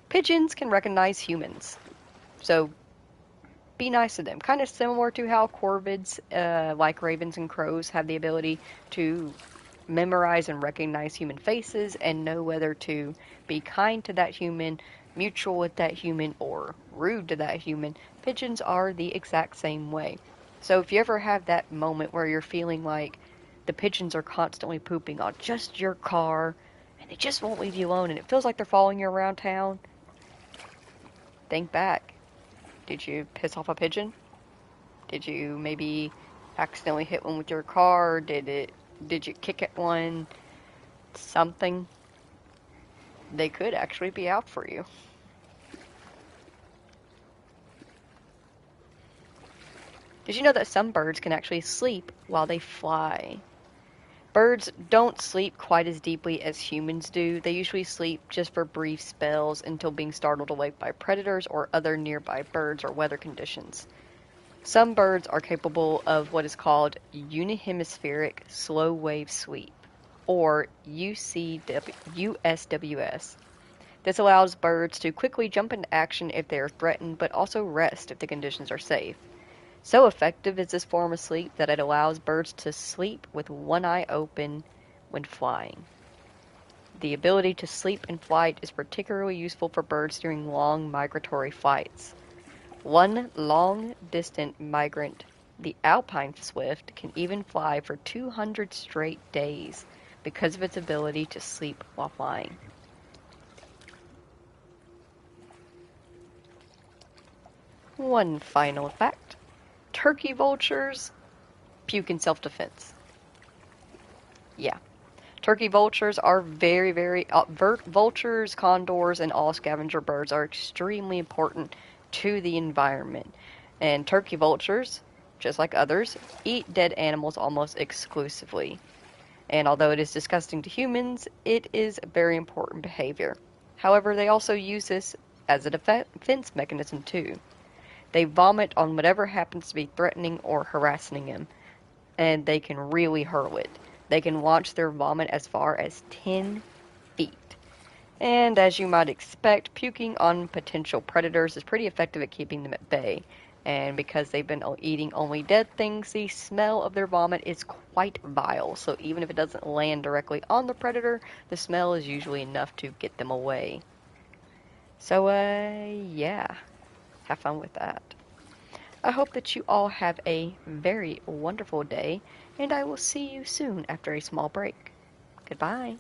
Pigeons can recognize humans, so be nice to them. Kind of similar to how corvids, like ravens and crows, have the ability to memorize and recognize human faces and know whether to be kind to that human, mutual with that human, or rude to that human. Pigeons are the exact same way. So if you ever have that moment where you're feeling like the pigeons are constantly pooping on just your car, and they just won't leave you alone, and it feels like they're following you around town, think back. Did you piss off a pigeon? Did you maybe accidentally hit one with your car? Did you kick at one? Something. They could actually be out for you. Did you know that some birds can actually sleep while they fly? Birds don't sleep quite as deeply as humans do. They usually sleep just for brief spells until being startled awake by predators or other nearby birds or weather conditions. Some birds are capable of what is called unihemispheric slow wave sleep, or USWS. This allows birds to quickly jump into action if they are threatened, but also rest if the conditions are safe. So effective is this form of sleep that it allows birds to sleep with one eye open when flying. The ability to sleep in flight is particularly useful for birds during long migratory flights. One long-distance migrant, the alpine swift, can even fly for 200 straight days because of its ability to sleep while flying. One final fact. Turkey vultures puke in self-defense. Yeah. Turkey vultures are vultures, condors, and all scavenger birds are extremely important to the environment. And turkey vultures, just like others, eat dead animals almost exclusively. And although it is disgusting to humans, it is a very important behavior. However, they also use this as a defense mechanism too. They vomit on whatever happens to be threatening or harassing them, and they can really hurl it. They can launch their vomit as far as 10 feet. And as you might expect, puking on potential predators is pretty effective at keeping them at bay. And because they've been eating only dead things, the smell of their vomit is quite vile. So even if it doesn't land directly on the predator, the smell is usually enough to get them away. So, yeah. Have fun with that. I hope that you all have a very wonderful day, and I will see you soon after a small break. Goodbye.